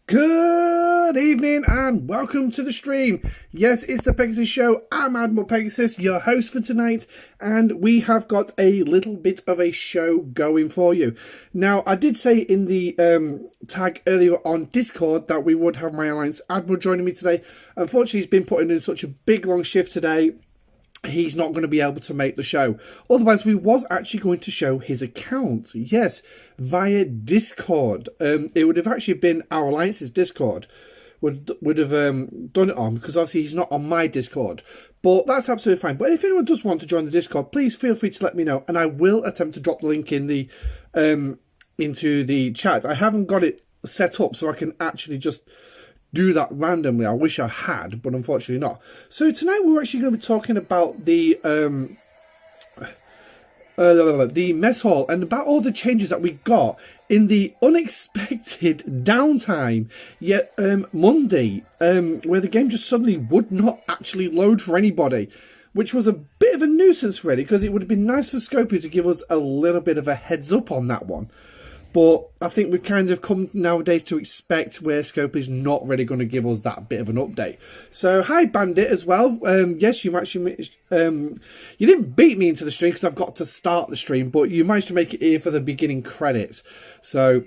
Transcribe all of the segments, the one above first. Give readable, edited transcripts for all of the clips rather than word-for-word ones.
Good evening and welcome to the stream. Yes, it's the Pegasus show. I'm Admiral Pegasus, your host for tonight, and we have got a little bit of a show going for you. Now, I did say in the tag earlier on Discord that we would have my Alliance Admiral joining me today. Unfortunately, he's been putting in such a big long shift today. He's not going to be able to make the show. Otherwise, we was actually going to show his account. Yes, via Discord. It would have actually been our Alliance's Discord. Would have done it on, because obviously he's not on my Discord. But that's absolutely fine. But if anyone does want to join the Discord, please feel free to let me know. And I will attempt to drop the link in the into the chat. I haven't got it set up so I can actually just do that randomly. I wish I had, but unfortunately not. So tonight we're actually going to be talking about the mess hall and about all the changes that we got in the unexpected downtime yet Monday, where the game just suddenly would not actually load for anybody, which was a bit of a nuisance really, because it would have been nice for Scopy to give us a little bit of a heads up on that one. But I think we've kind of come nowadays to expect where Scope is not really going to give us that bit of an update. So, hi Bandit as well. Yes, you actually you didn't beat me into the stream because I've got to start the stream, but you managed to make it here for the beginning credits. So,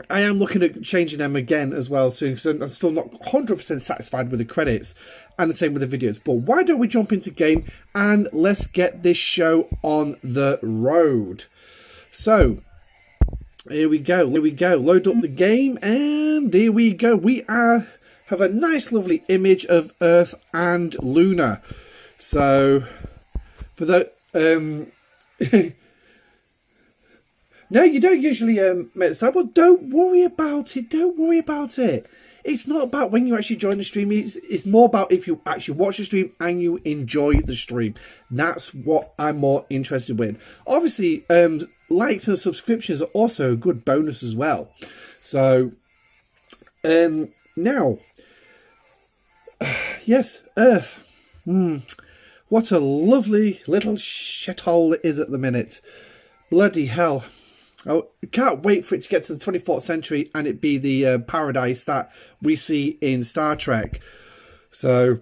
I am looking at changing them again as well soon, because I'm still not 100% satisfied with the credits, and the same with the videos. But why don't we jump into game and let's get this show on the road. So, here we go, load up the game, and here we go. We have a nice lovely image of Earth and Luna. So, for the, no, you don't usually make the start, but don't worry about it, It's not about when you actually join the stream, it's more about if you actually watch the stream and you enjoy the stream. That's what I'm more interested in. Obviously, likes and subscriptions are also a good bonus as well. So, now, yes, Earth. What a lovely little shithole it is at the minute. Bloody hell. I can't wait for it to get to the 24th century and it be the paradise that we see in Star Trek. So,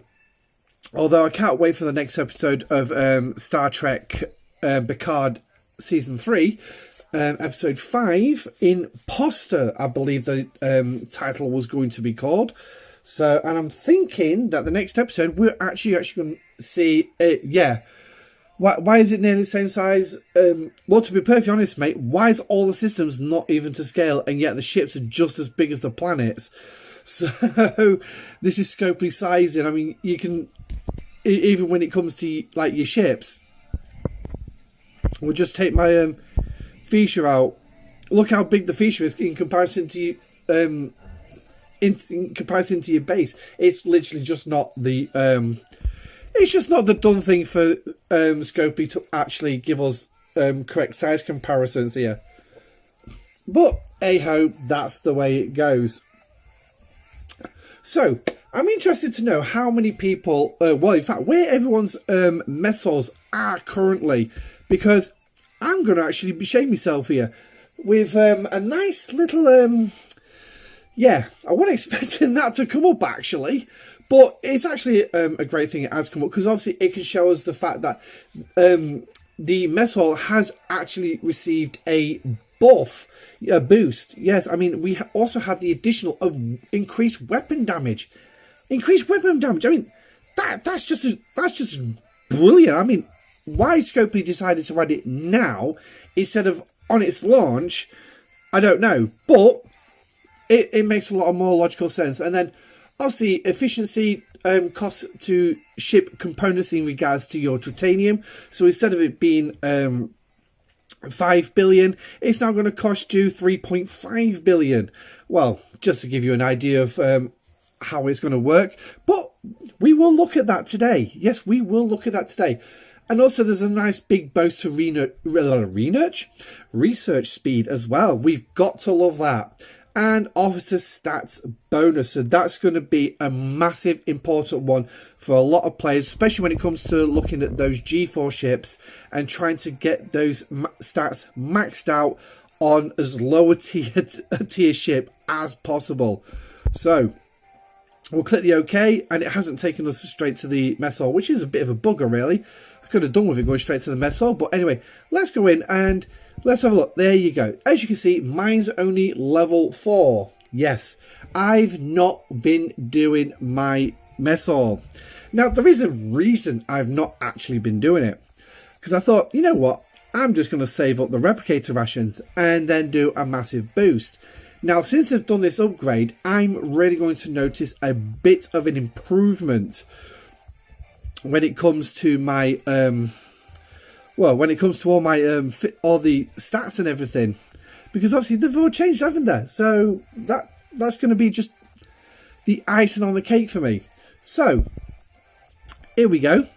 although I can't wait for the next episode of Star Trek Picard Season 3, Episode 5, Imposter, I believe the title was going to be called. So, and I'm thinking that the next episode we're actually going to see it, yeah. Why is it nearly the same size? Well, to be perfectly honest, mate, why is all the systems not even to scale, and yet the ships are just as big as the planets? So, this is Scopely sizing. I mean, you can, even when it comes to, like, your ships, we'll just take my feature out. Look how big the feature is in comparison to in comparison to your base. It's literally just not the it's just not the done thing for Scopely to actually give us correct size comparisons here. But hey-ho, that's the way it goes. So, I'm interested to know how many people, well, in fact, where everyone's mess halls are currently, because I'm going to actually be shaming myself here with a nice little, yeah, I wasn't expecting that to come up actually. But it's actually a great thing it has come up, because obviously it can show us the fact that the mess hall has actually received a buff, a boost. Yes, I mean, we also had the additional of increased weapon damage. Increased weapon damage. I mean, that's just brilliant. I mean, why Scopely decided to add it now instead of on its launch, I don't know. But it makes a lot more logical sense. And then, obviously, efficiency costs to ship components in regards to your titanium. So instead of it being 5 billion, it's now going to cost you 3.5 billion. Well, just to give you an idea of how it's going to work. But we will look at that today. Yes, we will look at that today. And also there's a nice big boost to research speed as well. We've got to love that. And officer stats bonus. So that's going to be a massive important one for a lot of players, especially when it comes to looking at those G4 ships and trying to get those stats maxed out on as low a tier ship as possible. So we'll click the OK, and it hasn't taken us straight to the mess hall, which is a bit of a bugger, really. I could have done with it going straight to the mess hall, but anyway, let's go in and let's have a look. There you go. As you can see, mine's only level 4. Yes, I've not been doing my mess hall. Now, there is a reason I've not actually been doing it, because I thought, you know what, I'm just going to save up the replicator rations and then do a massive boost. Now, since I've done this upgrade, I'm really going to notice a bit of an improvement when it comes to my, when it comes to all my, all the stats and everything. Because obviously they've all changed, haven't they? So that's going to be just the icing on the cake for me. So, here we go.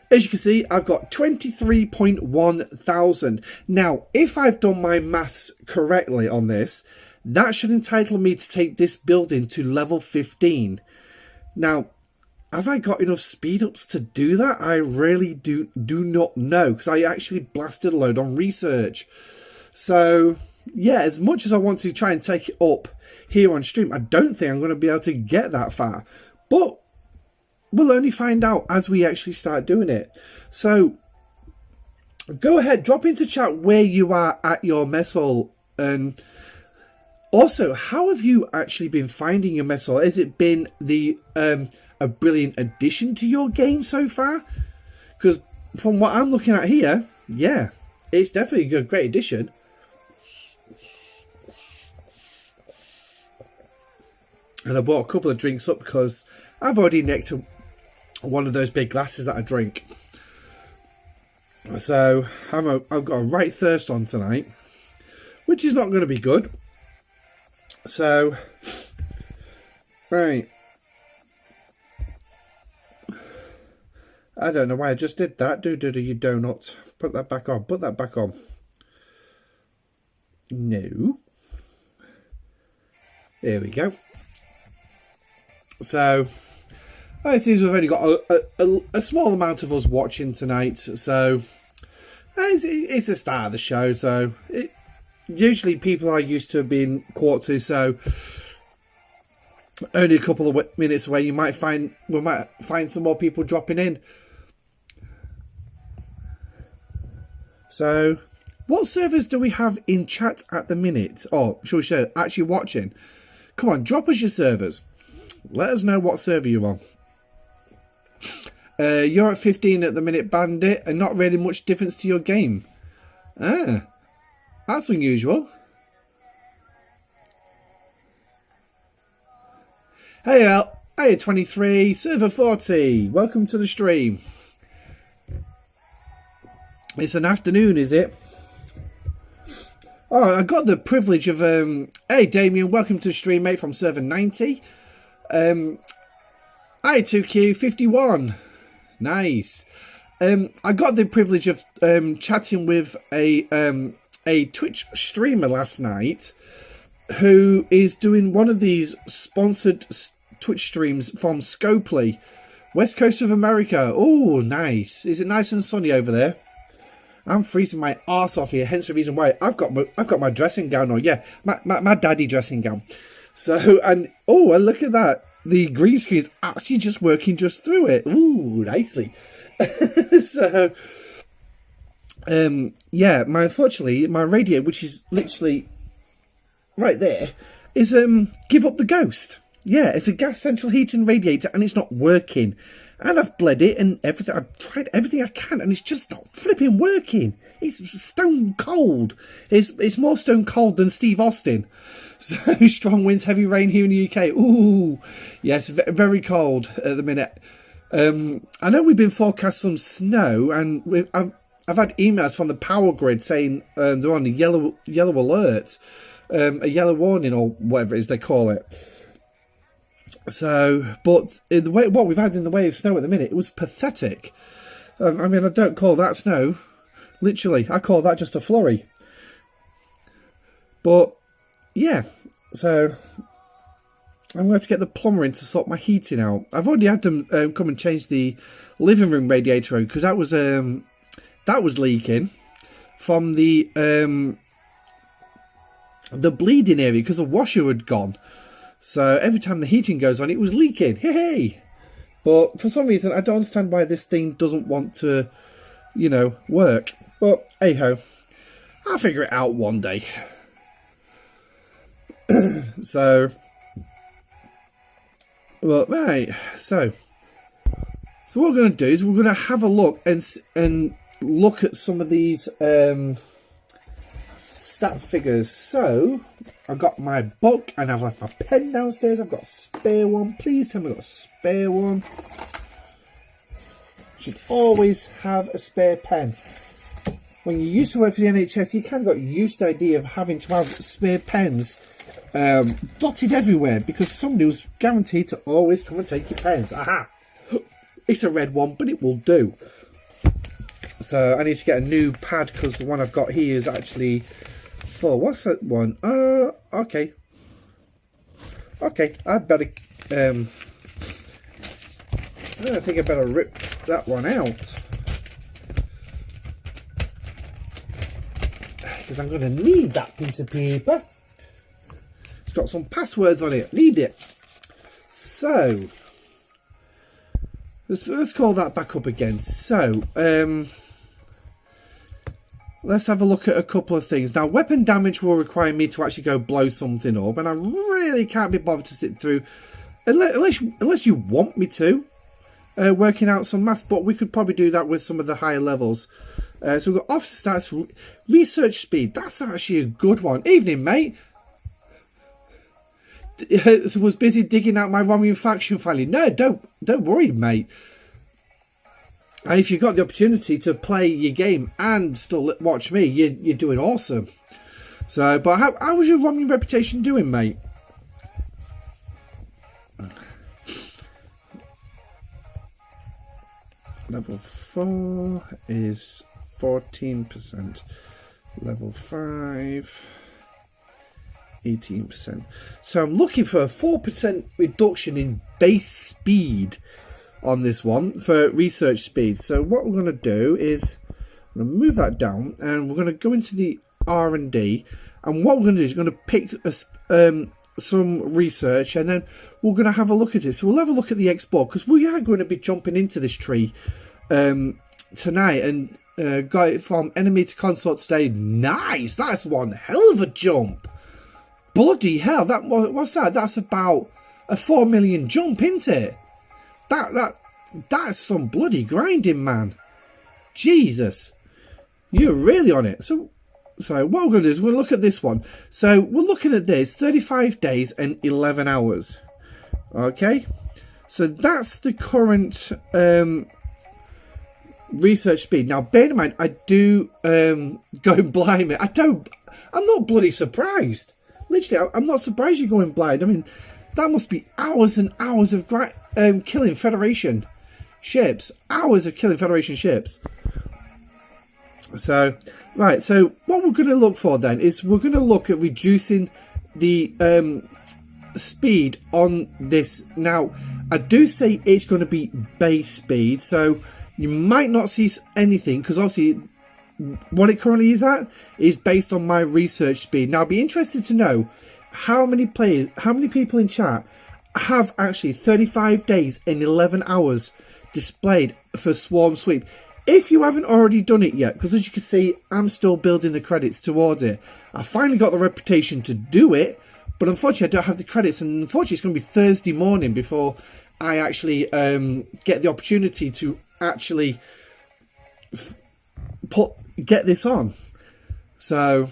As you can see, I've got 23.1 thousand. Now, if I've done my maths correctly on this, that should entitle me to take this building to level 15. Now, have I got enough speed ups to do that? I really do not know, because I actually blasted a load on research. So, yeah, as much as I want to try and take it up here on stream, I don't think I'm going to be able to get that far. But we'll only find out as we actually start doing it. So, go ahead, drop into chat where you are at your mess hall, and also, how have you actually been finding your mess hall? Has it been a brilliant addition to your game so far? Because from what I'm looking at here, yeah, it's definitely a great addition. And I bought a couple of drinks up because I've already nicked one of those big glasses that I drink. So I've got a right thirst on tonight, which is not going to be good. So, right. I don't know why I just did that. You donut. Put that back on. Put that back on. No. There we go. So, it seems we've only got a small amount of us watching tonight. So, it's the start of the show. So, usually people are used to being caught to, so only a couple of minutes away we might find some more people dropping in. So, what servers do we have in chat at the minute? Oh, shall we say actually watching? Come on, drop us your servers. Let us know what server you're on. You're at 15 at the minute, Bandit, and not really much difference to your game. That's unusual. Hey Al, hey 23, server 40, welcome to the stream. It's an afternoon, is it? Oh, I got the privilege of, hey Damien, welcome to the stream, mate, from server 90. Hi 2Q 51, nice. I got the privilege of chatting with a Twitch streamer last night who is doing one of these sponsored Twitch streams from Scopely, west coast of America. Oh, nice. Is it nice and sunny over there? I'm freezing my arse off here, hence the reason why I've got my dressing gown on. Yeah, my daddy dressing gown. So, and oh, look at that. The green screen is actually just working just through it. Ooh, nicely. So, yeah, unfortunately, my radio, which is literally right there, is give up the ghost. Yeah, it's a gas central heating radiator, and it's not working. And I've bled it and everything. I've tried everything I can, and it's just not flipping working. It's stone cold. It's more stone cold than Steve Austin. So strong winds, heavy rain here in the UK. Ooh, yes, very cold at the minute. I know we've been forecast some snow, and I've had emails from the power grid saying they're on a yellow alert, a yellow warning or whatever it is they call it. So, but in the way what we've had in the way of snow at the minute, it was pathetic. I mean, I don't call that snow. Literally, I call that just a flurry. But yeah, so I'm going to get the plumber in to sort my heating out. I've already had them come and change the living room radiator because that was leaking from the bleeding area because the washer had gone. So every time the heating goes on, it was leaking. Hey! But for some reason, I don't understand why this thing doesn't want to, you know, work. But hey ho, I'll figure it out one day. So, well, right. So what we're going to do is we're going to have a look and look at some of these stat figures. So I've got my book and I've left my pen downstairs. I've got a spare one. Please tell me I've got a spare one. Should always have a spare pen. When you used to work for the NHS, you kind of got used to the idea of having to have spare pens dotted everywhere, because somebody was guaranteed to always come and take your pens. Aha! It's a red one, but it will do. So I need to get a new pad, because the one I've got here is actually full. What's that one? Okay. Okay, I better I think I better rip that one out, because I'm going to need that piece of paper. It's got some passwords on it. Need it. So let's call that back up again. So let's have a look at a couple of things. Now, weapon damage will require me to actually go blow something up, and I really can't be bothered to sit through unless you want me to. Working out some maths, but we could probably do that with some of the higher levels. So we've got officer stats, research speed. That's actually a good one. Evening, mate. Was busy digging out my Romulan faction file. No, don't worry, mate. And if you've got the opportunity to play your game and still watch me, you're doing awesome. So, but how was your Romulan reputation doing, mate? Level 4 is 14%. Level 5, 18%. So I'm looking for a 4% reduction in base speed on this one for research speed. So what we're going to do is I'm going to move that down, and we're going to go into the R&D. And what we're going to do is we're going to pick some research, and then we're going to have a look at it. So we'll have a look at the Ex-Borg, because we are going to be jumping into this tree tonight, and got it from enemy to consort today. Nice, that's one hell of a jump. Bloody hell, what's that? That's about a 4 million jump, isn't it? That's some bloody grinding, man. Jesus, you're really on it. So what we're going to do is we're going to look at this one. So we're looking at this 35 days and 11 hours. Okay, so that's the current research speed. Now, bear in mind, I do go blind. I'm not bloody surprised. Literally, I'm not surprised you're going blind. I mean, that must be hours and hours of killing Federation ships. Hours of killing Federation ships. So, right. So, what we're going to look for then is we're going to look at reducing the speed on this. Now, I do say it's going to be base speed. So, you might not see anything, because obviously what it currently is at is based on my research speed. Now, I'd be interested to know how many people in chat have actually 35 days and 11 hours displayed for Swarm Sweep. If you haven't already done it yet, because as you can see, I'm still building the credits towards it. I finally got the reputation to do it, but unfortunately I don't have the credits, and unfortunately it's going to be Thursday morning before I actually get the opportunity to actually get this on. So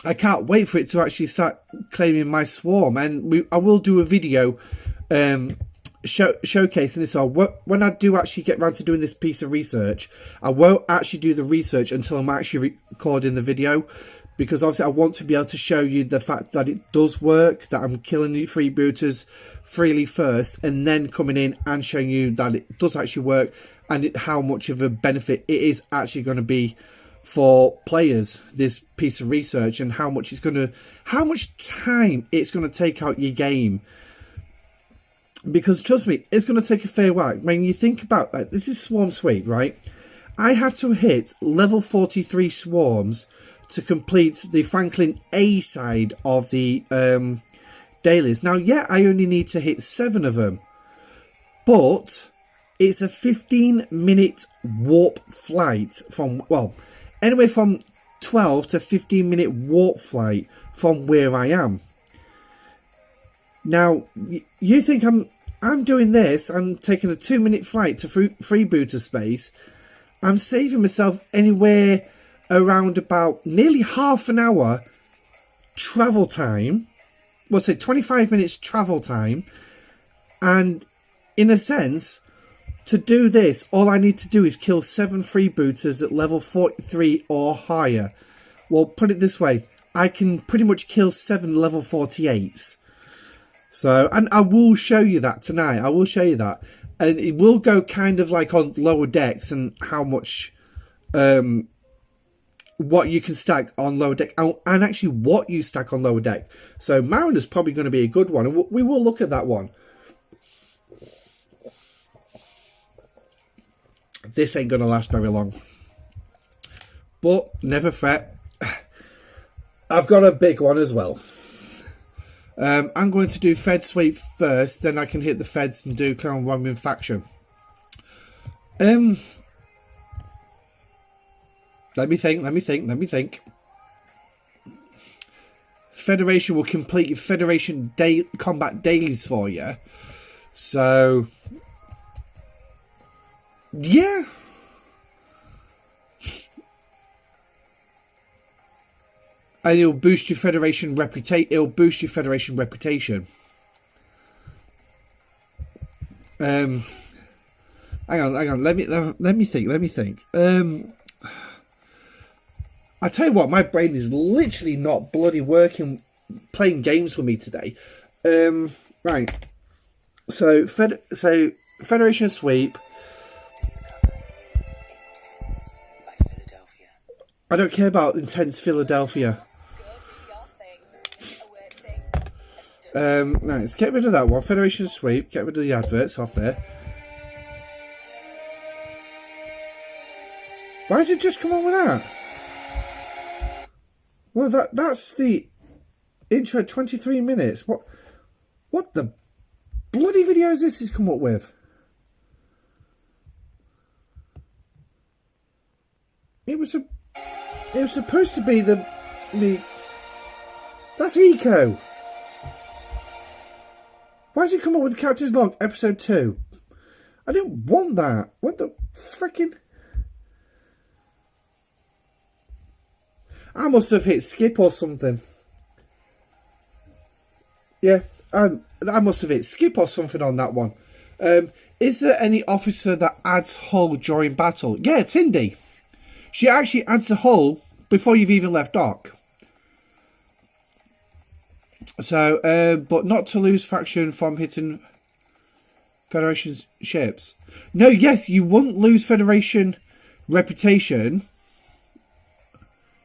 I can't wait for it to actually start claiming my swarm, and I will do a video showcasing this. So when I do actually get around to doing this piece of research, I won't actually do the research until I'm actually recording the video, because obviously I want to be able to show you the fact that it does work, that I'm killing the freebooters freely first, and then coming in and showing you that it does actually work, and how much of a benefit it is actually going to be for players, this piece of research, and how much time it's going to take out your game. Because trust me, it's going to take a fair while. When you think about that, this is Swarm Sweep, right? I have to hit level 43 swarms to complete the Franklin A side of the dailies. Now, yeah, I only need to hit 7 of them, but it's a 15-minute warp flight from, well, anyway, from 12 to 15-minute warp flight from where I am. Now, you think I'm doing this, I'm taking a 2-minute flight to freebooter space. I'm saving myself anywhere around about nearly half an hour travel time. Well, say 25 minutes travel time. And in a sense, to do this, all I need to do is kill 7 freebooters at level 43 or higher. Well, put it this way, I can pretty much kill 7 level 48s. So, and I will show you that tonight. I will show you that. And it will go kind of like on lower decks and how much, what you can stack on lower deck. And actually what you stack on lower deck. So Mariner's probably going to be a good one. And we will look at that one. This ain't going to last very long. But never fret. I've got a big one as well. I'm going to do Fed Sweep first, then I can hit the Feds and do Clan Roman Faction. Let me think. Federation will complete your Federation combat dailies for you. So, yeah. And it'll boost your Federation reputation. Hang on. Let me think. I tell you what, my brain is literally not bloody working, playing games with me today. Right. So Federation Sweep. I don't care about Intense Philadelphia. Right, let's get rid of that one. Federation Sweep. Get rid of the adverts off there. Why does it just come on with that? Well, that's the intro. 23 minutes. What the bloody video is this he's come up with? It was supposed to be the that's Eco. Why did it come up with the Captain's Log episode 2? I didn't want that. What the frickin'? I must have hit skip or something. Yeah, I must have hit skip or something on that one. Is there any officer that adds hull during battle? Yeah, it's Indy. She actually adds the hull before you've even left dock. So, but not to lose faction from hitting Federation ships. No, yes, you wouldn't lose Federation reputation.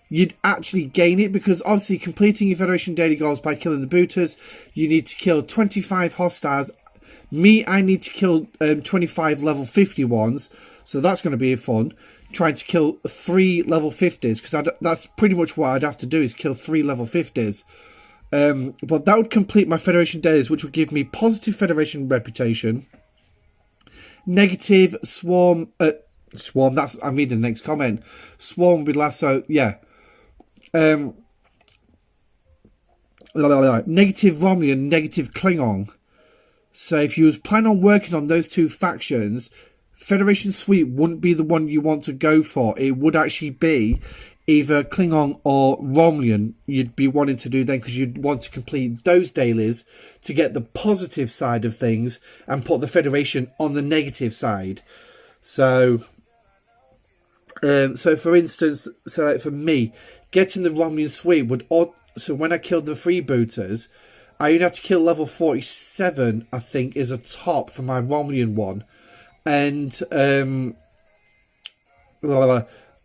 You'd actually gain it because obviously completing your Federation daily goals by killing the booters, you need to kill 25 hostiles. I need to kill 25 level 50 ones. So that's going to be fun. Trying to kill 3 level 50s because that's pretty much what I'd have to do is kill 3 level 50s. But that would complete my Federation days, which would give me positive Federation reputation, negative swarm. That's I'm reading the next comment. Swarm would last. So yeah. Negative Romulan, negative Klingon. So if you was planning on working on those 2 factions, Federation Sweep wouldn't be the one you want to go for. It would actually be either Klingon or Romulan you'd be wanting to do then, because you'd want to complete those dailies to get the positive side of things and put the Federation on the negative side. So for instance, so like for me, getting the Romulan Sweep would... So when I killed the freebooters, I only had to kill level 47, I think, is a top for my Romulan one. And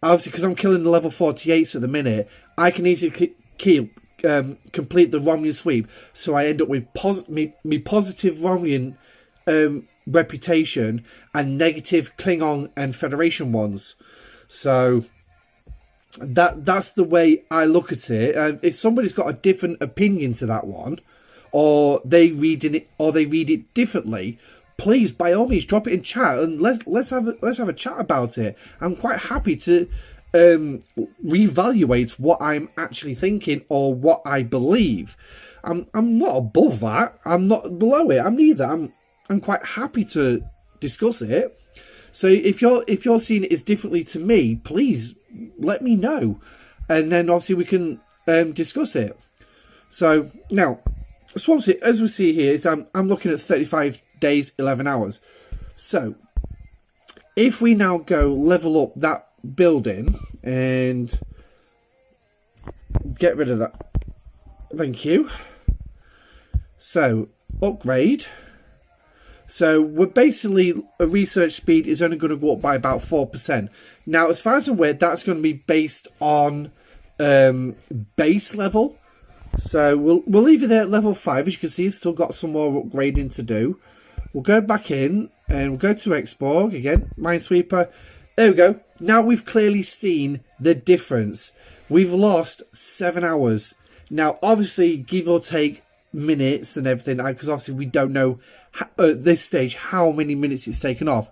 obviously, because I'm killing the level 48s at the minute, I can easily complete the Romulan Sweep. So I end up with me positive Romulan reputation and negative Klingon and Federation ones. So that's the way I look at it. If somebody's got a different opinion to that one, or they read it differently, please by all means drop it in chat and let's have a chat about it. I'm quite happy to reevaluate what I'm actually thinking or what I believe. I'm not above that. I'm not below it. I'm neither. I'm quite happy to discuss it. So if you're seeing it as differently to me, please let me know, and then obviously we can discuss it. So now, so obviously, as we see here, is I'm looking at 35 days, 11 hours. So if we now go level up that building and get rid of that, thank you. So upgrade. So we're basically, a research speed is only going to go up by about 4%. Now, as far as I'm aware, that's going to be based on base level. So we'll leave it there at level 5. As you can see, it's still got some more upgrading to do. We'll go back in and we'll go to Ex-Borg again, Minesweeper. There we go. Now we've clearly seen the difference. We've lost 7 hours. Now, obviously, give or take minutes and everything, because obviously we don't know at this stage how many minutes it's taken off,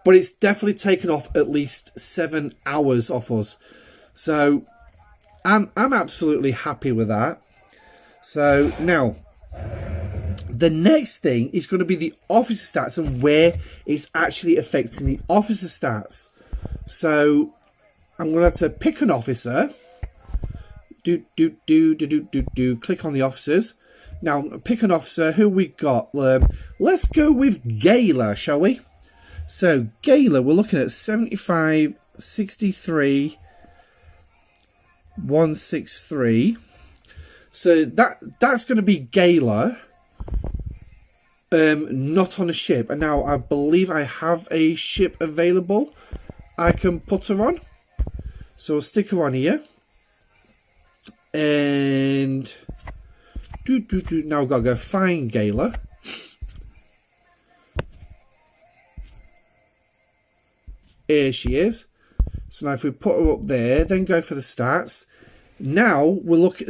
but it's definitely taken off at least 7 hours off us. So I'm absolutely happy with that. So now the next thing is going to be the officer stats and where it's actually affecting the officer stats. So I'm going to have to pick an officer. Click on the officers. Now, pick an officer. Who we got? Let's go with Gala, shall we? So, Gala, we're looking at 75, 63, 163. So, that's going to be Gala. Not on a ship. And now, I believe I have a ship available. I can put her on. So, we'll stick her on here. And now we've got to go find Gala. Here she is. So now if we put her up there, then go for the stats. Now we'll look at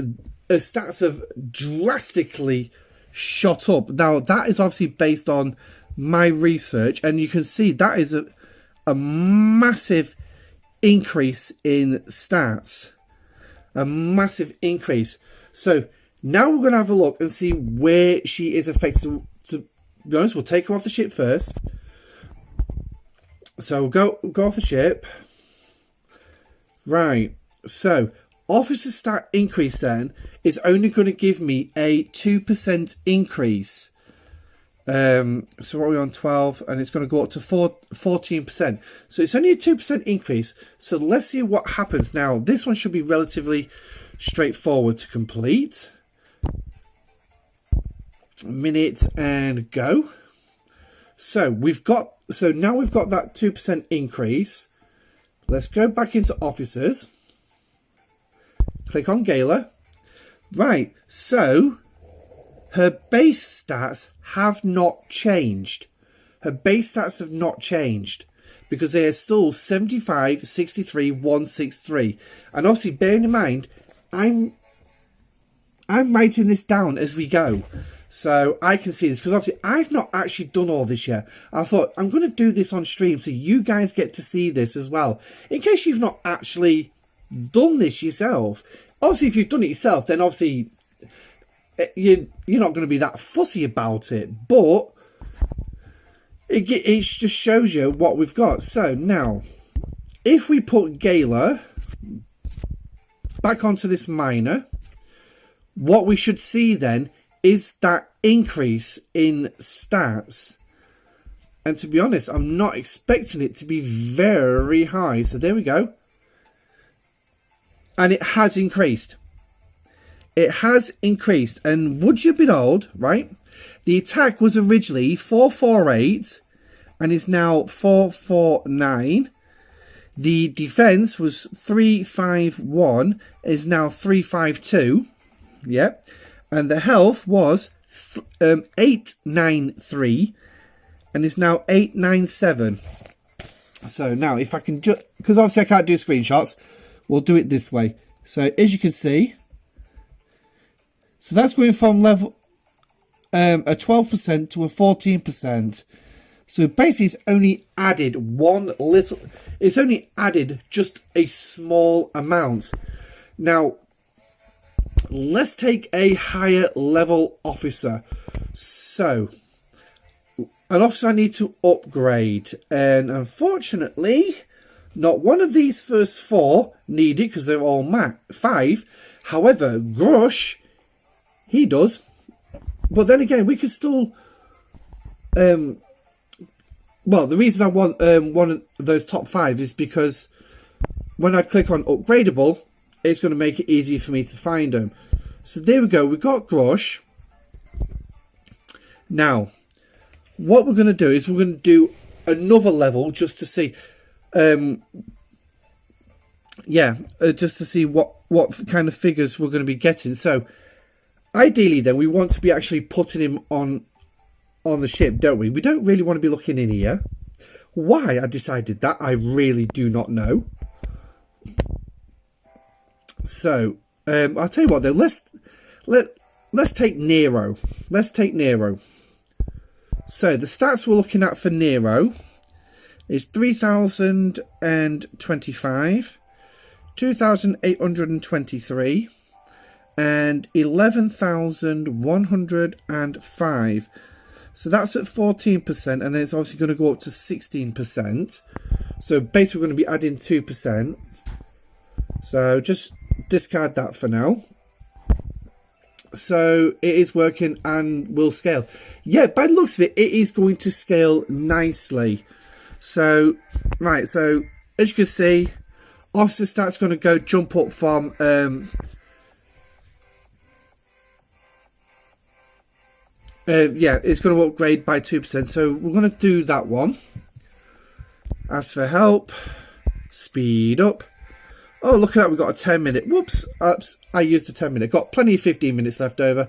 the stats have drastically shot up. Now that is obviously based on my research, and you can see that is a massive increase in stats. A massive increase. So now we're going to have a look and see where she is affected. To be honest, we'll take her off the ship first. So we'll go off the ship. Right. So officer stat increase then is only going to give me a 2% increase. So what are we on? 12, and it's going to go up to 14%. So it's only a 2% increase. So let's see what happens now. This one should be relatively straightforward to complete. Minute and go. So now we've got that 2% increase. Let's go back into officers. Click on Gala. Right. So her base stats have not changed. Her base stats have not changed because they are still 75, 63, 163. And obviously, bearing in mind, I'm writing this down as we go, so I can see this, because obviously I've not actually done all this yet. I thought I'm going to do this on stream so you guys get to see this as well, in case you've not actually done this yourself. Obviously, if you've done it yourself, then obviously you're not going to be that fussy about it, but it just shows you what we've got. So now, if we put Gala back onto this miner, what we should see then is that increase in stats. And to be honest, I'm not expecting it to be very high. So there we go. And it has increased. It has increased. And would you be told, right? The attack was originally 448 and is now 449. The defense was 351, is now 352. Yep. And the health was 893 and is now 897. So now if I can just, because obviously I can't do screenshots, we'll do it this way. So as you can see, so that's going from level a 12% to a 14%. So basically it's only added it's only added just a small amount. Now, let's take a higher level officer. So, an officer I need to upgrade. And unfortunately, not one of these first 4 needed because they're all 5. However, Grush, he does. But then again, we could still... well, the reason I want one of those top 5 is because when I click on upgradable, it's going to make it easier for me to find them. So there we go. We've got Grush. Now, what we're going to do is we're going to do another level just to see, just to see what kind of figures we're going to be getting. So, ideally, then we want to be actually putting him on the ship, don't we? We don't really want to be looking in here. Why I decided that, I really do not know. So, I'll tell you what though, let's take Nero. Let's take Nero. So, the stats we're looking at for Nero is 3,025, 2,823, and 11,105. So that's at 14%, and then it's obviously going to go up to 16%. So basically we're going to be adding 2%. So just discard that for now. So it is working and will scale. Yeah, by the looks of it, it is going to scale nicely. So, right, so as you can see, officer stats going to jump up from... it's going to upgrade by 2%. So we're going to do that one. Ask for help. Speed up. Oh, look at that. We've got a 10-minute. Whoops. Oops. I used a 10-minute. Got plenty of 15 minutes left over.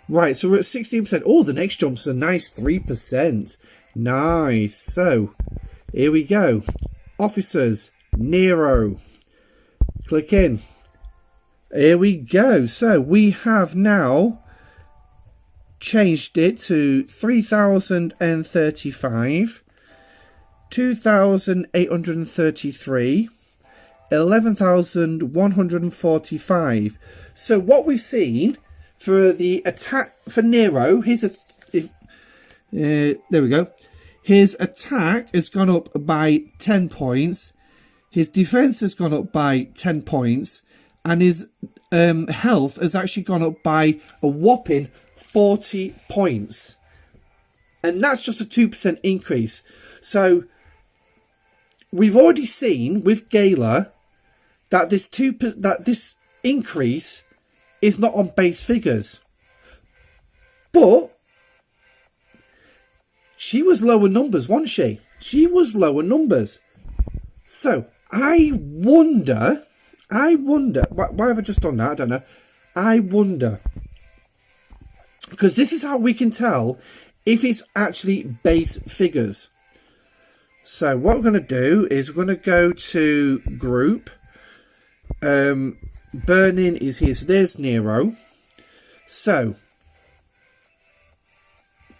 Right. So we're at 16%. Oh, the next jump's a nice 3%. Nice. So here we go. Officers. Nero. Click in. Here we go. So we have now changed it to 3,035, 2,833, 11,145. So what we've seen for the attack for Nero, there we go. His attack has gone up by 10 points. His defense has gone up by 10 points, and his health has actually gone up by a whopping 40 points, and that's just a 2% increase. So we've already seen with Gala that this increase is not on base figures, but she was lower numbers, wasn't she? She was lower numbers. So I wonder why have I just done that? I don't know. I wonder, because this is how we can tell if it's actually base figures. So what we're going to do is we're going to go to group. Burning is here. So there's Nero. So.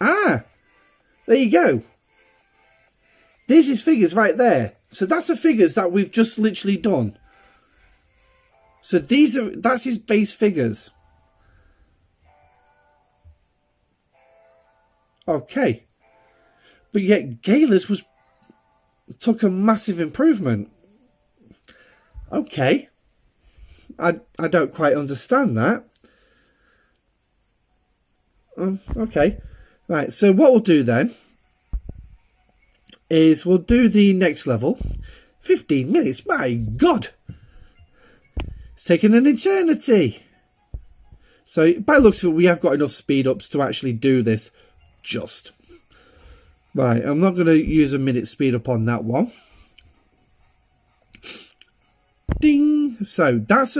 There you go. There's his figures right there. So that's the figures that we've just literally done. So that's his base figures. Okay, but yet Gala's took a massive improvement. Okay, I don't quite understand that. Okay, right. So what we'll do then is we'll do the next level. 15 minutes. My God, it's taken an eternity. So by the looks of it, we have got enough speed ups to actually do this. Just right. I'm not going to use a minute speed up on that one. Ding. So that's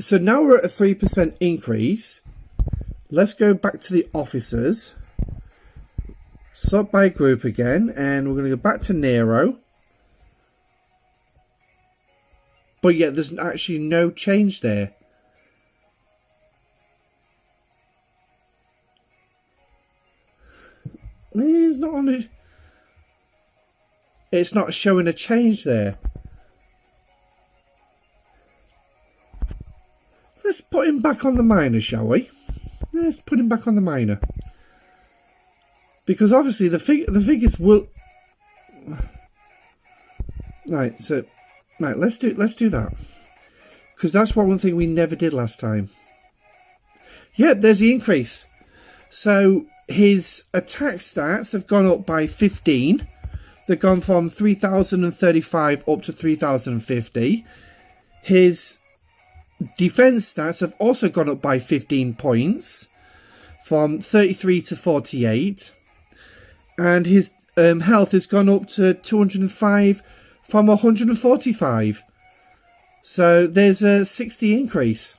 so now we're at a 3% increase. Let's go back to the officers. Sort by group again, and we're going to go back to Nero. But yet there's actually no change there. It's not on it. It's not showing a change there. Let's put him back on the minor, shall we? Let's put him back on the minor. Because obviously the figures will... Right, so... Right, let's do that. Because that's one thing we never did last time. Yeah, there's the increase. So his attack stats have gone up by 15. They've gone from 3,035 up to 3,050. His defense stats have also gone up by 15 points, from 33 to 48. And his health has gone up to 205 from 145. So there's a 60 increase.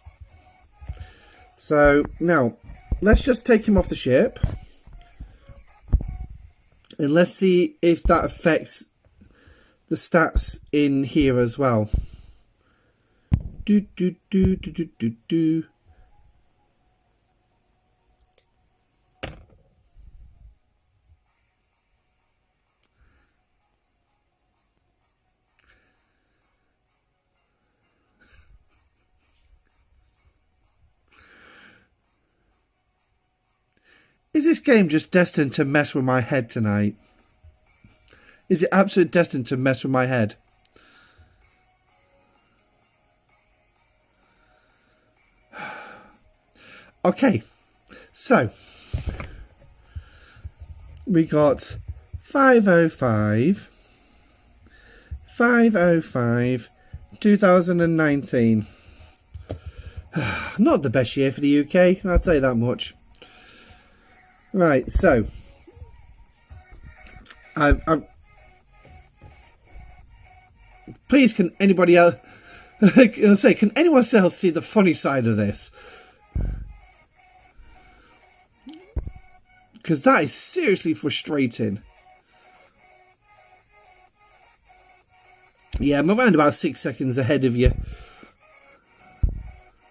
So now let's just take him off the ship. And let's see if that affects the stats in here as well. Is this game just destined to mess with my head tonight? Is it absolutely destined to mess with my head? Okay, so we got 505, 2019. Not the best year for the UK, I'll tell you that much. Right, so please, can anybody else can anyone else see the funny side of this? Because that is seriously frustrating. Yeah, I'm around about 6 seconds ahead of you.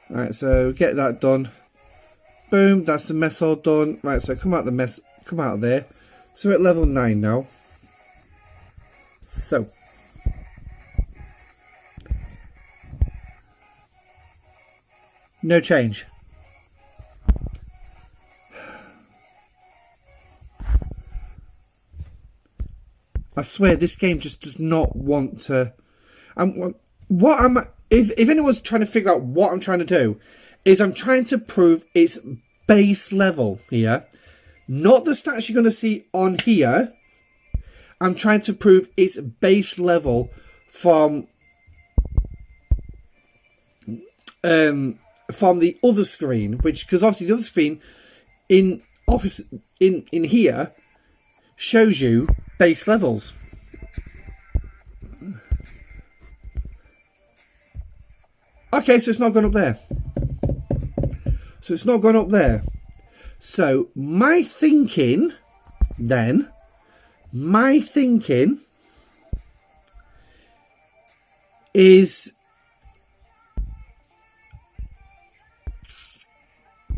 Right, so get that done. Boom, that's the mess all done. Right, so come out of there. So we're at level 9 now. So no change. I swear this game just does not want to. If anyone's trying to figure out what I'm trying to do, is I'm trying to prove its base level here, not the stats you're going to see on here. I'm trying to prove its base level from the other screen, because obviously the other screen in here shows you base levels. Okay, so it's not gone up there. So my thinking is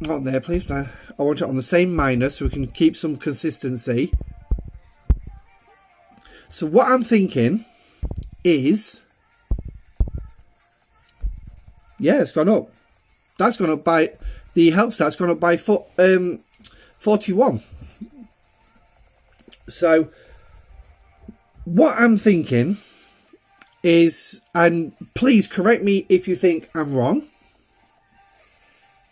not there, please. I want it on the same minor so we can keep some consistency. So what I'm thinking is, yeah, it's gone up. That's gone up by, the health stat's gone up by 41. So what I'm thinking is, and please correct me if you think I'm wrong.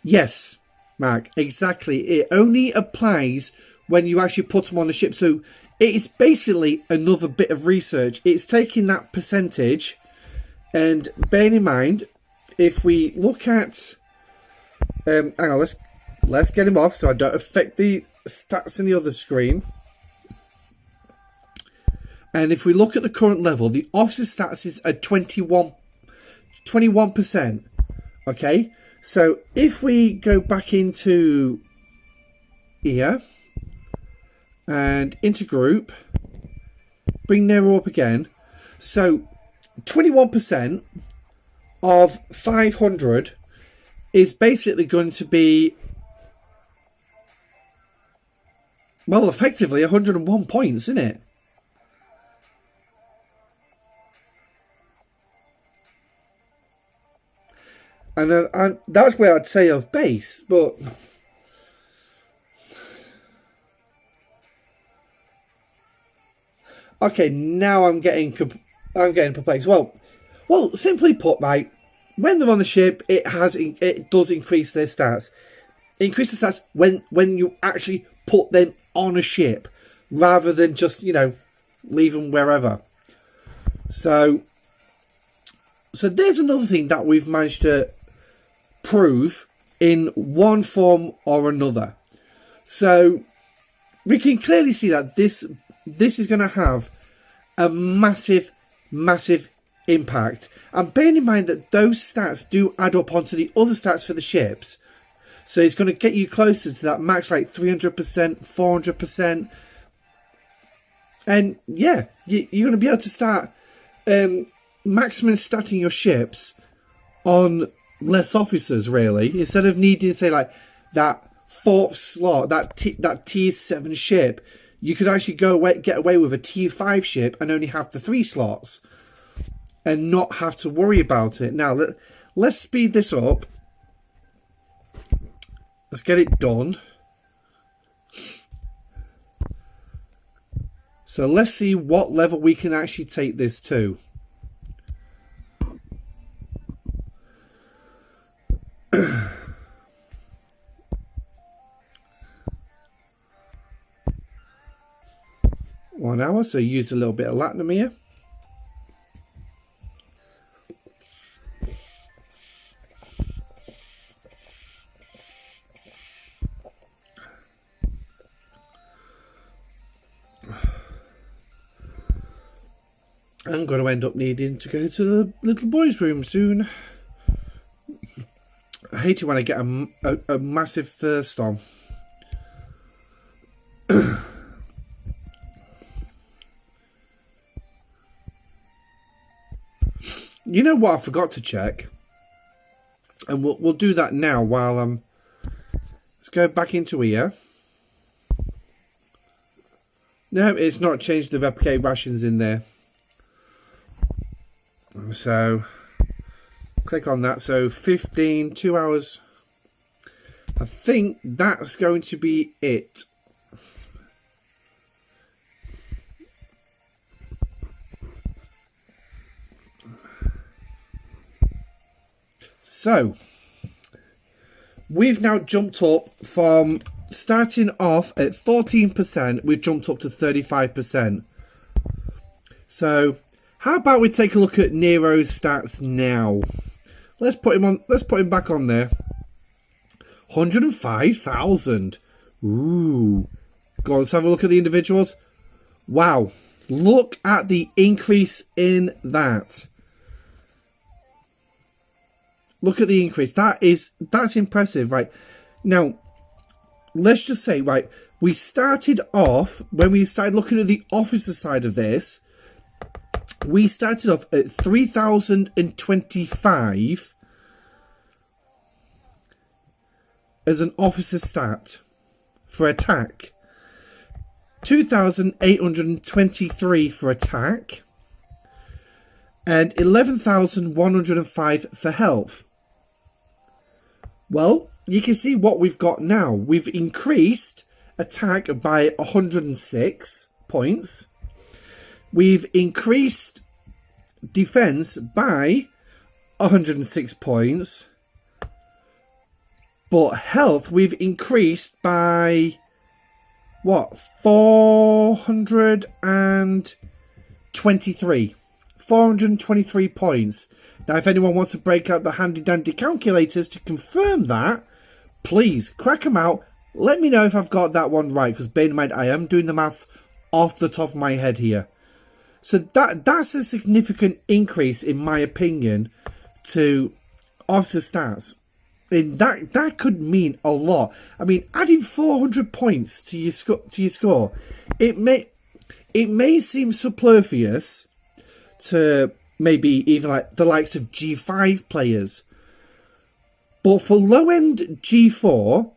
Yes, Mark, exactly. It only applies when you actually put them on the ship. So it's basically another bit of research. It's taking that percentage, and bearing in mind, if we look at, hang on, let's get him off so I don't affect the stats in the other screen. And if we look at the current level, the officer status is at 21%. Okay, so if we go back into here and into group, bring Nero up again. So 21% of 500 is basically going to be Well, effectively 101 points, isn't it? And that's where I'd say of base, but okay, now I'm getting perplexed. Well, simply put, right, when they're on the ship, it does increase their stats. It increases stats when you actually put them on a ship, rather than just leave them wherever. So there's another thing that we've managed to prove in one form or another. So we can clearly see that this is going to have a massive impact. And bearing in mind that those stats do add up onto the other stats for the ships, so it's going to get you closer to that max, like 300%, 400%. And yeah, you're going to be able to start maximum statting your ships on less officers, really, instead of needing, say, like that fourth slot, that tier 7 ship. You could actually get away with a tier 5 ship and only have the 3 slots and not have to worry about it. Now let's speed this up. Let's get it done. So let's see what level we can actually take this to. One hour, so use a little bit of latinum here. I'm going to end up needing to go to the little boys' room soon. I hate it when I get a massive thirst on. You know what I forgot to check? And we'll do that now while let's go back into here. No, it's not changed the replicated rations in there. So click on that. So 15, 2 hours. I think that's going to be it. So we've now jumped up from starting off at 14%, we've jumped up to 35%. So how about we take a look at Nero's stats now? Let's put him back on there. 105,000. Ooh. Go on, let's have a look at the individuals. Wow. Look at the increase in that. Look at the increase. That's impressive, right? Now, let's just say, right, we started off, when we started looking at the officer side of this, we started off at 3,025 as an officer stat for attack, 2,823 for attack, and 11,105 for health. Well, you can see what we've got now. We've increased attack by 106 points. We've increased defense by 106 points. But health, we've increased by, what, 423. 423 points. Now, if anyone wants to break out the handy-dandy calculators to confirm that, please crack them out. Let me know if I've got that one right, because bear in mind, I am doing the maths off the top of my head here. So that's a significant increase, in my opinion, to officer stats. And that could mean a lot. I mean, adding 400 points to your score, it may seem superfluous to maybe even like the likes of G5 players, but for low-end G4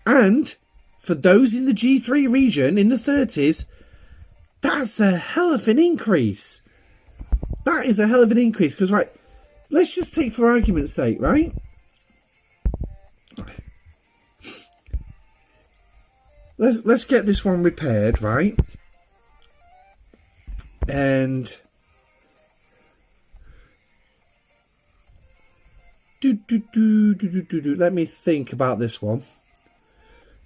and for those in the G3 region in the 30s, that's a hell of an increase. That is a hell of an increase. Because, right, let's just take for argument's sake, right? Let's get this one repaired, right? And let me think about this one.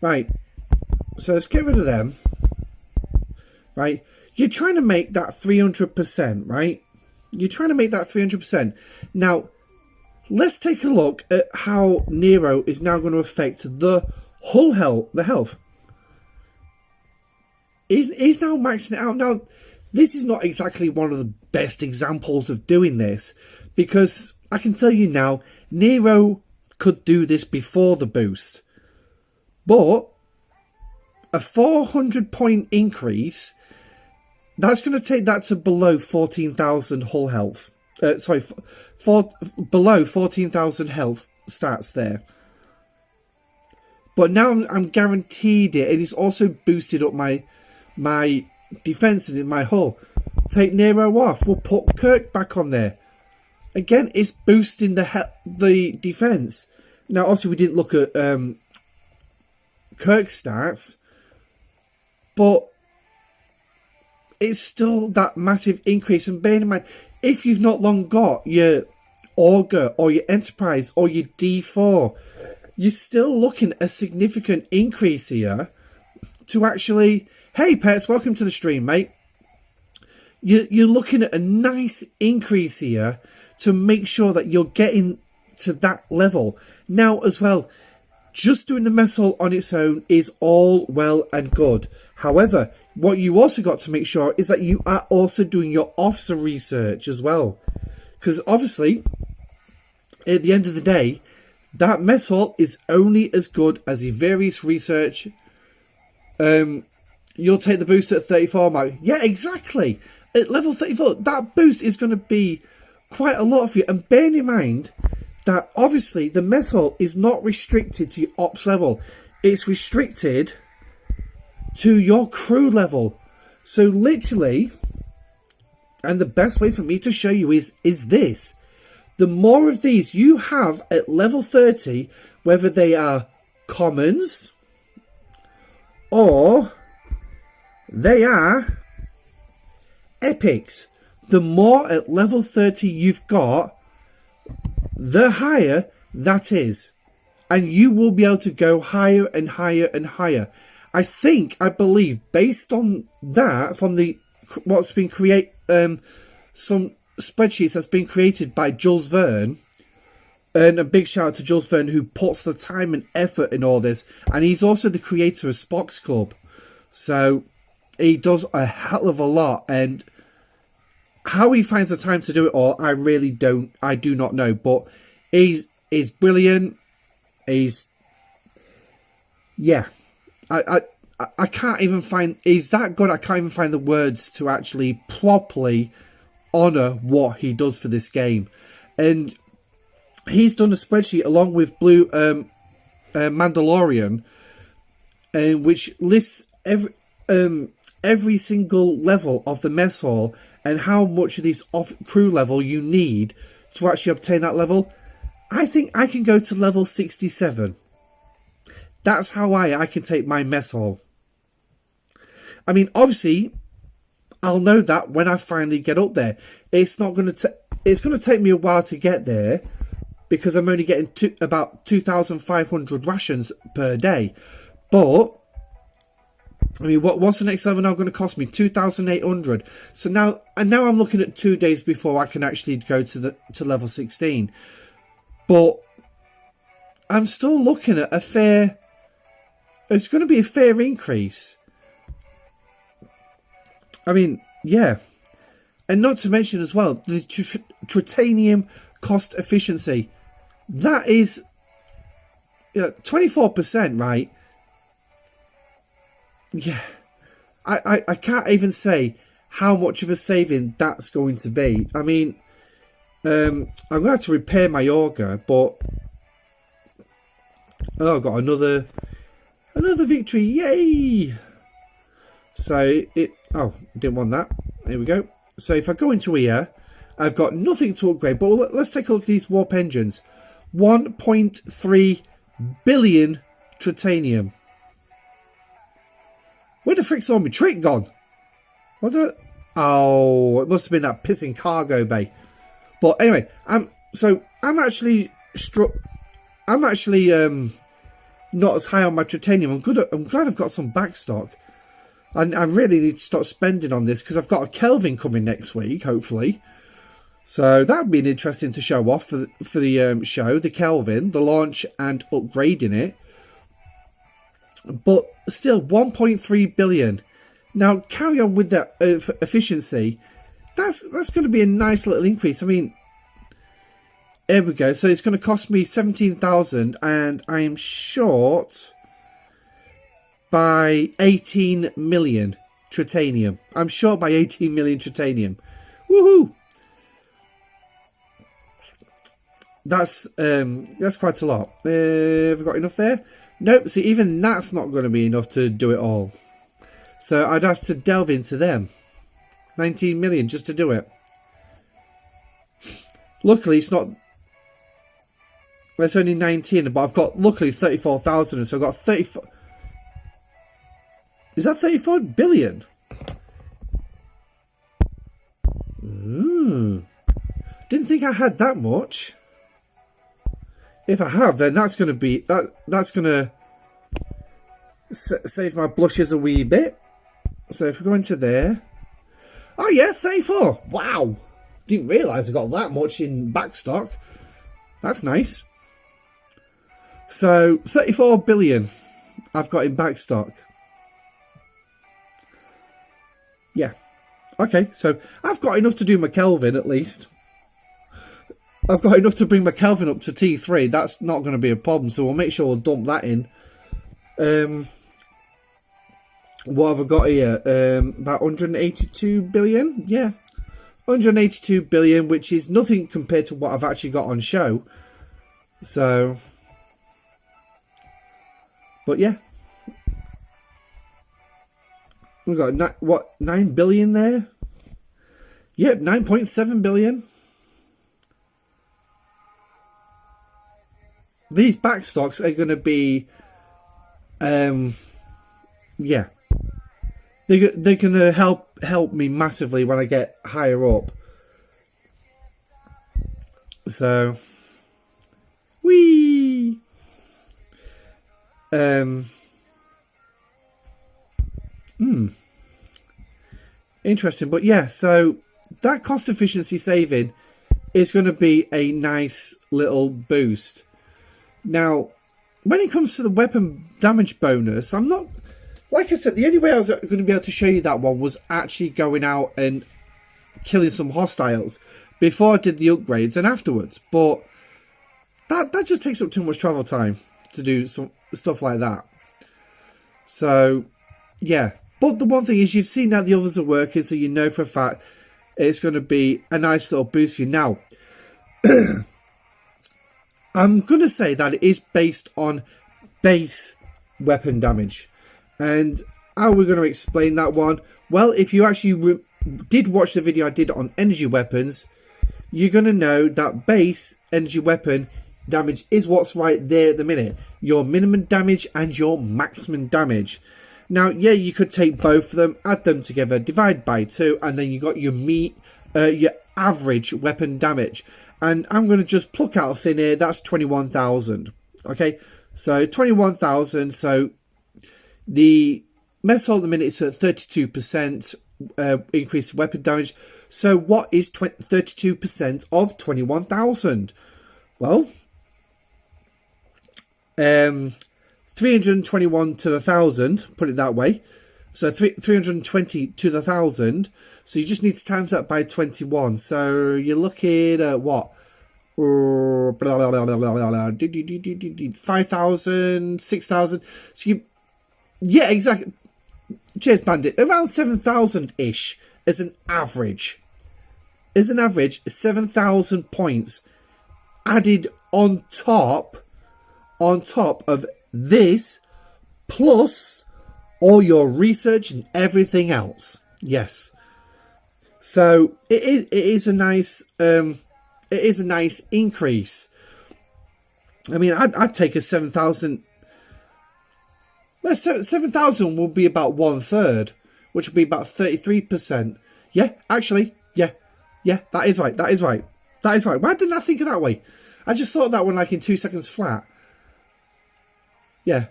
Right. So let's get rid of them. Right. You're trying to make that 300%, right? You're trying to make that 300%. Now, let's take a look at how Nero is now going to affect the hull health, the health. He's now maxing it out. Now, this is not exactly one of the best examples of doing this, because I can tell you now, Nero could do this before the boost. But a 400 point increase, that's going to take that to below 14,000 hull health. Below 14,000 health stats there. But now I'm guaranteed it. It is also boosted up my defense in my hull. Take Nero off. We'll put Kirk back on there. Again, it's boosting the defense. Now, obviously, we didn't look at Kirk's stats, but it's still that massive increase. And bear in mind, if you've not long got your Auger or your Enterprise or your D4, you're still looking at a significant increase here to actually... Hey, Pets, welcome to the stream, mate. You're looking at a nice increase here to make sure that you're getting to that level. Now, as well, just doing the mess hall on its own is all well and good. However, what you also got to make sure is that you are also doing your officer research as well. Because obviously, at the end of the day, that mess hall is only as good as the various research. You'll take the boost at 34, Mike. Yeah, exactly. At level 34, that boost is going to be quite a lot for you. And bear in mind that obviously the mess hall is not restricted to your ops level. It's restricted to your crew level. So literally, and the best way for me to show you is this. The more of these you have at level 30, whether they are commons or they are epics, the more at level 30 you've got, the higher that is. And you will be able to go higher and higher and higher. I believe, based on that, from what's been created, some spreadsheets that's been created by Jules Verne, and a big shout out to Jules Verne, who puts the time and effort in all this, and he's also the creator of Spock's Club, so he does a hell of a lot, and how he finds the time to do it all, I do not know, but he's brilliant. He's, yeah, I can't even find, he's that good, I can't even find the words to actually properly honour what he does for this game. And he's done a spreadsheet along with Blue Mandalorian, which lists every single level of the mess hall and how much of this crew level you need to actually obtain that level. I think I can go to level 67. That's how high I can take my mess hall. I mean, obviously, I'll know that when I finally get up there. It's not going to it's going to take me a while to get there, because I'm only getting about 2,500 rations per day. But I mean, what's the next level now going to cost me? 2,800. So now I'm looking at 2 days before I can actually go to level 16. But I'm still looking at it's going to be a fair increase. I mean, yeah. And not to mention as well, the tritanium cost efficiency. That is 24%, right? Yeah. I can't even say how much of a saving that's going to be. I mean, I'm going to have to repair my auger, but... Oh, I've got another... Another victory, yay! So oh, didn't want that. There we go. So if I go into here, I've got nothing to upgrade, but let's take a look at these warp engines. 1.3 billion titanium. Where the frick's all my trick gone? What did oh, it must have been that pissing cargo bay. But anyway, I'm actually not as high on my titanium. I'm glad I've got some backstock. And I really need to start spending on this because I've got a Kelvin coming next week, hopefully. So that would be interesting to show off for the show, the Kelvin, the launch and upgrading it. But still, 1.3 billion. Now, carry on with that efficiency. That's going to be a nice little increase. I mean, there we go. So it's going to cost me 17,000 and I am short by 18 million titanium. I'm short by 18 million titanium. Woohoo! That's quite a lot. Have we got enough there? Nope. See, even that's not going to be enough to do it all. So I'd have to delve into them. 19 million just to do it. Luckily, it's not. Well, it's only 19, but I've got luckily 34,000, so I've got 34. Is that 34 billion? Didn't think I had that much. If I have, then that's going to be that's going to save my blushes a wee bit. So if we go into there, oh yeah, 34. Wow, didn't realise I got that much in backstock. That's nice. So 34 billion I've got in backstock. Yeah. Okay, so I've got enough to do my Kelvin at least. I've got enough to bring my Kelvin up to T3. That's not going to be a problem, so we'll make sure we'll dump that in. What have I got here? About 182 billion? Yeah. 182 billion, which is nothing compared to what I've actually got on show. So, but yeah. We've got, 9 billion there? Yep, 9.7 billion. These backstocks are going to be, yeah. They're going to help me massively when I get higher up. So, whee! Interesting, but yeah, so that cost efficiency saving is going to be a nice little boost. Now, when it comes to the weapon damage bonus, I'm not, like I said, the only way I was going to be able to show you that one was actually going out and killing some hostiles before I did the upgrades and afterwards. But that just takes up too much travel time to do some stuff like that. So, yeah. But the one thing is, you've seen that the others are working, so you know for a fact it's going to be a nice little boost for you. Now, I'm going to say that it is based on base weapon damage. And how are we going to explain that one? Well, if you actually did watch the video I did on energy weapons, you're going to know that base energy weapon damage is what's right there at the minute. Your minimum damage and your maximum damage. Now, yeah, you could take both of them, add them together, divide by 2, and then you got your average weapon damage. And I'm going to just pluck out of thin air, that's 21,000. Okay, so 21,000. So the metal at the minute is at 32% increased weapon damage. So what is 32% of 21,000? Well, 321 to the 1,000, put it that way. So 320 to the 1,000. So you just need to times that by 21. So you're looking at what? 5,000, 6,000. So you, yeah, exactly. Cheers, Bandit. Around 7,000-ish as an average. As an average, 7,000 points added on top of this plus all your research and everything else. Yes. So it is a nice increase. I mean, I'd take a 7,000. Well, 7,000 will be about 1/3, which would be about 33%. Yeah, actually, yeah, that is right. That is right. Why didn't I think of that way? I just thought that one like in 2 seconds flat. Yeah.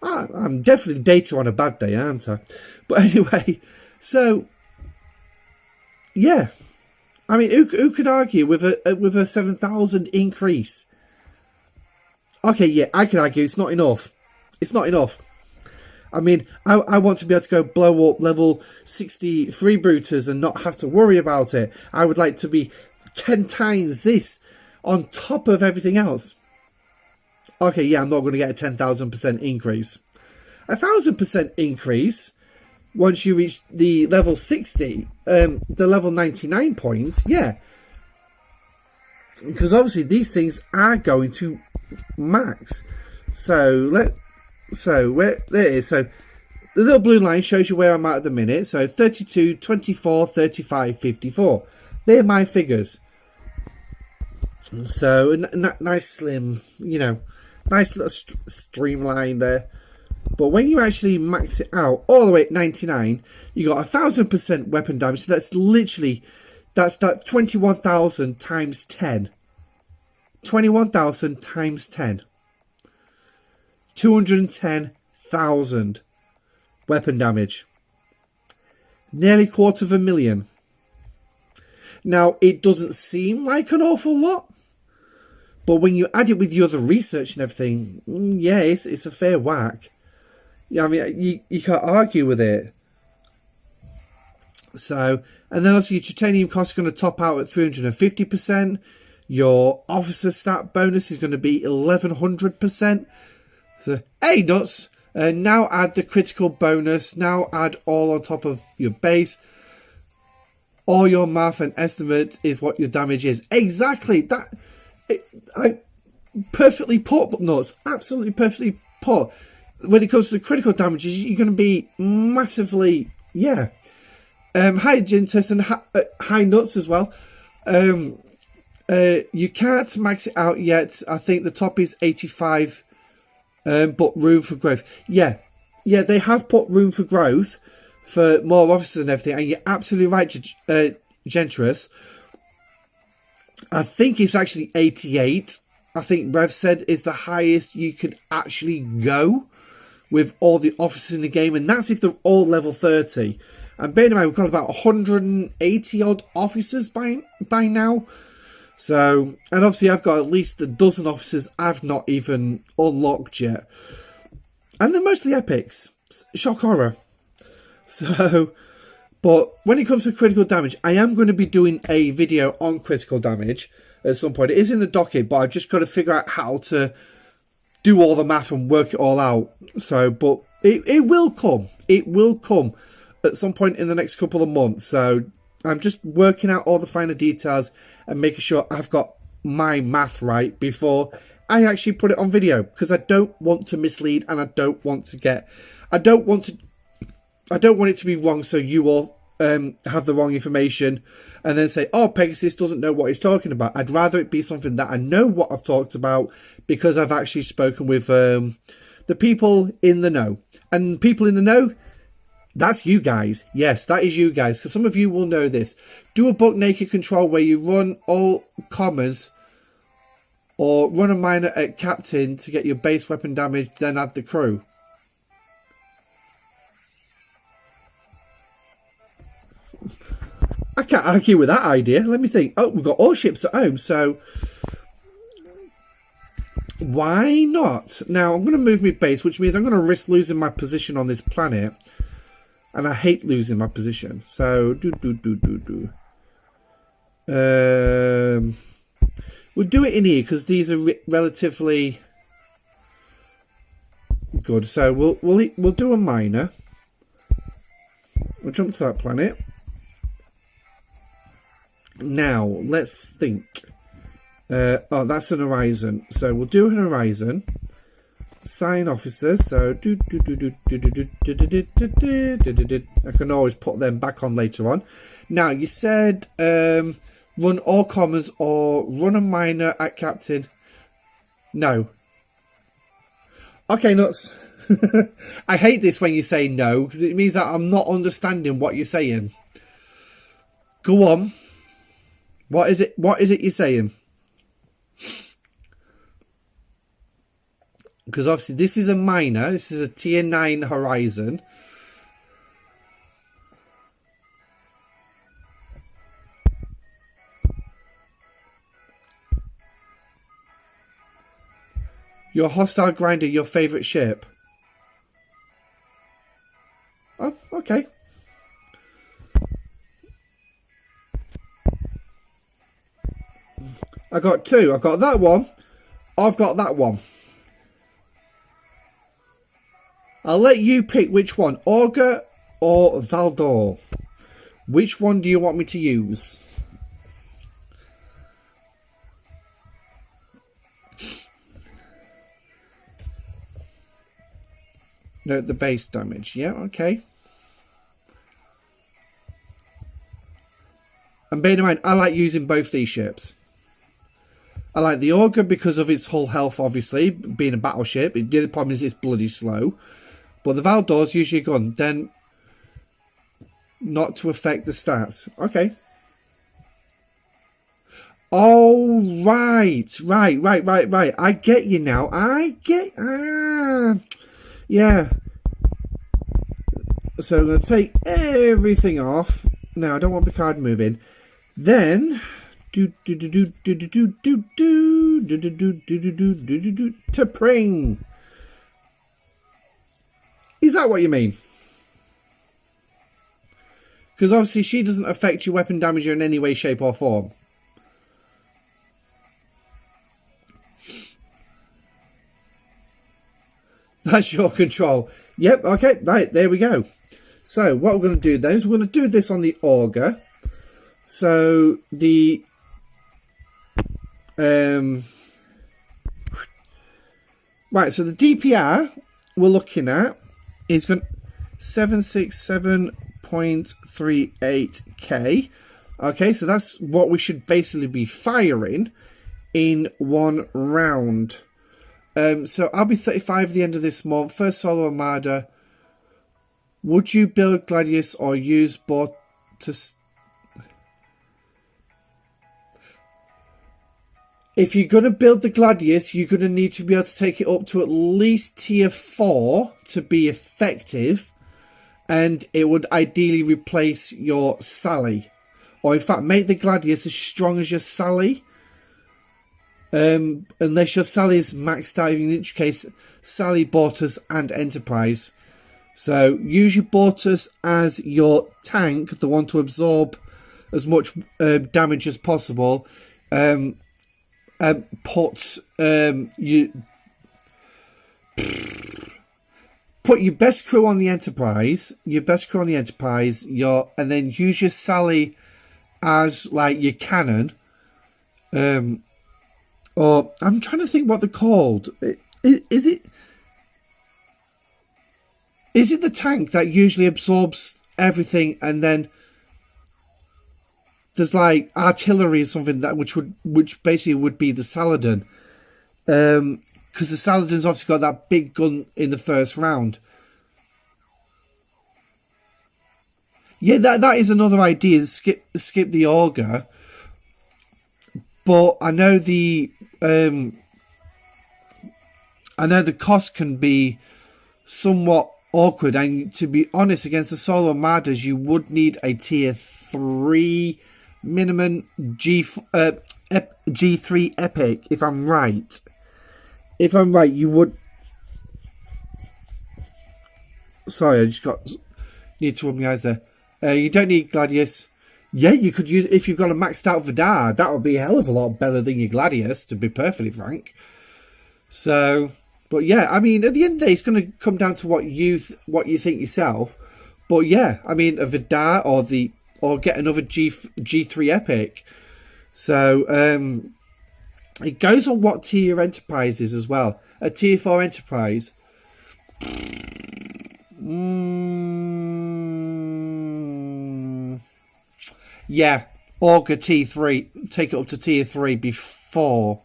I'm definitely data on a bad day, aren't I? But anyway, so yeah. I mean, who could argue with a 7,000 increase? Okay, yeah, I can argue it's not enough. It's not enough. I mean, I want to be able to go blow up level 60 freebooters and not have to worry about it. I would like to be 10 times this on top of everything else. Okay, yeah, I'm not going to get a 10,000% increase. 1,000% increase once you reach the level 60, the level 99 point, yeah. Because obviously these things are going to max. So where there it is. So the little blue line shows you where I'm at the minute. So 32, 24, 35, 54. They're my figures. So nice slim, you know, nice little streamline there. But when you actually max it out all the way at 99, you got 1,000% weapon damage. So that's literally, that's that 21,000 times 10. 21,000 times 10. 210,000 weapon damage. Nearly 250,000. Now, it doesn't seem like an awful lot, but when you add it with the other research and everything, yeah, it's a fair whack. Yeah, I mean, you can't argue with it. So, and then also your titanium cost is going to top out at 350%. Your officer stat bonus is going to be 1,100%. So, hey, nuts. Now add the critical bonus. Now add all on top of your base. All your math and estimate is what your damage is. Exactly. That. I perfectly put, nuts. Absolutely perfectly put. When it comes to the critical damages, you're going to be massively, yeah. Hi, Gintus, and hi, Nuts as well. You can't max it out yet. I think the top is 85, but room for growth. Yeah, they have put room for growth for more officers and everything, and you're absolutely right, Gentrus. I think it's actually 88. I think Rev said is the highest you could actually go with all the officers in the game, and that's if they're all level 30. And bear in mind, we've got about 180 odd officers by now. So, and obviously I've got at least a dozen officers I've not even unlocked yet. And they're mostly epics. Shock horror. So, but when it comes to critical damage, I am going to be doing a video on critical damage at some point. It is in the docket, but I've just got to figure out how to do all the math and work it all out. So, but it will come. It will come at some point in the next couple of months. So I'm just working out all the finer details and making sure I've got my math right before I actually put it on video, because I don't want to mislead, and I don't want it to be wrong, so you all have the wrong information and then say, oh, Pegasus doesn't know what he's talking about. I'd rather it be something that I know what I've talked about, because I've actually spoken with the people in the know. And people in the know, that's you guys. Yes, that is you guys, because some of you will know this. Do a buck naked control where you run all commas, or run a miner at captain to get your base weapon damage, then add the crew. I can't argue with that idea. Let me think. Oh, we've got all ships at home, so why not? Now, I'm going to move my base, which means I'm going to risk losing my position on this planet. And I hate losing my position. So, we'll do it in here, because these are relatively good. So, we'll do a miner. We'll jump to that planet. Now, let's think. Oh, that's an horizon. So we'll do an horizon. sign officers. So I can always put them back on later on. Now you said run all commas or run a minor at captain. No. Okay, nuts. I hate this when you say no, because it means that I'm not understanding what you're saying. Go on. What is it you're saying? Because obviously this is a minor. This is a tier 9 horizon. Your hostile grinder, your favourite ship. Oh, okay. I got two. I've got that one. I've got that one. I'll let you pick which one. Augur or Valdor. Which one do you want me to use? Note the base damage. Yeah, okay. And bear in mind, I like using both these ships. I like the Augur because of its hull health, obviously, being a battleship. The other problem is it's bloody slow. But the Valdor's usually gone. Then, not to affect the stats. Okay. Oh, right. I get you now. Yeah. So I'm going to take everything off. No, I don't want Picard moving. Then to Pring. Is that what you mean? Because obviously she doesn't affect your weapon damage in any way, shape or form. That's your control. Yep, okay, right, there we go. So what we're going to do then is we're going to do this on the Augur. So the right, so the DPR we're looking at is going 767.38k. Okay, so that's what we should basically be firing in one round. So I'll be 35 at the end of this month. First solo armada. Would you build Gladius or use bot to... If you're going to build the Gladius, you're going to need to be able to take it up to at least tier 4 to be effective. And it would ideally replace your Sally. Or in fact, make the Gladius as strong as your Sally. Unless your Sally is maxed out, in which case Sally, Bortus and Enterprise. So use your Bortus as your tank, the one to absorb as much damage as possible. Put your best crew on the Enterprise. And then use your Sally as like your cannon. Or I'm trying to think what they're called. Is it the tank that usually absorbs everything, and then there's like artillery or something that which basically would be the Saladin, because the Saladin's obviously got that big gun in the first round. Yeah, that is another idea. Skip the Augur, but I know the cost can be somewhat awkward, and to be honest, against the solo armadas, you would need a tier 3 minimum G3 epic. If I'm right, you would. Sorry, I just need to rub my eyes there. You don't need Gladius. Yeah, you could use, if you've got a maxed out Vidar, that would be a hell of a lot better than your Gladius, to be perfectly frank. So, but yeah, I mean, at the end of the day, it's going to come down to what you think yourself. But yeah, I mean, a Vidar or get another G3 epic. So, it goes on what tier your Enterprise is as well. a tier 4 enterprise. Yeah, Auger T3, take it up to tier 3 before.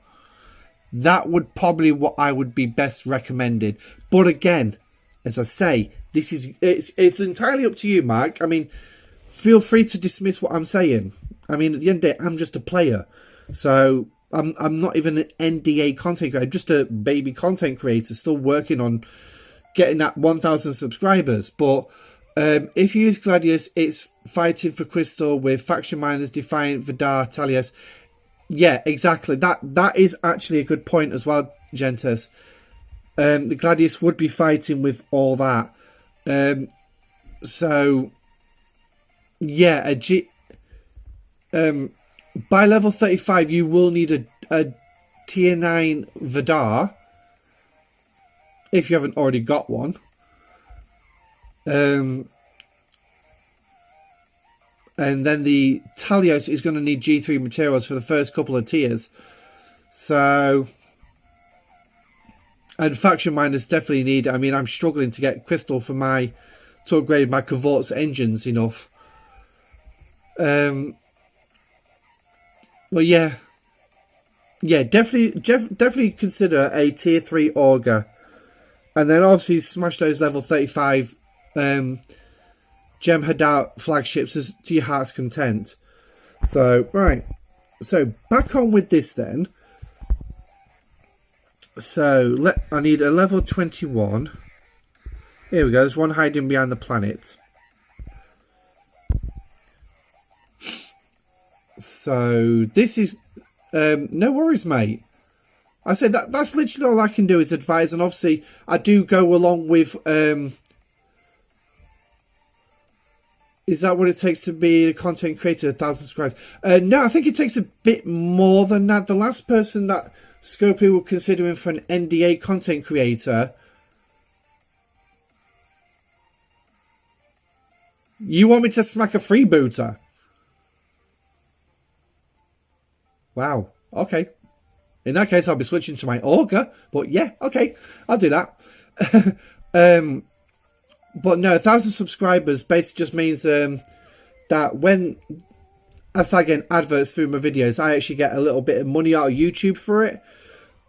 That would probably what I would be best recommended. But again, as I say, it's entirely up to you, Mark. I mean, feel free to dismiss what I'm saying. I mean, at the end of the day, I'm just a player. So I'm not even an NDA content creator. I'm just a baby content creator still working on getting that 1,000 subscribers. But if you use Gladius, it's fighting for Crystal with Faction Miners, Defiant, Vidar, Talius. Yeah, exactly. That is actually a good point as well, Gentis. The Gladius would be fighting with all that. So, yeah, by level 35, you will need a tier 9 Vidar, if you haven't already got one. And then the Talios is going to need G3 materials for the first couple of tiers. So, and Faction Miners definitely need, I mean, I'm struggling to get Crystal for to upgrade my Cavort's engines enough. Well, yeah. Yeah, definitely consider a tier 3 Auger. And then obviously smash those level 35 Gem Hadar flagships as to your heart's content. So, right. So, back on with this then. So, I need a level 21. Here we go. There's one hiding behind the planet. So, this is... no worries, mate. I said that's literally all I can do is advise. And obviously, I do go along with... is that what it takes to be a content creator, 1,000 subscribers? No, I think it takes a bit more than that. The last person that Scopely were considering for an NDA content creator... You want me to smack a freebooter? Wow. Okay. In that case, I'll be switching to my Auger. But yeah, okay. I'll do that. But no, 1,000 subscribers basically just means that when I start getting adverts through my videos, I actually get a little bit of money out of YouTube for it.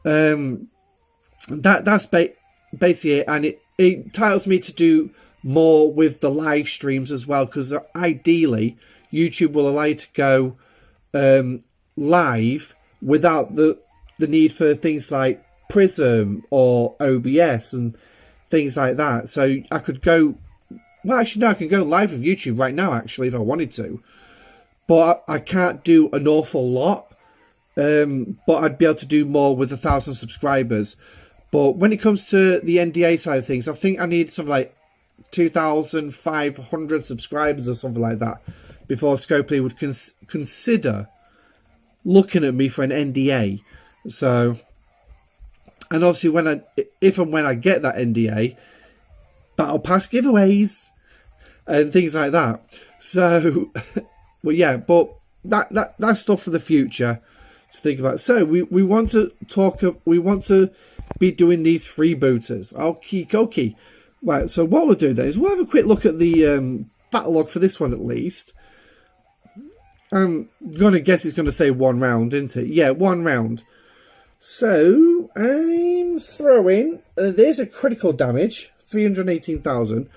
That's basically it. And it entitles me to do more with the live streams as well. Because ideally, YouTube will allow you to go live without the need for things like Prism or OBS and things like that. So I could go... Well, actually, no, I can go live with YouTube right now, actually, if I wanted to. But I can't do an awful lot. But I'd be able to do more with 1,000 subscribers. But when it comes to the NDA side of things, I think I need something like 2,500 subscribers or something like that before Scopely would consider looking at me for an NDA. So... And obviously, if and when I get that NDA, Battle Pass giveaways and things like that. So, well, yeah, but that's stuff for the future to think about. So we want to talk. We want to be doing these freebooters. Okay. Right. So what we'll do then is we'll have a quick look at the battle log for this one at least. I'm gonna guess it's gonna say 1 round, isn't it? Yeah, 1 round. So, I'm throwing... there's a critical damage. 318,000.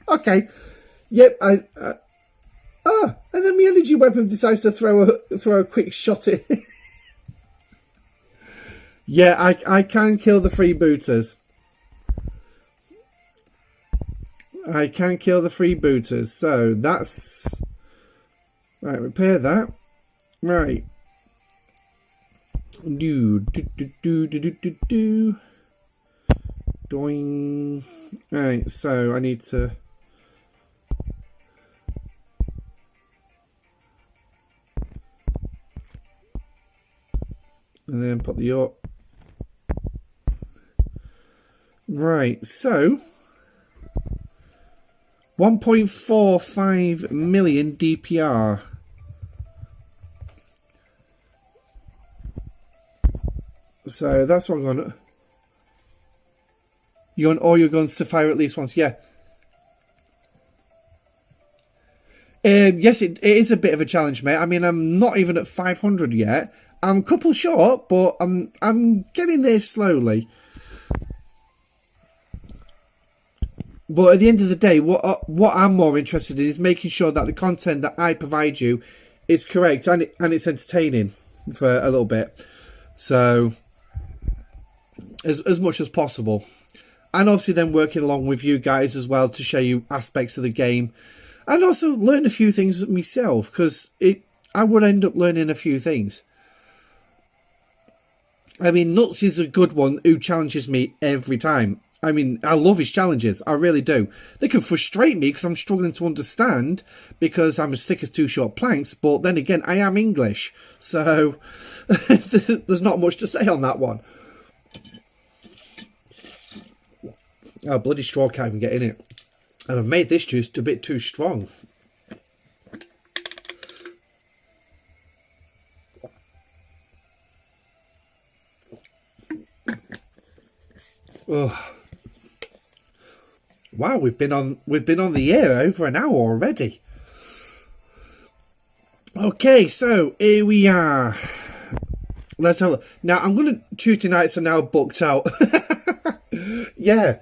Okay. Yep, and then my energy weapon decides to throw a quick shot at... Yeah, I can kill the freebooters. I can kill the freebooters. So, that's... Right, repair that. Right. Doing. Right, so I need to. And then put the. Right, so. 1.45 million DPR. So that's what I'm going to... You want all your guns to fire at least once, yeah. Yes, it is a bit of a challenge, mate. I mean, I'm not even at 500 yet. I'm a couple short, but I'm getting there slowly. But at the end of the day, what I'm more interested in is making sure that the content that I provide you is correct and it's entertaining for a little bit. So, as much as possible. And obviously then working along with you guys as well to show you aspects of the game. And also learn a few things myself, because I would end up learning a few things. I mean, Nuts is a good one who challenges me every time. I mean, I love his challenges. I really do. They can frustrate me because I'm struggling to understand because I'm as thick as two short planks. But then again, I am English. So there's not much to say on that one. Oh, bloody straw can't even get in it. And I've made this juice a bit too strong. Oh. Wow, we've been on the air over an hour already. Okay, so here we are. Let's have a look. Now I'm gonna Tuesday nights are now booked out. Yeah.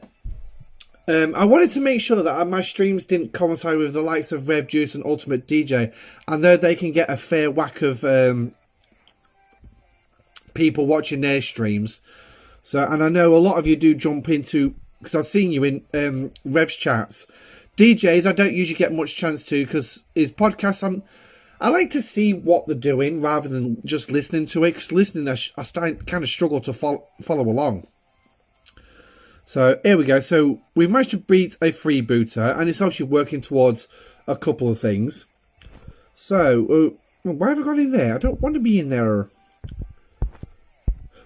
I wanted to make sure that my streams didn't coincide with the likes of Rev Juice and Ultimate DJ. I know they can get a fair whack of people watching their streams. So, and I know a lot of you do jump into, because I've seen you in Rev's chats. DJs, I don't usually get much chance to, because his podcasts, I like to see what they're doing rather than just listening to it, because listening, I kind of struggle to follow along. So here we go. So we've managed to beat a freebooter, and it's obviously working towards a couple of things. So why have I got in there? I don't want to be in there.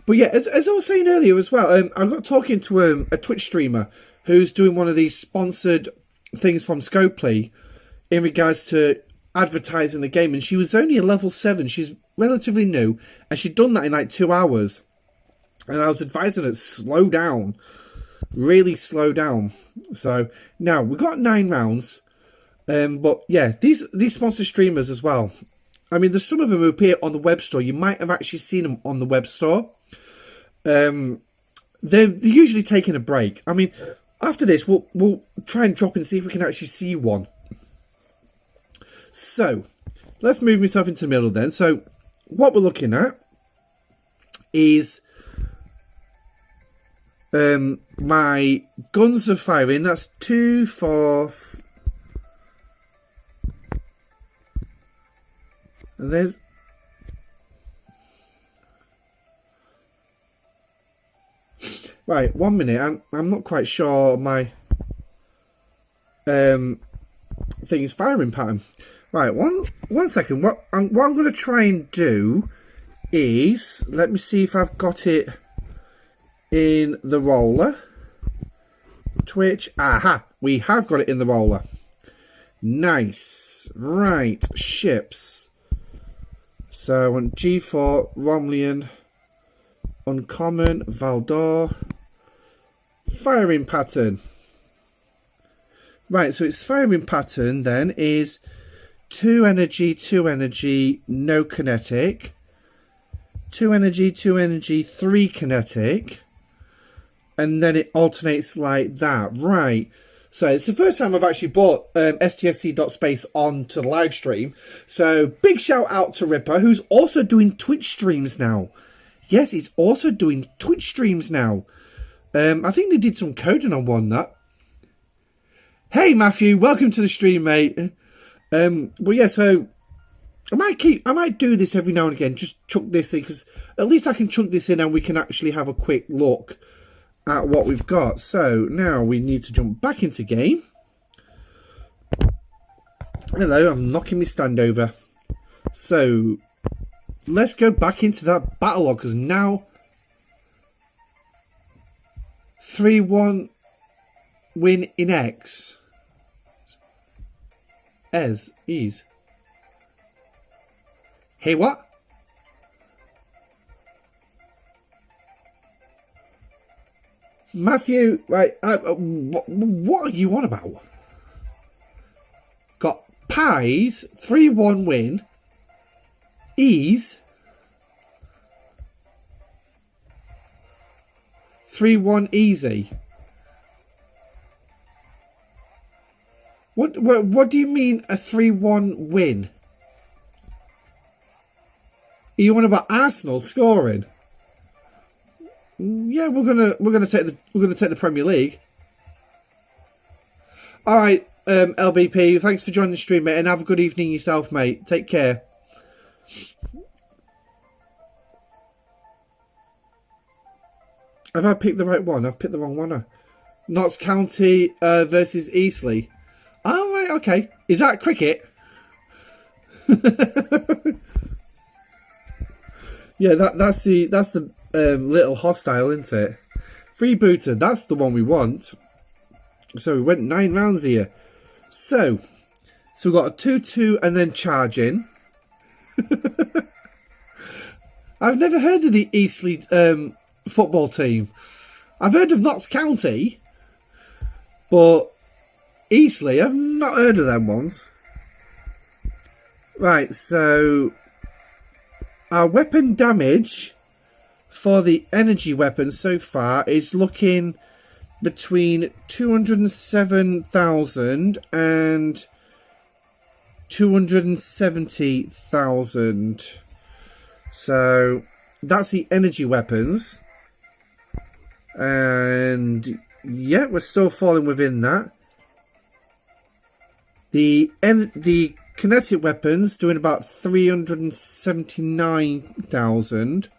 But yeah, as I was saying earlier as well, I got talking to a Twitch streamer who's doing one of these sponsored things from Scopely in regards to advertising the game, and she was only a level 7. She's relatively new, and she'd done that in like 2 hours. And I was advising her to slow down. Really slow down. So now we've got 9 rounds, but yeah, these sponsored streamers as well. I mean, there's some of them who appear on the web store. You might have actually seen them on the web store. They're usually taking a break. I mean, after this, we'll try and drop and see if we can actually see one. So let's move myself into the middle then. So what we're looking at is my guns are firing. That's 2, 4, and there's right. 1 minute. I'm not quite sure my thing is firing pattern. Right. One second. What I'm going to try and do is let me see if I've got it in the roller. Twitch. Aha, we have got it in the roller. Nice. Right, ships. So I want G4, Romlian, Uncommon, Valdor. Firing pattern. Right, so its firing pattern then is 2 energy, no kinetic. 2 energy, 3 kinetic. And then it alternates like that. Right. So it's the first time I've actually brought STFC.space onto the live stream. So big shout out to Ripper, who's also doing Twitch streams now. Yes, he's also doing Twitch streams now. I think they did some coding on one that. Hey Matthew, welcome to the stream, mate. But yeah, so I might do this every now and again. Just chuck this in, because at least I can chuck this in and we can actually have a quick look at what we've got. So now we need to jump back into game. Hello, I'm knocking my stand over. So let's go back into that battle log, because now 3-1 win in X. Ease. Hey, what? Matthew, right, what are you on about? Got pies, 3-1 win, ease, 3-1 easy. What do you mean a 3-1 win? Are you on about Arsenal scoring? Yeah, we're gonna take the Premier League. All right, LBP, thanks for joining the stream, mate, and have a good evening yourself, mate. Take care. Have I picked the right one? I've picked the wrong one. Notts County versus Eastleigh. Oh, right, okay. Is that cricket? Yeah, that's the little hostile, isn't it? Freebooter, that's the one we want. So we went 9 rounds here. So we've got a 2-2 and then charging. I've never heard of the Eastleigh football team. I've heard of Notts County, but Eastleigh, I've not heard of them ones. Right, so our weapon damage for the energy weapons so far is looking between 207,000 and 270,000. So that's the energy weapons. And yeah, we're still falling within that. The kinetic weapons doing about 379,000.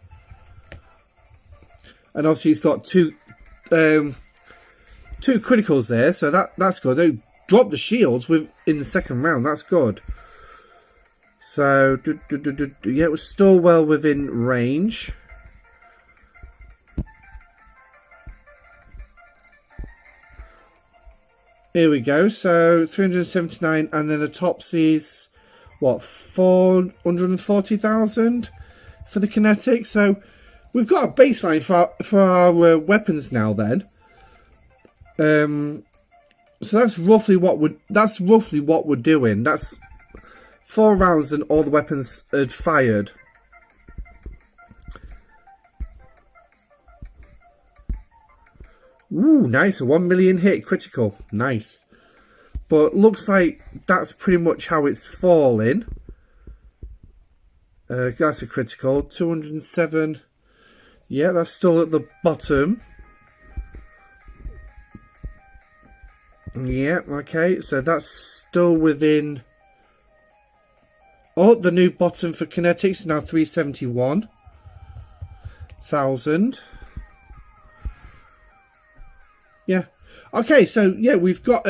And obviously he's got two criticals there, so that's good. They dropped the shields in the second round. That's good. So yeah, it was still well within range. Here we go. So 379, and then the Topsy's what, 440,000 for the kinetic. So we've got a baseline for our weapons now. Then, so that's roughly what we're doing. That's 4 rounds and all the weapons had fired. Ooh, nice. A 1 million hit critical. Nice. But looks like that's pretty much how it's falling. That's a critical. 207. Yeah, that's still at the bottom. Yeah, okay. So that's still within... Oh, the new bottom for kinetics is now 371,000. Yeah. Okay, so yeah, we've got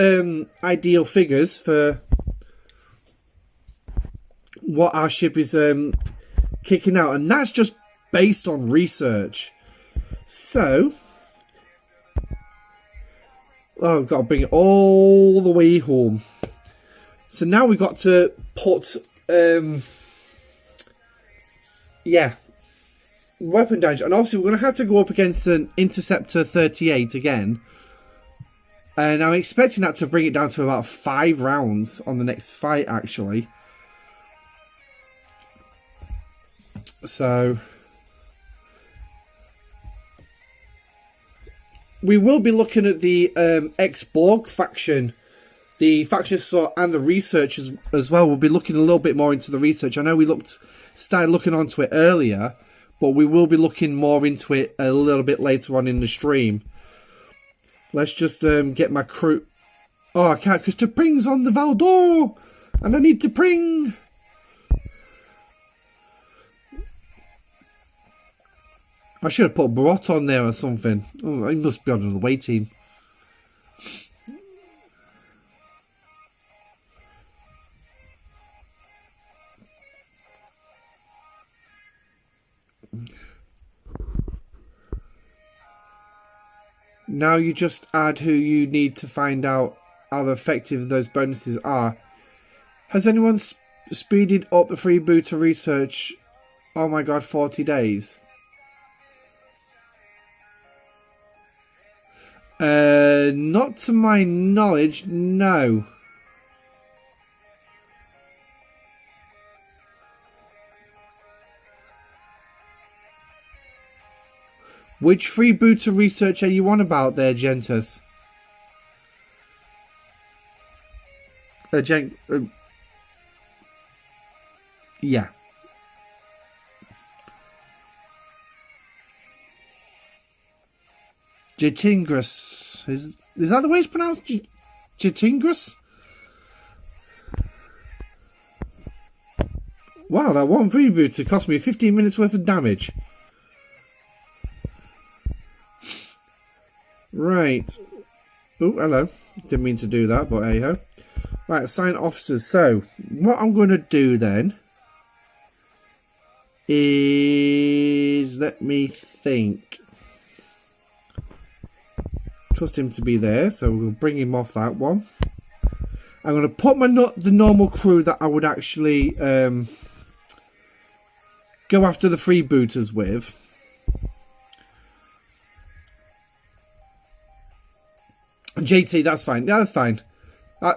ideal figures for what our ship is kicking out, and that's just based on research. So, oh, I've got to bring it all the way home. So now we've got to put, yeah, weapon damage, and obviously we're going to have to go up against an Interceptor 38 again. And I'm expecting that to bring it down to about 5 rounds on the next fight, actually. So we will be looking at the Ex-Borg faction, the faction and the researchers as well. We'll be looking a little bit more into the research. I know we started looking onto it earlier, but we will be looking more into it a little bit later on in the stream. Let's just get my crew. Oh, I can't because T'Pring's on the Valdor, and I need T'Pring. I should have put Barot on there or something. Oh, he must be on the away team. Now you just add who you need to find out how effective those bonuses are. Has anyone speeded up the freebooter research? Oh my god, 40 days. Not to my knowledge, no. Which freebooter research are you on about there, Gentus? Yeah. Jatingris. Is that the way it's pronounced? Jatingris? Wow, that one freebooter cost me 15 minutes worth of damage. Right. Oh, hello. Didn't mean to do that, but hey ho. Right, assign officers. So, what I'm going to do then is, let me think. Trust him to be there, so we'll bring him off that one. I'm going to put the normal crew that I would actually go after the freebooters with. JT, that's fine. That's fine.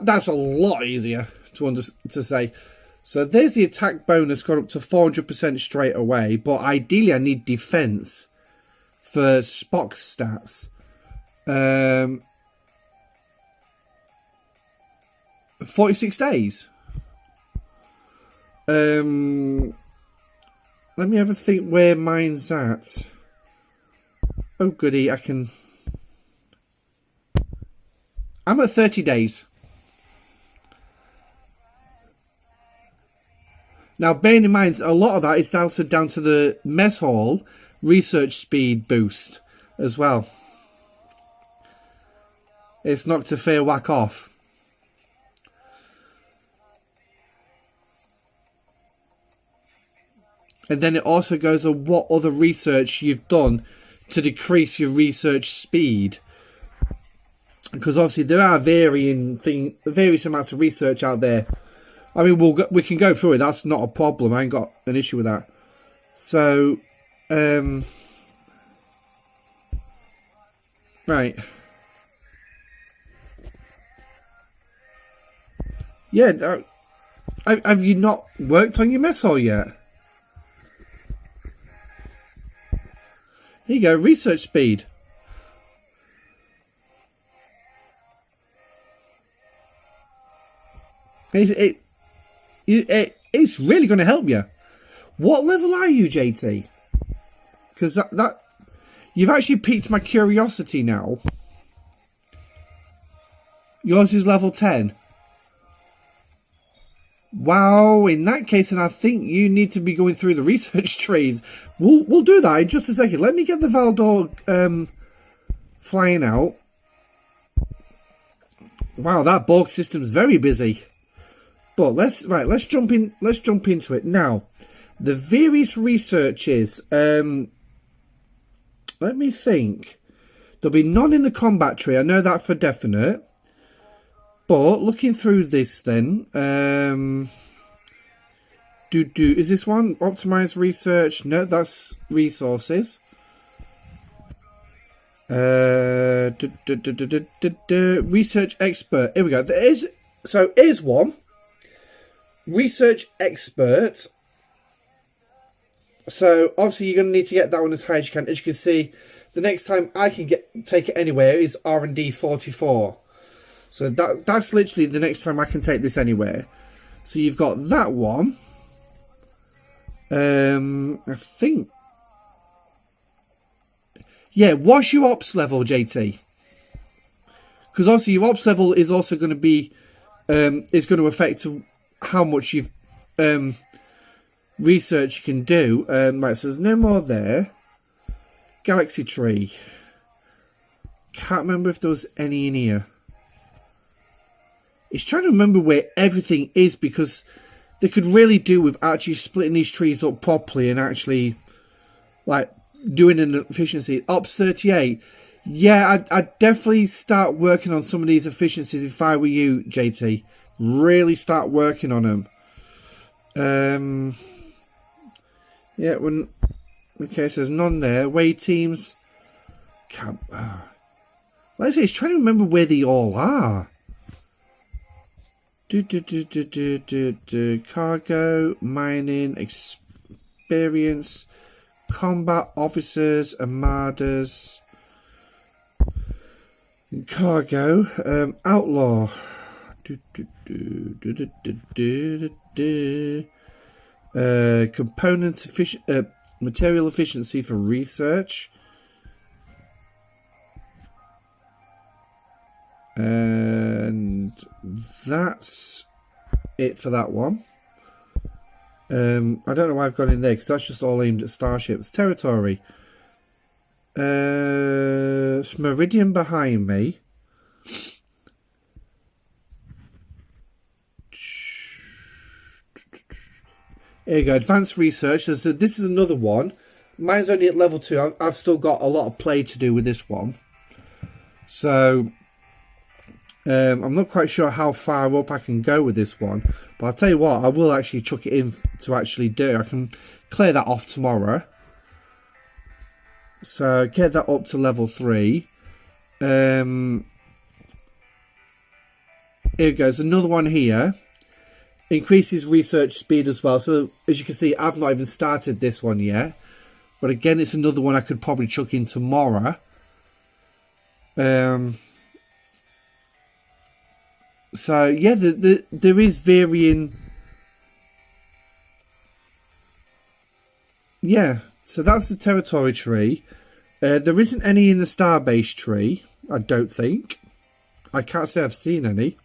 That's a lot easier to say. So there's the attack bonus got up to 400% straight away. But ideally I need defense for Spock's stats. 46 days. Let me have a think where mine's at. Oh goody, I'm at 30 days. Now, bearing in mind, a lot of that is down to the mess hall research speed boost as well. It's knocked a fair whack off. And then it also goes on what other research you've done to decrease your research speed. Because obviously there are various amounts of research out there. I mean, we can go through it. That's not a problem. I ain't got an issue with that. So, right. Yeah. Have you not worked on your mess hall yet? Here you go. Research speed. It's really going to help you. What level are you, JT? Because that you've actually piqued my curiosity now. Yours is level 10. Wow, in that case, then I think you need to be going through the research trees. We'll do that in just a second. Let me get the Valdor flying out. Wow, that Borg system's very busy. But let's jump into it now. The various researches. Let me think. There'll be none in the combat tree. I know that for definite. But looking through this, then, is this one optimize research? No, that's resources. Research expert. Here we go. Here's one. Research expert. So obviously you're going to need to get that one as high as you can. As you can see, the next time I can take it anywhere is R&D 44. So that's literally the next time I can take this anywhere. So you've got that one. I think. Yeah, what's your ops level, JT? Because obviously your ops level is also going to be is going to affect how much you've research you can do. Right, so there's no more there. Galaxy tree. Can't remember if there was any in here. It's trying to remember where everything is, because they could really do with actually splitting these trees up properly and actually like doing an efficiency. Ops 38. Yeah, I'd definitely start working on some of these efficiencies if I were you, JT. Really start working on them. Yeah, okay, so there's none there. Away teams. Well, Like I say, it's trying to remember where they all are. Cargo, mining, experience, combat officers, armadas, cargo, outlaw, component material efficiency for research, and that's it for that one. I don't know why I've gone in there because that's just all aimed at starships. Territory. Meridian behind me. Here you go. Advanced research. So this is another one. Mine's only at level 2. I've still got a lot of play to do with this one. So I'm not quite sure how far up I can go with this one, but I'll tell you what, I will actually chuck it in to actually do. I can clear that off tomorrow. So get that up to level 3. Here goes another one here. Increases research speed as well. So as you can see, I've not even started this one yet, but again, it's another one I could probably chuck in tomorrow. So yeah, there is varying. Yeah, so that's the territory tree. There isn't any in the starbase tree, I don't think. I can't say I've seen any.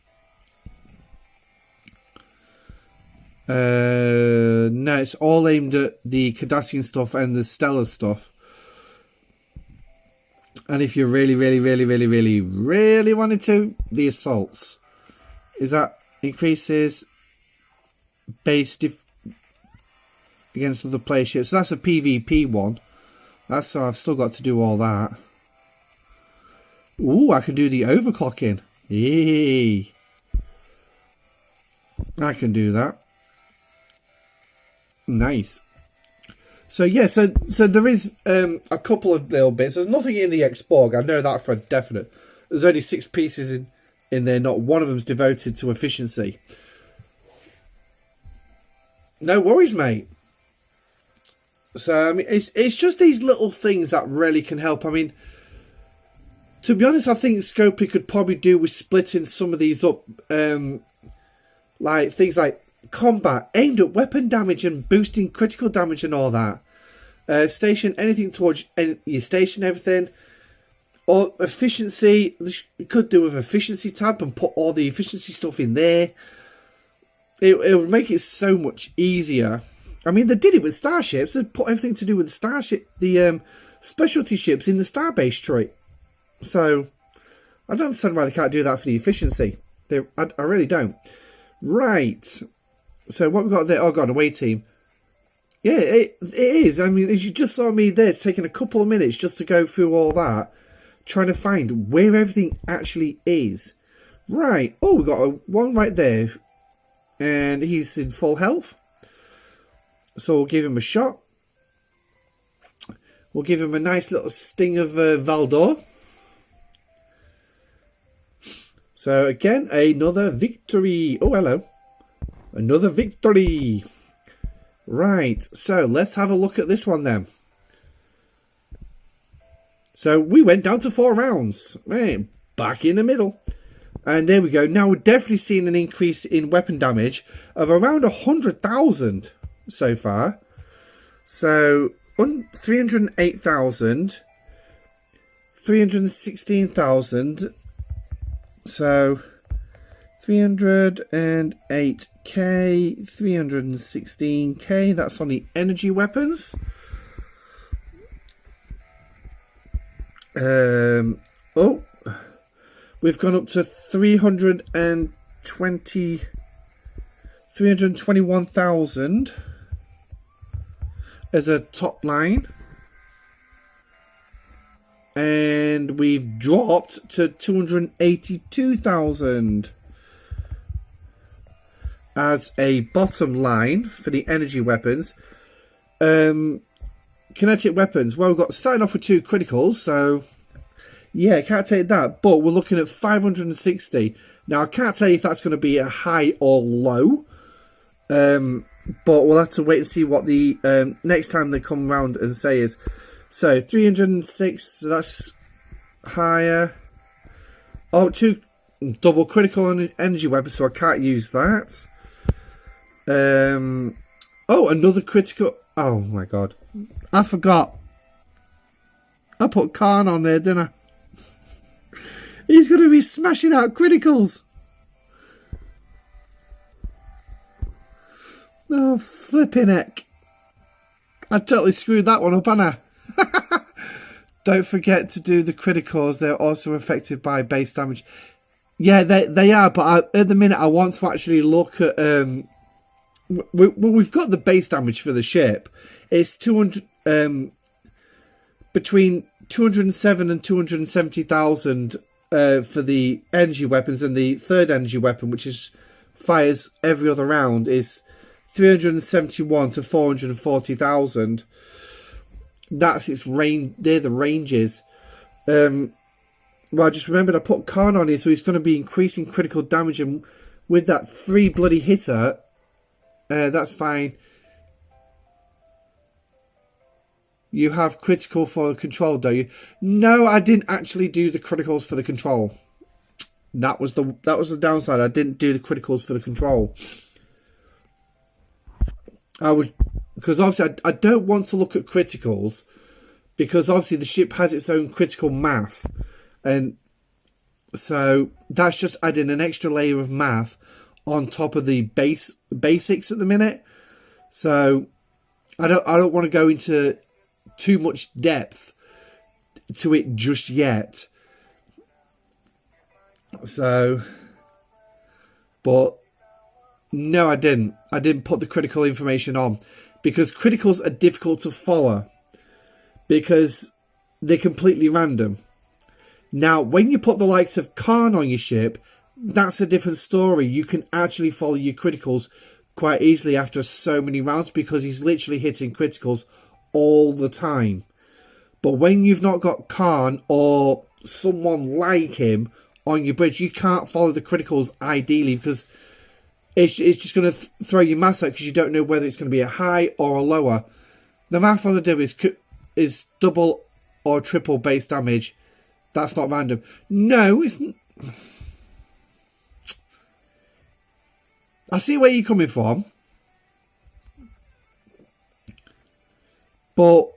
No, it's all aimed at the Cardassian stuff and the stellar stuff. And if you really wanted to, the assaults. Is that increases base against other player ships. So that's a PvP one. That's I've still got to do all that. Ooh, I can do the overclocking. Yay! I can do that. Nice. So yeah, so there is a couple of little bits. There's nothing in the Ex-Borg. I know that for a definite. There's only 6 pieces in there. Not one of them's devoted to efficiency. No worries, mate. So I mean, it's just these little things that really can help. I mean, to be honest, I think Scopely could probably do with splitting some of these up, like things like combat aimed at weapon damage and boosting critical damage and all that. Station anything towards your station, everything. Or efficiency, you could do with efficiency tab and put all the efficiency stuff in there. It would make it so much easier. I mean, they did it with starships. They put everything to do with the starship, the specialty ships in the starbase tree. So I don't understand why they can't do that for the efficiency. I really don't. Right. So what we got there? Oh god, away team. Yeah, it is. I mean, as you just saw me there, it's taken a couple of minutes just to go through all that, trying to find where everything actually is. Right. Oh, we got one right there, and he's in full health. So we'll give him a shot. We'll give him a nice little sting of Valdor. So again, another victory. Oh, hello. Another victory. Right, so let's have a look at this one then. So we went down to 4 rounds. Right, back in the middle. And there we go. Now we're definitely seeing an increase in weapon damage of around 100,000 so far. So 308,000, 316,000. So 308k, 316k. That's on the energy weapons. Oh, we've gone up to 321,000 as a top line. And we've dropped to 282,000 as a bottom line for the energy weapons. Kinetic weapons. Well, we've got starting off with 2 criticals, so Yeah, I can't tell you that, but we're looking at 560. Now, I can't tell you if that's going to be a high or low, but we'll have to wait and see what the next time they come around and say is. So, 306, so that's higher. Oh, 2 double critical energy weapons, so I can't use that. Oh, another critical... Oh, my God. I forgot. I put Khan on there, didn't I? He's going to be smashing out criticals. Oh, flipping heck. I totally screwed that one up, haven't I? Don't forget to do the criticals. They're also affected by base damage. Yeah, they are, but at the minute I want to actually look at... we've got the base damage for the ship. It's 200... between 207 and 270,000 for the energy weapons, and the third energy weapon, which is fires every other round, is 371 to 440,000. That's its range. They're the ranges. Well, I just remembered I put Khan on here, so he's going to be increasing critical damage, and with that 3 bloody hitter, that's fine. You have critical for the control, don't you? No, I didn't actually do the criticals for the control. That was the downside. I didn't do the criticals for the control. Because obviously I don't want to look at criticals, because obviously the ship has its own critical math, and so that's just adding an extra layer of math on top of the basics at the minute. So I don't want to go into too much depth to it just yet. So, but no, I didn't put the critical information on, because criticals are difficult to follow because they're completely random. Now, when you put the likes of Khan on your ship, that's a different story. You can actually follow your criticals quite easily after so many rounds, because he's literally hitting criticals all the time. But when you've not got Khan or someone like him on your bridge, you can't follow the criticals ideally, because it's just going to throw your maths out, because you don't know whether it's going to be a high or a lower. The math on the do is double or triple base damage. That's not random. No, it's... I see where you're coming from. But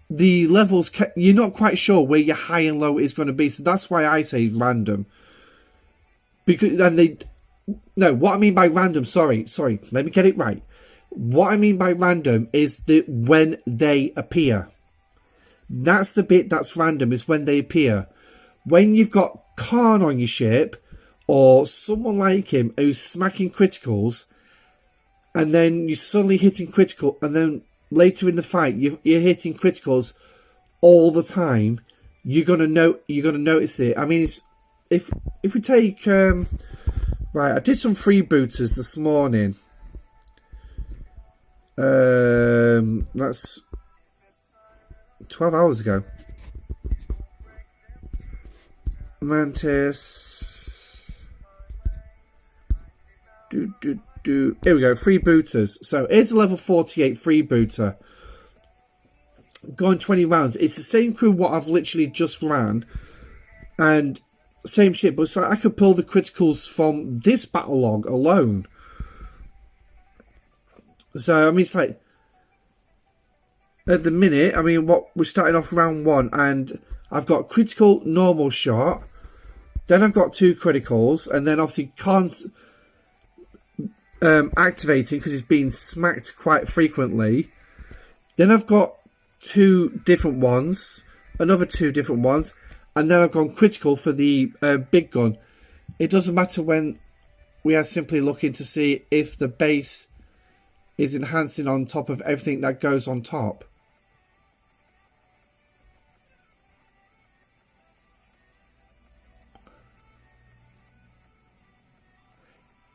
the levels, you're not quite sure where your high and low is going to be. So that's why I say random. Because, what I mean by random, sorry, let me get it right. What I mean by random is when they appear. That's the bit that's random, is when they appear. When you've got Khan on your ship, or someone like him who's smacking criticals, and then you're suddenly hitting critical, and then later in the fight you're hitting criticals all the time, you're gonna notice it. I mean, if we take right, I did some freebooters this morning. That's 12 hours ago. Mantis. Here we go, freebooters. So here's a level 48 freebooter. Going 20 rounds. It's the same crew what I've literally just ran. And same shit, but so I could pull the criticals from this battle log alone. So, I mean, it's like, at the minute, I mean, we're starting off round 1, and I've got critical normal shot, then I've got 2 criticals, and then obviously Khan's activating because he's being smacked quite frequently. Then I've got 2 different ones, another 2 different ones, and then I've gone critical for the big gun. It doesn't matter when we are simply looking to see if the base is enhancing on top of everything that goes on top.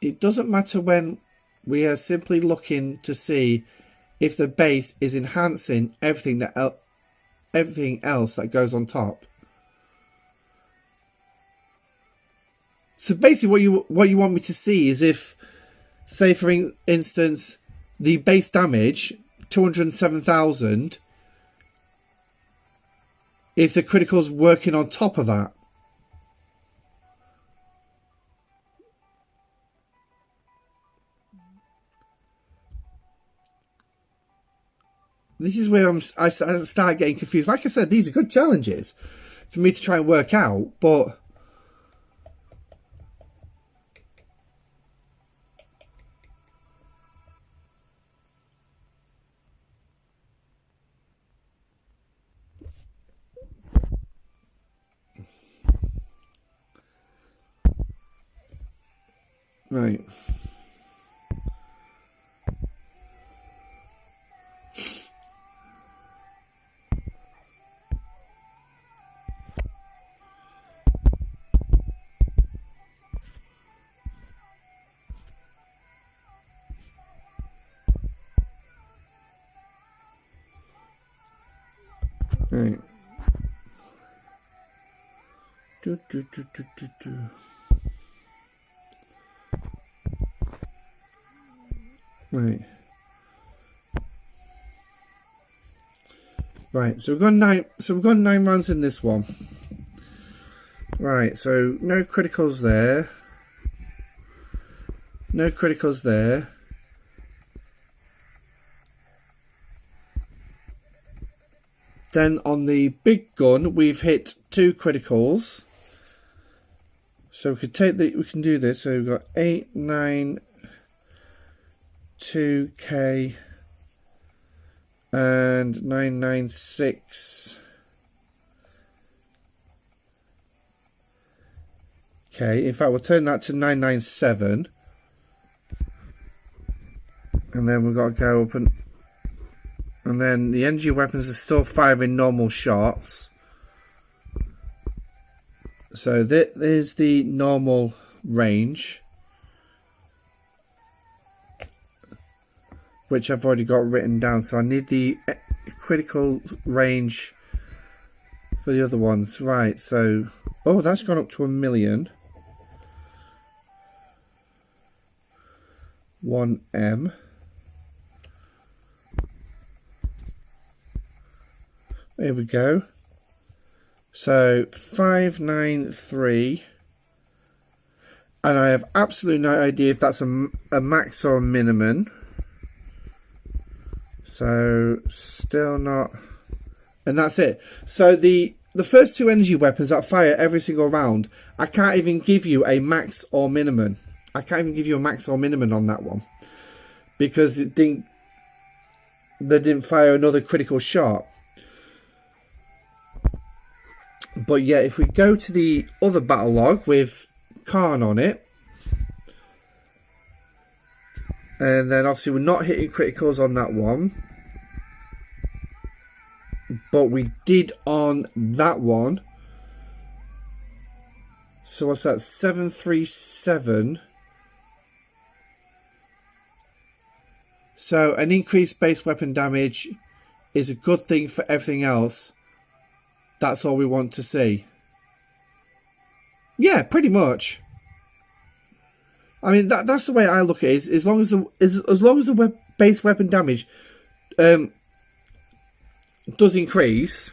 It doesn't matter when we are simply looking to see if the base is enhancing everything else that goes on top. So basically what you want me to see is if, say for instance, the base damage, 207,000, if the critical's working on top of that. This is where I start getting confused. Like I said, these are good challenges for me to try and work out, but right. Right. Right. Right. So we've got 9. So we've got 9 rounds in this one. Right. So no criticals there. No criticals there. Then on the big gun, we've hit 2 criticals. So we can do this. So we've got 8, 9, 2k, and 996. Okay, in fact, we'll turn that to 997. And then we've got to go up and then the energy weapons are still firing normal shots. So there's the normal range, which I've already got written down. So I need the critical range for the other ones. Right, so, oh, that's gone up to 1,000,000. 1M. There we go. So 593, and I have absolutely no idea if that's a max or a minimum. So still not, and that's it. So the first 2 energy weapons that fire every single round, I can't even give you a max or minimum. I can't even give you a max or minimum on that one because they didn't fire another critical shot. But yeah, if we go to the other battle log with Khan on it, and then obviously we're not hitting criticals on that one, but we did on that one. So what's that? 737. So an increased base weapon damage is a good thing for everything else. That's all we want to see. Yeah, pretty much. I mean, that's the way I look at it. Is as long as the base weapon damage does increase,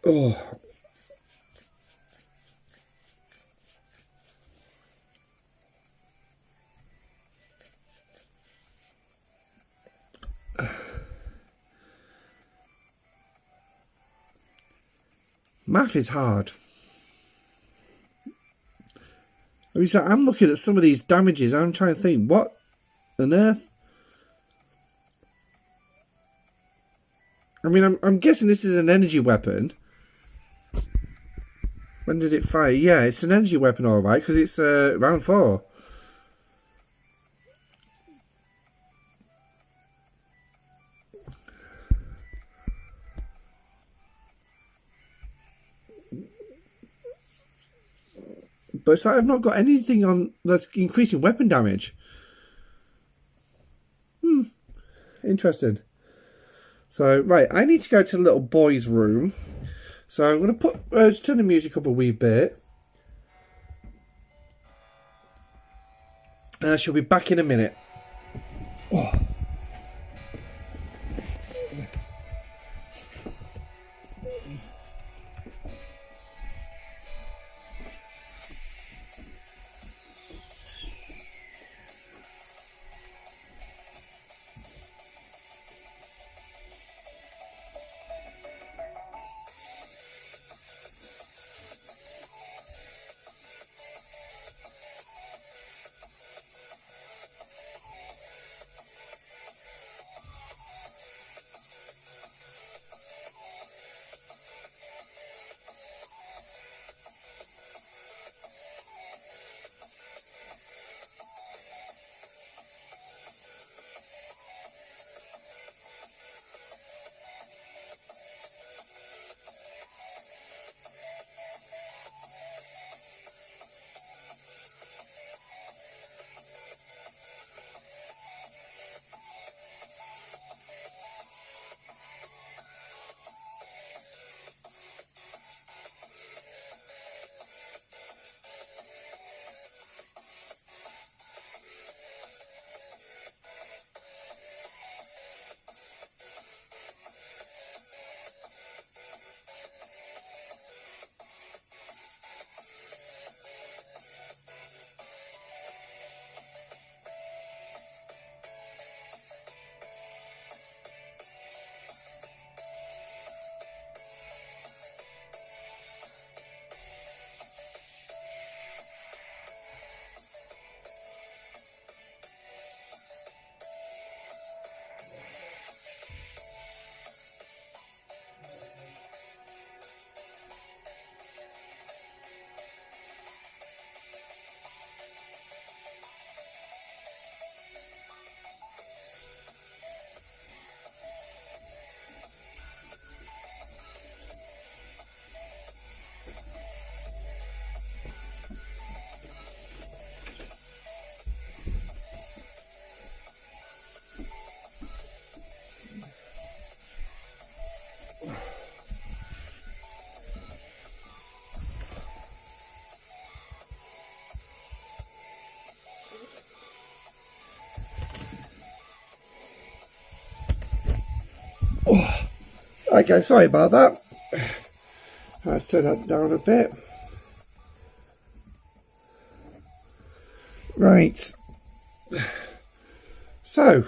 oh. Math is hard. I mean, so I'm looking at some of these damages. I'm trying to think, what on earth? I mean, I'm guessing this is an energy weapon. When did it fire? Yeah, it's an energy weapon, all right, because it's round 4. But it's like I've not got anything on that's increasing weapon damage. Interesting. So, right, I need to go to the little boy's room. So I'm going to put turn the music up a wee bit. And I shall be back in a minute. Oh. Okay, sorry about that. Let's turn that down a bit. Right. So.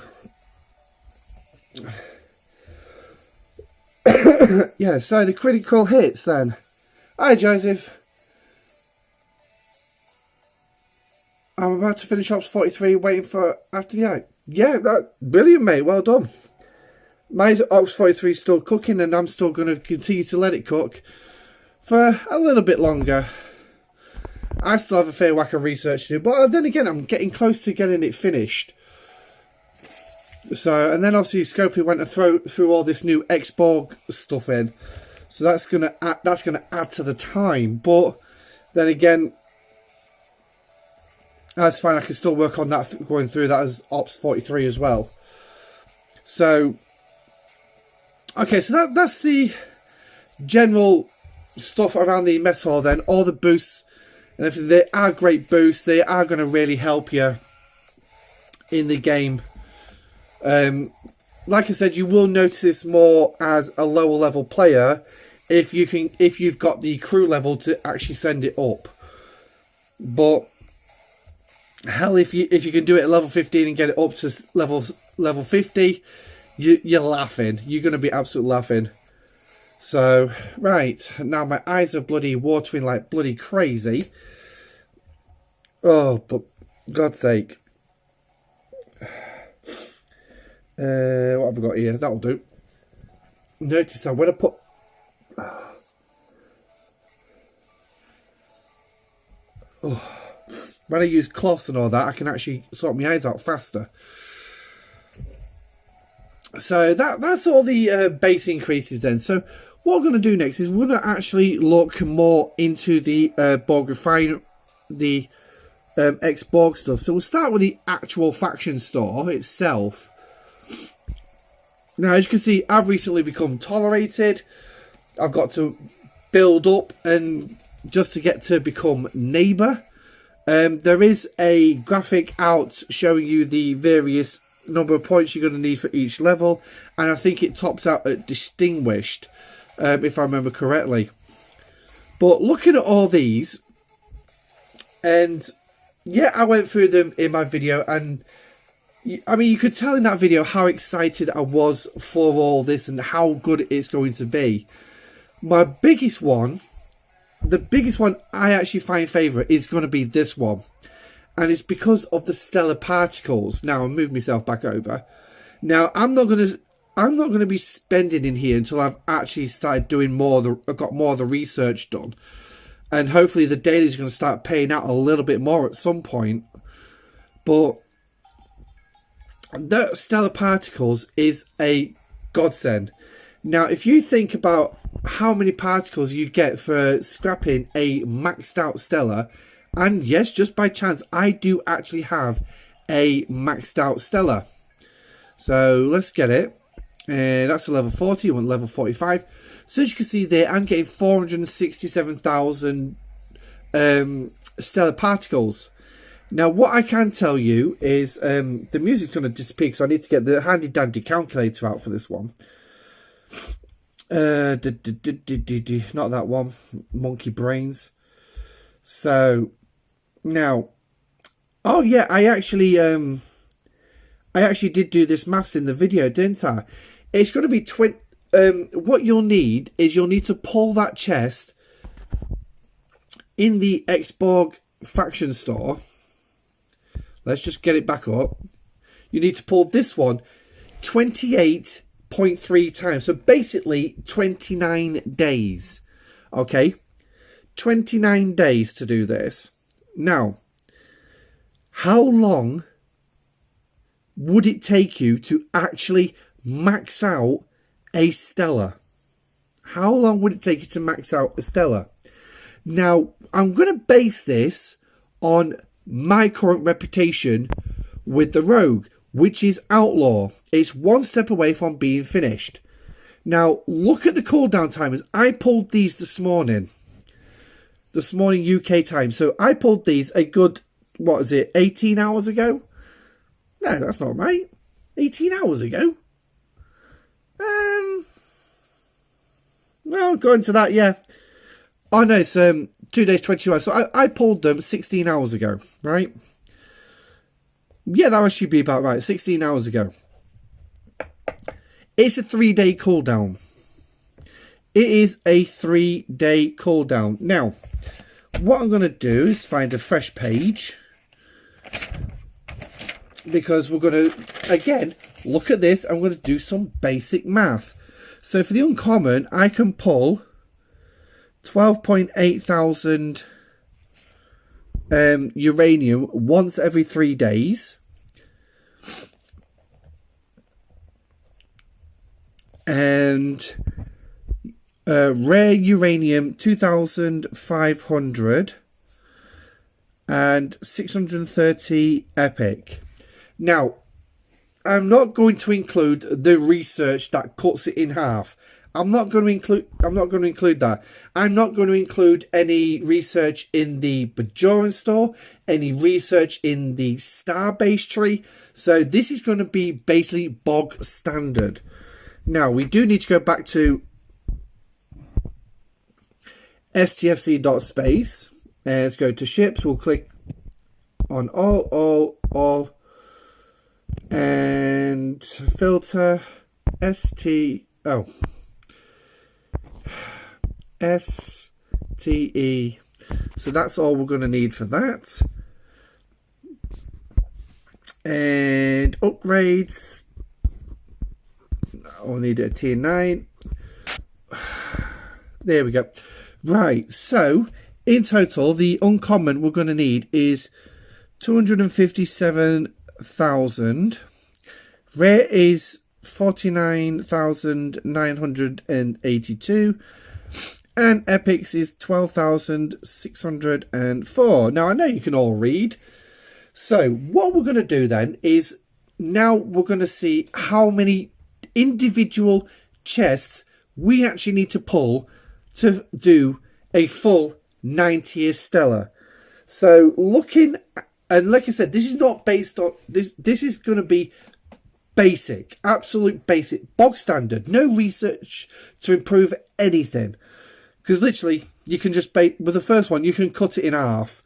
Yeah, so the critical hits then. Hi, Joseph. I'm about to finish Ops 43, waiting for after the act. Yeah, brilliant, mate. Well done. My Ops 43 is still cooking, and I'm still going to continue to let it cook for a little bit longer. I still have a fair whack of research to do, but then again, I'm getting close to getting it finished. So, and then obviously Scopely went to throw through all this new Ex-Borg stuff in, so that's gonna add to the time. But then again, that's fine. I can still work on that, going through that as Ops 43 as well. So. Okay, so that's the general stuff around the mess hall then. All the boosts and everything, they are great boosts. They are going to really help you in the game. Like I said, you will notice this more as a lower level player if you've got the crew level to actually send it up. But hell, if you can do it at level 15 and get it up to level 50, you're laughing. You're going to be absolutely laughing. So, right, now my eyes are bloody watering like bloody crazy. Oh, but God's sake. What have I got here? That'll do. Notice that when I put... Oh, when I use cloths and all that, I can actually sort my eyes out faster. So that's all the base increases then. So what we're going to do next is we're going to actually look more into the Borg Refine, the Ex-Borg stuff. So we'll start with the actual faction store itself. Now, as you can see, I've recently become tolerated. I've got to build up and just to get to become neighbour. There is a graphic out showing you the various number of points you're going to need for each level, and I think it tops out at distinguished, if I remember correctly. But looking at all these, and yeah, I went through them in my video, and I mean, you could tell in that video how excited I was for all this and how good it's going to be. My biggest one, the biggest one I actually find favourite is going to be this one. And it's because of the stellar particles. Now, I'll move myself back over. Now, I'm not going to be spending in here until I've actually started doing more. I've got more of the research done, and hopefully the daily is going to start paying out a little bit more at some point. But the stellar particles is a godsend. Now, if you think about how many particles you get for scrapping a maxed out stellar. And yes, just by chance, I do actually have a maxed out stellar. So let's get it. That's a level 40, you want level 45. So as you can see there, I'm getting 467,000 stellar particles. Now, what I can tell you is the music's going to disappear because I need to get the handy dandy calculator out for this one. Not that one. Monkey brains. So... Now, oh yeah, I actually did do this maths in the video, didn't I? It's going to be what you'll need is you'll need to pull that chest in the Ex-Borg faction store. Let's just get it back up. You need to pull this one 28.3 times. So basically 29 days. Okay, 29 days to do this. Now, how long would it take you to actually max out a stellar? How long would it take you to max out a stellar? Now, I'm going to base this on my current reputation with the Rogue, which is Outlaw. It's one step away from being finished. Now, look at the cooldown timers. I pulled these this morning UK time. So I pulled these a good, 18 hours ago? No, that's not right. 18 hours ago? Well, going to that, yeah. Oh no, it's 2 days, 22 hours. So I pulled them 16 hours ago, right? Yeah, that should be about right. 16 hours ago. It's a 3-day cooldown. It is a 3-day cooldown. Now, what I'm going to do is find a fresh page, because we're going to, again, look at this. I'm going to do some basic math. So for the uncommon, I can pull 12.8 thousand uranium once every 3 days. And rare uranium 2,500 and 630 epic. Now, I'm not going to include the research that cuts it in half. I'm not going to include that. I'm not going to include any research in the Bajoran store, any research in the Starbase tree. So this is going to be basically bog standard. Now, we do need to go back to stfc.space. Let's go to ships. We'll click on all, and filter STE. So that's all we're going to need for that. And upgrades. I'll need a tier 9. There we go. Right, so in total, the uncommon we're going to need is 257,000. Rare is 49,982. And epics is 12,604. Now, I know you can all read. So what we're going to do then is now we're going to see how many individual chests we actually need to pull to do a full 9-tier Stellar. So looking, and like I said, this is not based on, this is going to be basic, absolute basic, bog standard, no research to improve anything. Because literally, you can just, with the first one, you can cut it in half.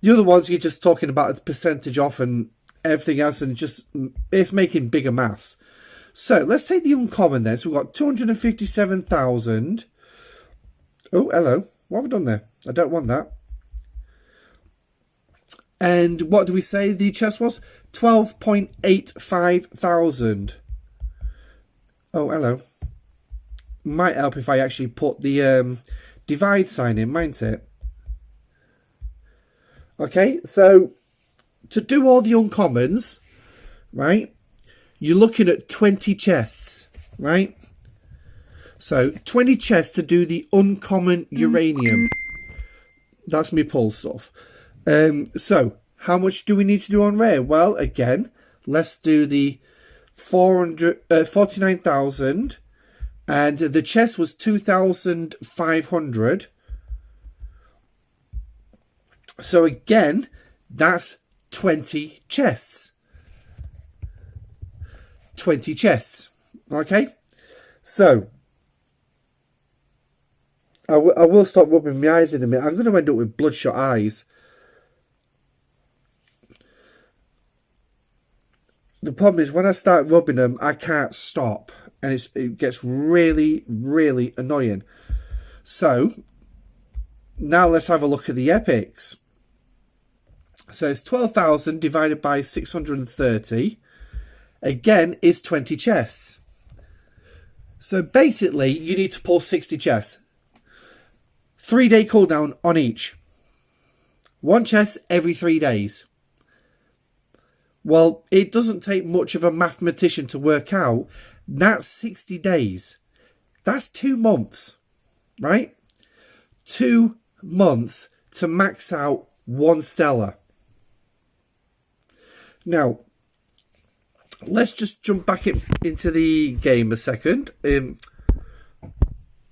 The other ones, you're just talking about a percentage off and everything else, and it's making bigger maths. So, let's take the uncommon then. So, we've got 257,000. Oh, hello. What have I done there? I don't want that. And what do we say the chest was? 12.85 thousand. Oh, hello. Might help if I actually put the divide sign in, mightn't it? Okay, so to do all the uncommons, right, you're looking at 20 chests, right? So 20 chests to do the uncommon uranium. That's me pull stuff. So how much do we need to do on rare? Well, again, let's do the 49,000. And the chest was 2,500. So again, that's 20 chests. 20 chests. Okay? So, I will stop rubbing my eyes in a minute. I'm going to end up with bloodshot eyes. The problem is when I start rubbing them, I can't stop. And it gets really, really annoying. So, now let's have a look at the epics. So, it's 12,000 divided by 630. Again, is 20 chests. So, basically, you need to pull 60 chests. 3-day cooldown on each. 1 chest every 3 days. Well, it doesn't take much of a mathematician to work out. That's 60 days. That's 2 months, right? 2 months to max out 1 Stellar. Now, let's just jump back into the game a second.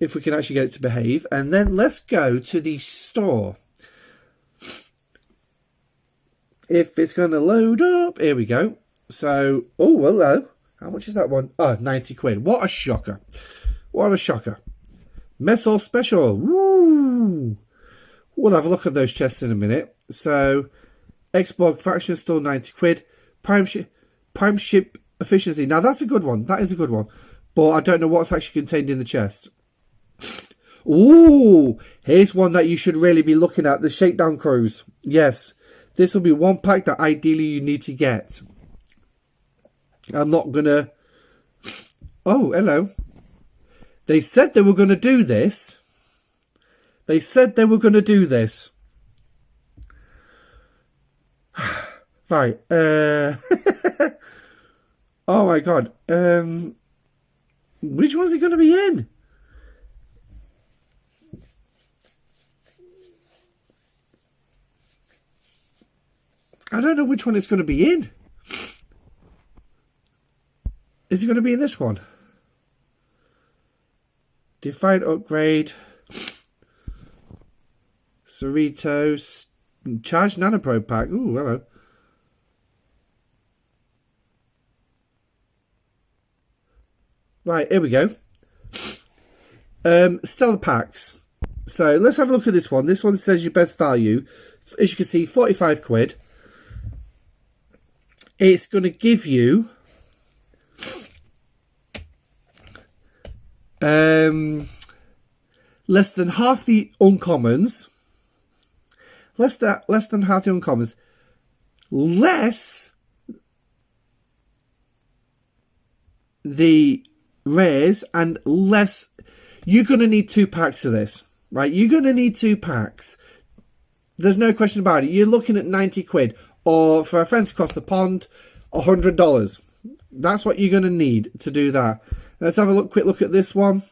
If we can actually get it to behave. And then let's go to the store. If it's going to load up. Here we go. So, oh, hello. How much is that one? Oh, 90 quid. What a shocker. What a shocker. Mess Hall Special. Woo! We'll have a look at those chests in a minute. So, Ex-Borg faction still 90 quid. Prime ship efficiency. Now, that's a good one. That is a good one. But I don't know what's actually contained in the chest. Ooh! Here's one that you should really be looking at. The Shakedown Cruise. Yes. This will be one pack that ideally you need to get. I'm not going to... Oh, hello. They said they were going to do this. They said they were going to do this. Right. Oh, my God. Which one's it going to be in? I don't know which one it's going to be in. Is it going to be in this one? Defiant Upgrade. Cerritos. Charged Nanoprobe Pack. Ooh, hello. Right, here we go. Stellar Packs. So, let's have a look at this one. This one says your best value. As you can see, 45 quid. It's going to give you... less than half the uncommons, less than half the uncommons, less the rares, and less. You're going to need 2 packs of this, right? You're going to need 2 packs. There's no question about it. You're looking at 90 quid, or for our friends across the pond, $100. That's what you're going to need to do that. Let's have a quick look at this one.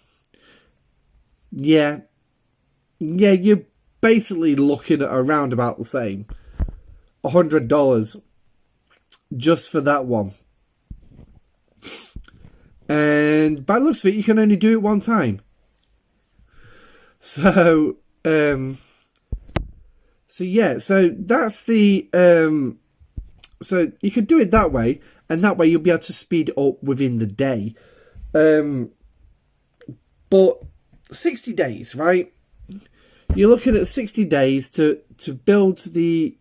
Yeah, you're basically looking at around about the same. $100 just for that one. And by the looks of it, you can only do it one time. So, so that's the, so you could do it that way, and that way you'll be able to speed it up within the day. But 60 days, right? You're looking at 60 days to build the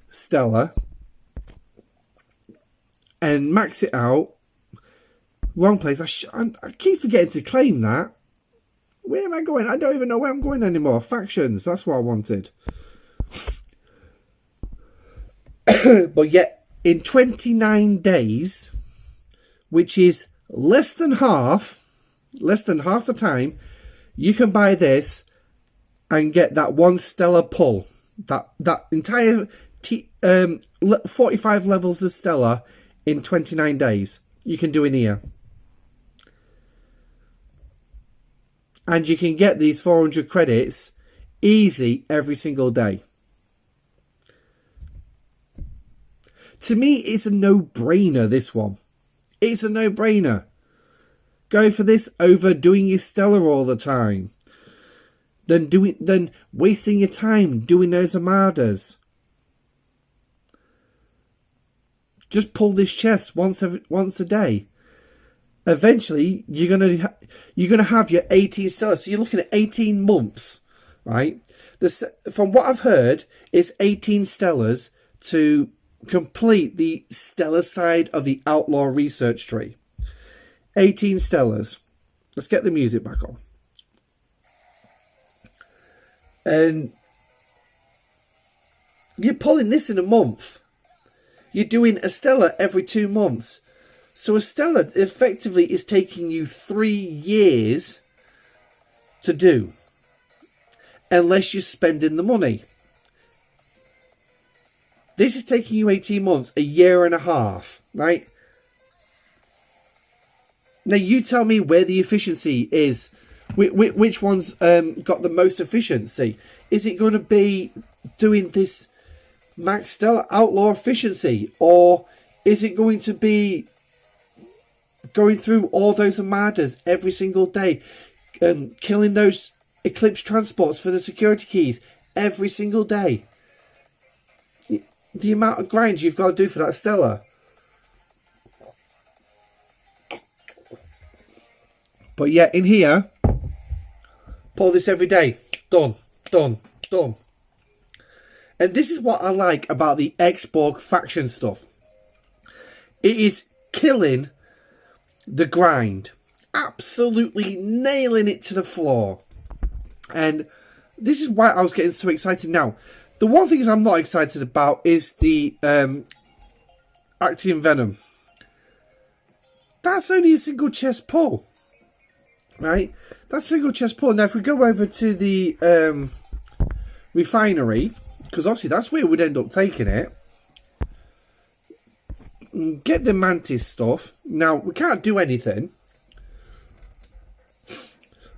Stella and max it out. Wrong place. I keep forgetting to claim that. Where am I going? I don't even know where I'm going anymore. Factions. That's what I wanted. But yet, in 29 days, which is less than half the time, you can buy this and get that 1 Stella pull. That entire 45 levels of Stella in 29 days. You can do in here. And you can get these 400 credits easy every single day. To me, it's a no-brainer, this one. It's a no-brainer. Go for this over doing your Stella all the time. Then wasting your time doing those Armadas. Just pull this chest once a day. Eventually, you're gonna have your 18 Stellas. So you're looking at 18 months, right? From what I've heard, it's 18 Stellas to complete the Stella side of the Outlaw research tree. 18 Stellas. Let's get the music back on. And you're pulling this in a month. You're doing a Stella every 2 months. So a Stella effectively is taking you 3 years to do. Unless you're spending the money. This is taking you 18 months, a year and a half, right? Now you tell me where the efficiency is. Which one's got the most efficiency? Is it going to be doing this Max Stella Outlaw efficiency? Or is it going to be going through all those Armadas every single day? Killing those Eclipse transports for the security keys every single day? The amount of grind you've got to do for that Stella. But yeah, in here, pull this every day. Done. And this is what I like about the Ex-Borg faction stuff. It is killing the grind. Absolutely nailing it to the floor. And this is why I was getting so excited now. The one thing I'm not excited about is the Actium Venom. That's only a single chest pull. Right? That's a single chest pull. Now, if we go over to the refinery, because obviously that's where we'd end up taking it, get the Mantis stuff. Now, we can't do anything.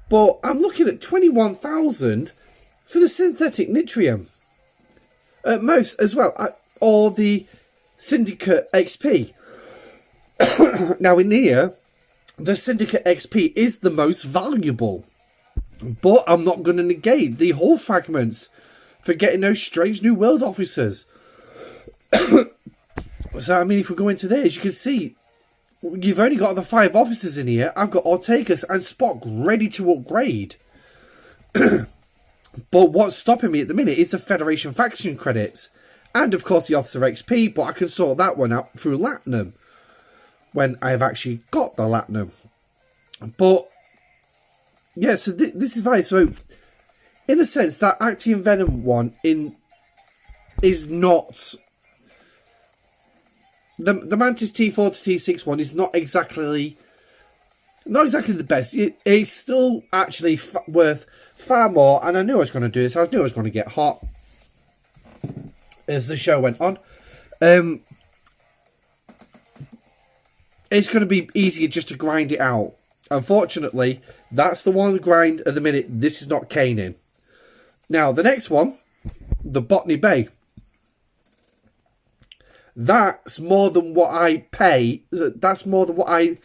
But I'm looking at 21,000 for the synthetic nitrium. At most as well. Or the Syndicate XP. Now in here, the Syndicate XP is the most valuable. But I'm not going to negate the hull fragments for getting those strange new world officers. So, I mean, if we go into there, as you can see, you've only got the 5 officers in here. I've got Ortegas and Spock ready to upgrade. But what's stopping me at the minute is the Federation faction credits. And, of course, the Officer XP. But I can sort that one out through Latinum. When I have actually got the Latinum. But yeah, so this is right. So, in a sense, that Actium Venom one is not... The Mantis T4 to T6 one is not exactly the best. It's still actually worth far more, and I knew I was going to do this. I knew I was going to get hot as the show went on. It's going to be easier just to grind it out. Unfortunately, that's the one grind at the minute. This is not caning. Now, the next one, the Botany Bay. That's more than what I pay. That's more than what I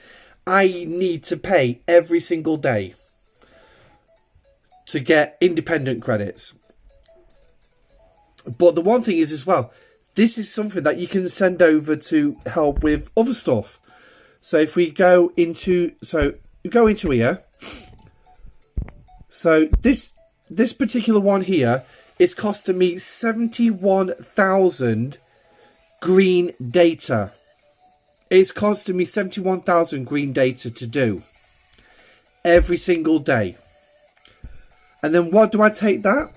need to pay every single day to get independent credits. But the one thing is as well, this is something that you can send over to help with other stuff. So if we go into here. So this particular one here is costing me 71,000 green data. It's costing me 71,000 green data to do every single day. And then what do I take that?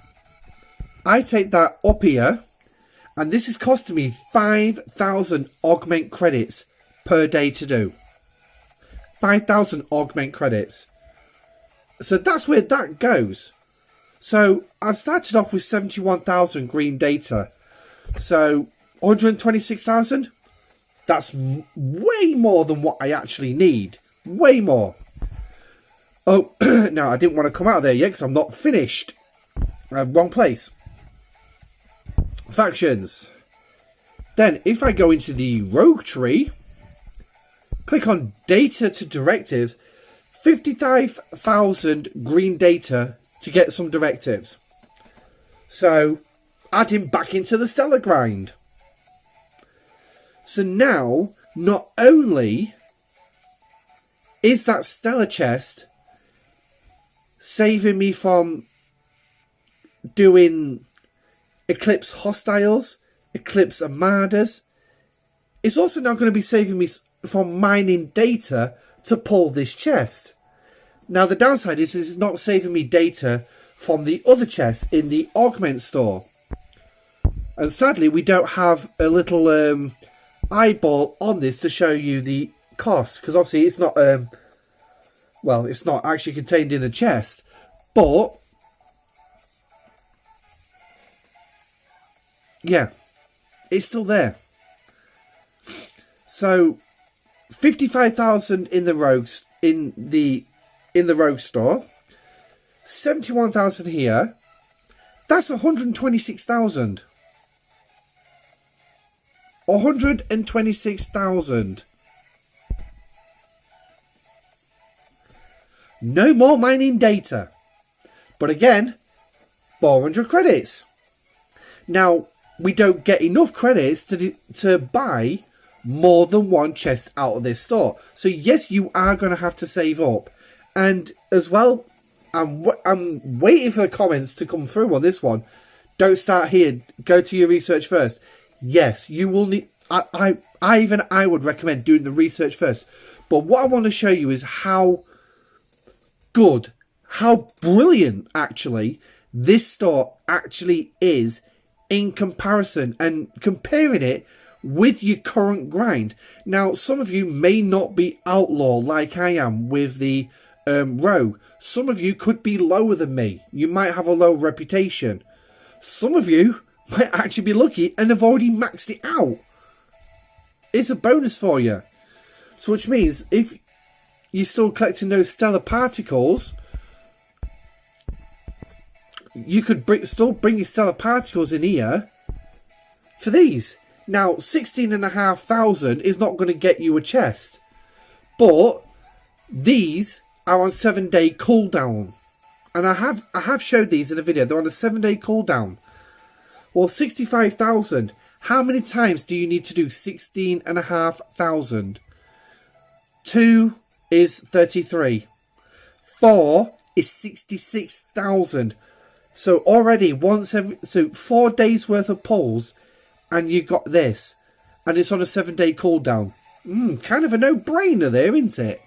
I take that up here, and this is costing me 5,000 augment credits per day to do. 5,000 augment credits. So that's where that goes. So I've started off with 71,000 green data. So 126,000. That's way more than what I actually need. Way more. Oh, now I didn't want to come out of there yet because I'm not finished. Wrong place. Factions. Then if I go into the rogue tree, click on data to directives, 55,000 green data to get some directives. So adding back into the stellar grind. So now, not only is that stellar chest saving me from doing Eclipse Hostiles, Eclipse Armadas, it's also now going to be saving me from mining data to pull this chest. Now the downside is it's not saving me data from the other chest in the augment store. And sadly we don't have a little eyeball on this to show you the cost, because obviously it's not well, it's not actually contained in a chest, but yeah, it's still there. So 55,000 in the rogues in the rogue store, 71,000 here. That's 126,000. 126,000. No more mining data. But again, 400 credits. Now, we don't get enough credits to buy more than one chest out of this store. So yes, you are going to have to save up. And as well, I'm waiting for the comments to come through on this one. Don't start here. Go to your research first. Yes, you will need... I would recommend doing the research first. But what I want to show you is how good, how brilliant, actually, this store actually is in comparison, and comparing it with your current grind. Now, some of you may not be outlaw like I am with the rogue. Some of you could be lower than me. You might have a low reputation. Some of you might actually be lucky and have already maxed it out. It's a bonus for you. So which means if you're still collecting those stellar particles, you could still bring your stellar particles in here for these. Now, 16,500 is not going to get you a chest, but these are on 7-day cooldown, and I have showed these in a video. They're on a 7-day cooldown. Well, 65,000. How many times do you need to do 16,500? 2 is 33. 4 is 66,000. So already so 4 days worth of pulls, and you got this, and it's on a 7-day cooldown. Kind of a no-brainer there, isn't it?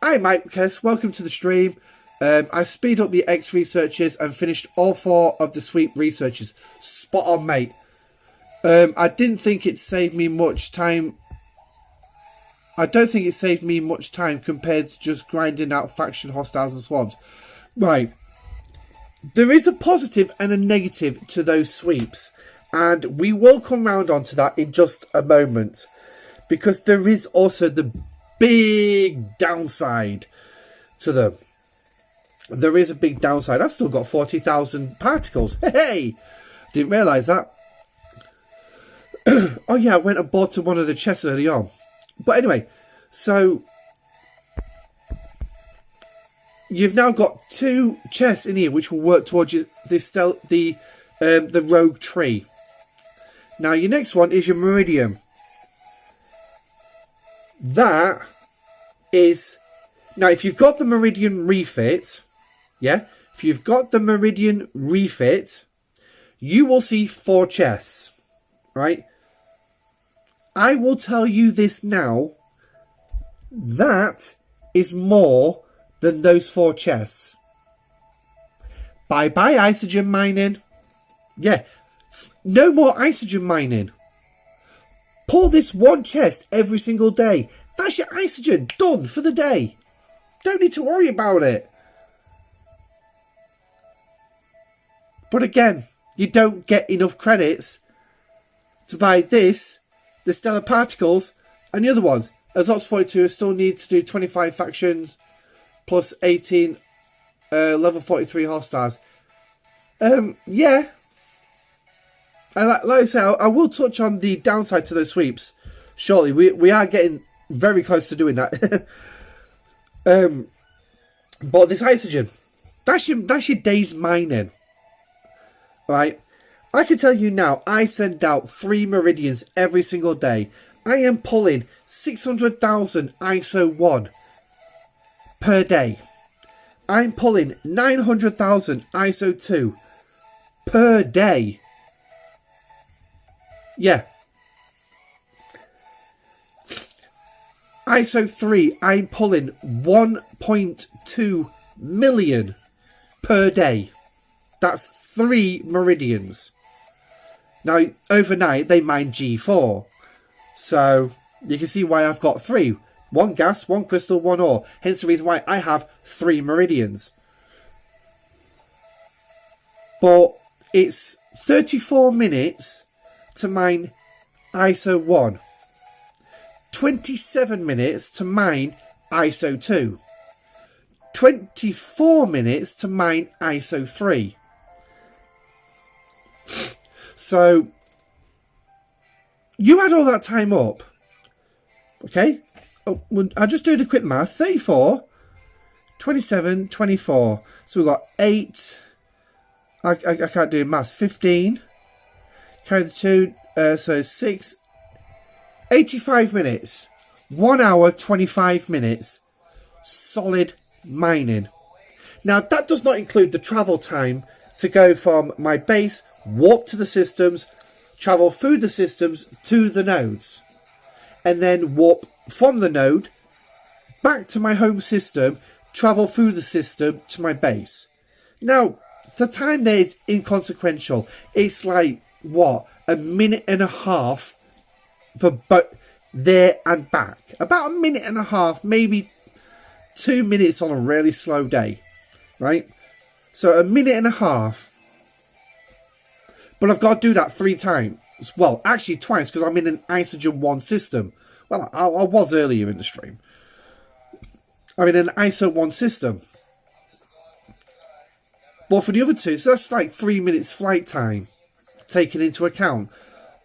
Hi, Mike Kess. Welcome to the stream. I speed up the X researches and finished all 4 of the sweep researches. Spot on, mate. I didn't think it saved me much time. I don't think it saved me much time compared to just grinding out faction hostiles and swabs. Right. There is a positive and a negative to those sweeps. And we will come round onto that in just a moment. Because there is also the big downside to them. There is a big downside. I've still got 40,000 particles. Hey! Didn't realise that. Oh yeah, I went and bought one of the chests early on. But anyway, so you've now got 2 chests in here which will work towards the rogue tree. Now your next one is your meridian. That is now if you've got the meridian refit, yeah, if you've got the meridian refit, you will see 4 chests, right? I will tell you this now. That is more than those 4 chests. Bye-bye isogen mining. Yeah, no more isogen mining. Pull this 1 chest every single day. That's your isogen done for the day. Don't need to worry about it. But again, you don't get enough credits to buy this, the stellar particles, and the other ones. As Ops 42, I still need to do 25 factions plus 18 level 43 hostiles. Yeah. And like I say, I will touch on the downside to those sweeps shortly. We are getting very close to doing that. But this isogen, that's your day's mining. Right? I can tell you now, I send out 3 meridians every single day. I am pulling 600,000 ISO 1 per day. I'm pulling 900,000 ISO 2 per day. Yeah. ISO 3, I'm pulling 1.2 million per day. That's 3 meridians. Now, overnight, they mine G4. So, you can see why I've got 3. 1 gas, 1 crystal, 1 ore. Hence the reason why I have 3 meridians. But it's 34 minutes to mine ISO 1. 27 minutes to mine ISO 2. 24 minutes to mine ISO 3. So, you add all that time up, okay? Oh, I'll just do the quick math. 34, 27, 24. So we've got 8. I can't do maths. 15. Carry the 2. So 6. 85 minutes. 1 hour, 25 minutes. Solid mining. Now, that does not include the travel time to go from my base, warp to the systems, travel through the systems to the nodes, and then warp from the node back to my home system, travel through the system to my base. Now, the time there is inconsequential. It's like, what, a minute and a half for there and back. About a minute and a half, maybe 2 minutes on a really slow day, right? So a minute and a half. But I've got to do that 3 times. Well, actually twice, because I'm in an Isogen 1 system. Well, I was earlier in the stream. I'm in an ISO 1 system. But for the other 2, so that's like 3 minutes flight time taken into account.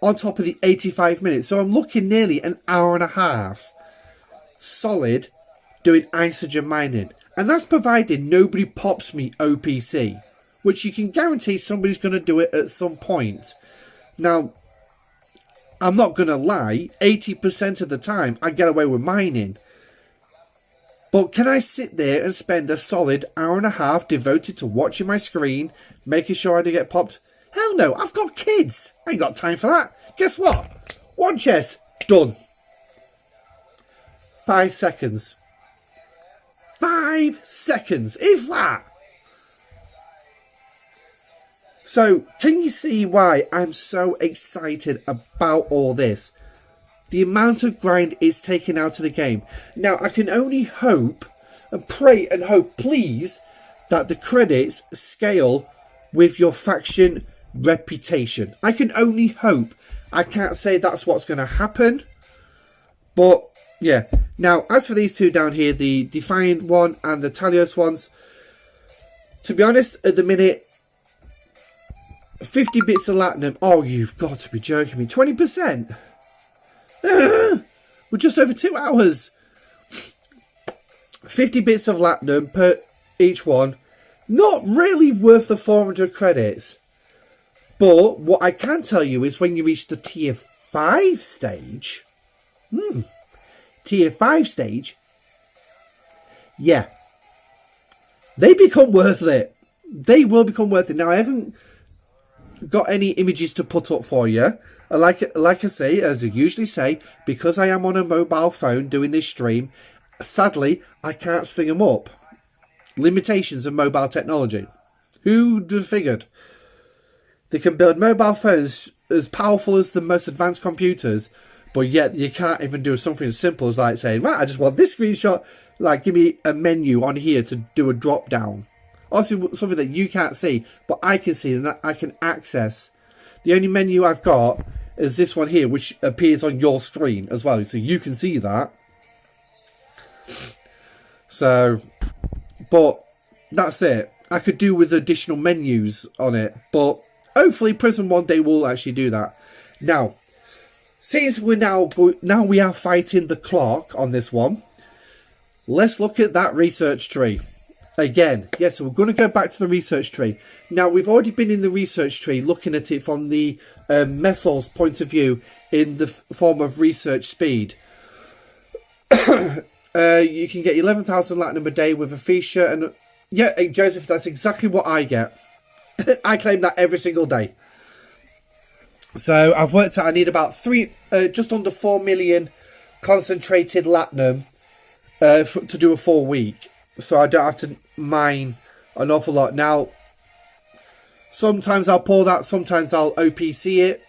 On top of the 85 minutes. So I'm looking nearly an hour and a half solid doing Isogen mining. And that's providing nobody pops me OPC. Which you can guarantee somebody's going to do it at some point. Now, I'm not going to lie, 80% of the time I get away with mining. But can I sit there and spend a solid hour and a half devoted to watching my screen, making sure I don't get popped? Hell no, I've got kids. I ain't got time for that. Guess what? 1 chest, done. 5 seconds. 5 5 seconds, if that. So, can you see why I'm so excited about all this? The amount of grind is taken out of the game. Now, I can only hope and pray and hope, please, that the credits scale with your faction reputation. I can only hope. I can't say that's what's going to happen. But, yeah. Now, as for these two down here, the Defiant one and the Talios ones, to be honest, at the minute, 50 bits of Latinum. Oh, you've got to be joking me. 20%? We're just over 2 hours. 50 bits of Latinum per each one. Not really worth the 400 credits. But what I can tell you is when you reach the tier 5 stage. Tier 5 stage. Yeah. They become worth it. They will become worth it. Now, I haven't got any images to put up for you. Like I say, as I usually say, because I am on a mobile phone doing this stream, sadly, I can't sling them up. Limitations of mobile technology. Who'd have figured? They can build mobile phones as powerful as the most advanced computers, but yet you can't even do something as simple as like saying, right, I just want this screenshot, like give me a menu on here to do a drop down. Obviously something that you can't see, but I can see and that I can access. The only menu I've got is this one here, which appears on your screen as well, so you can see that. So, but that's it. I could do with additional menus on it, but hopefully Prism one day will actually do that. Now, since we are fighting the clock on this one, let's look at that research tree. Again, yes, so we're going to go back to the research tree. Now, we've already been in the research tree looking at it from the Messol's point of view in the form of research speed. You can get 11,000 Latinum a day with a feature. And yeah, Joseph, that's exactly what I get. I claim that every single day. So I've worked out I need about just under 4 million concentrated Latinum to do a full week. So I don't have to mine an awful lot. Now, sometimes I'll pull that, sometimes I'll OPC it.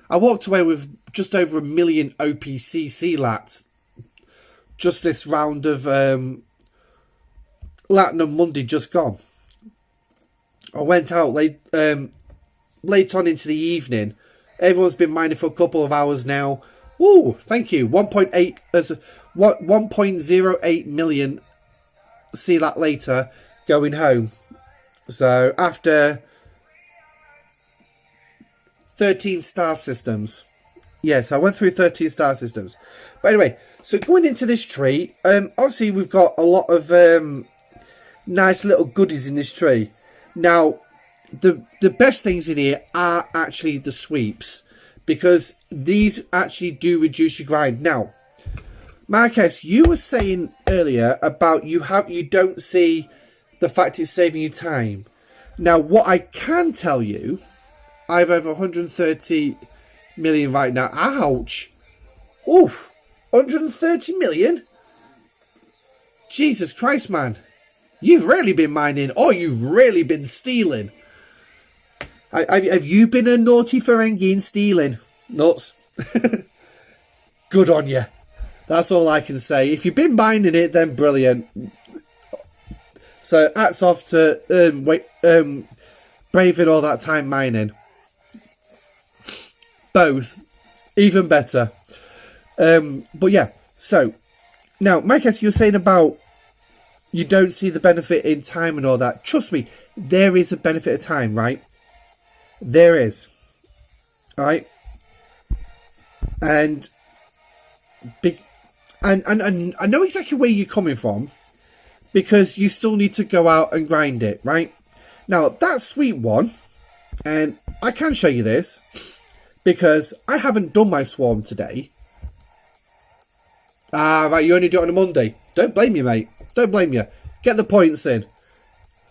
I walked away with just over 1 million OPC C-Lats. Just this round of Latinum Monday just gone. I went out late on into the evening. Everyone's been mining for a couple of hours now. Ooh, thank you. 1.08 million C-Lat later, going home. So after 13 star systems. Yes, I went through 13 star systems. But anyway, so going into this tree, obviously we've got a lot of nice little goodies in this tree. Now, the best things in here are actually the sweeps, because these actually do reduce your grind. Now, Marquez, you were saying earlier about you don't see the fact it's saving you time. Now, what I can tell you, I have over 130 million right now. Ouch! Oof! 130 million? Jesus Christ, man! You've really been mining, or you've really been stealing. Have you been a naughty Ferengi in stealing? Nuts. Good on you. That's all I can say. If you've been mining it, then brilliant. So, hats off to braving all that time mining. Both. Even better. But yeah, so, now, Marcus, you're saying about you don't see the benefit in time and all that. Trust me, there is a benefit of time, right? There is. Alright? And I know exactly where you're coming from, because you still need to go out and grind it, right? Now, that sweet one, and I can show you this, because I haven't done my swarm today. Right, you only do it on a Monday. Don't blame you, mate. Don't blame you. Get the points in.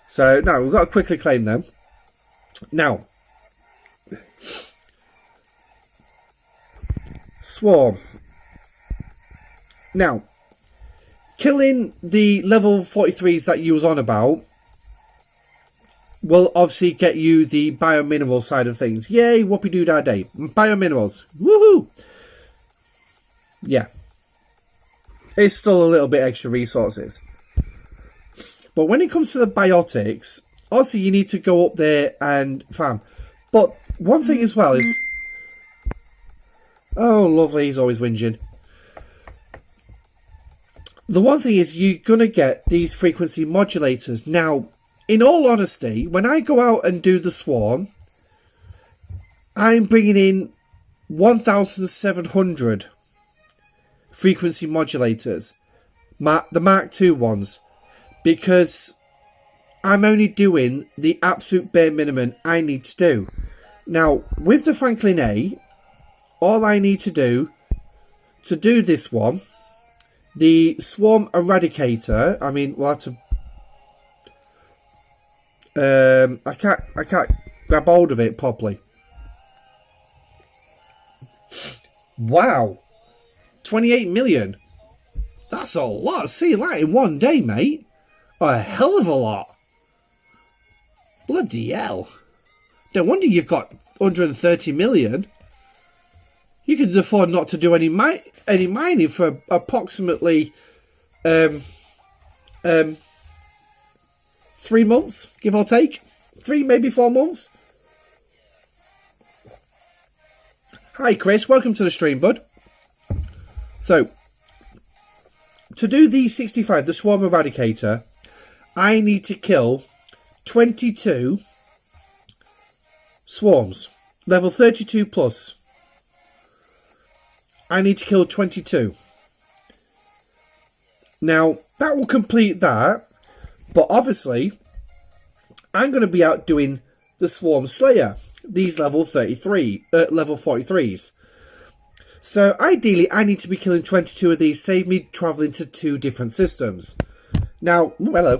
So, now, we've got to quickly claim them. Now, swarm. Now, killing the level 43s that you was on about will obviously get you the biomineral side of things. Yay, whoopee-doo-dah-day. Biominerals. Woohoo! Yeah. It's still a little bit extra resources. But when it comes to the biotics, obviously you need to go up there and farm. But one thing as well is... Oh, lovely, he's always whinging. The one thing is you're going to get these frequency modulators. Now, in all honesty, when I go out and do the swarm, I'm bringing in 1,700 frequency modulators. The Mark II ones. Because I'm only doing the absolute bare minimum I need to do. Now, with the Franklin A, all I need to do this one, the Swarm Eradicator, I mean, we'll have to... I can't grab hold of it properly. Wow. 28 million. That's a lot. See that in one day, mate. A hell of a lot. Bloody hell. No wonder you've got 130 million. You can afford not to do any mining for approximately 3 months, give or take. 3, maybe 4 months. Hi Chris, welcome to the stream, bud. So, to do the 65, the Swarm Eradicator, I need to kill 22 swarms. Level 32 plus. I need to kill 22. Now, that will complete that. But obviously, I'm going to be out doing the Swarm Slayer. These level 43s. So, ideally, I need to be killing 22 of these. Save me travelling to 2 different systems. Now, hello.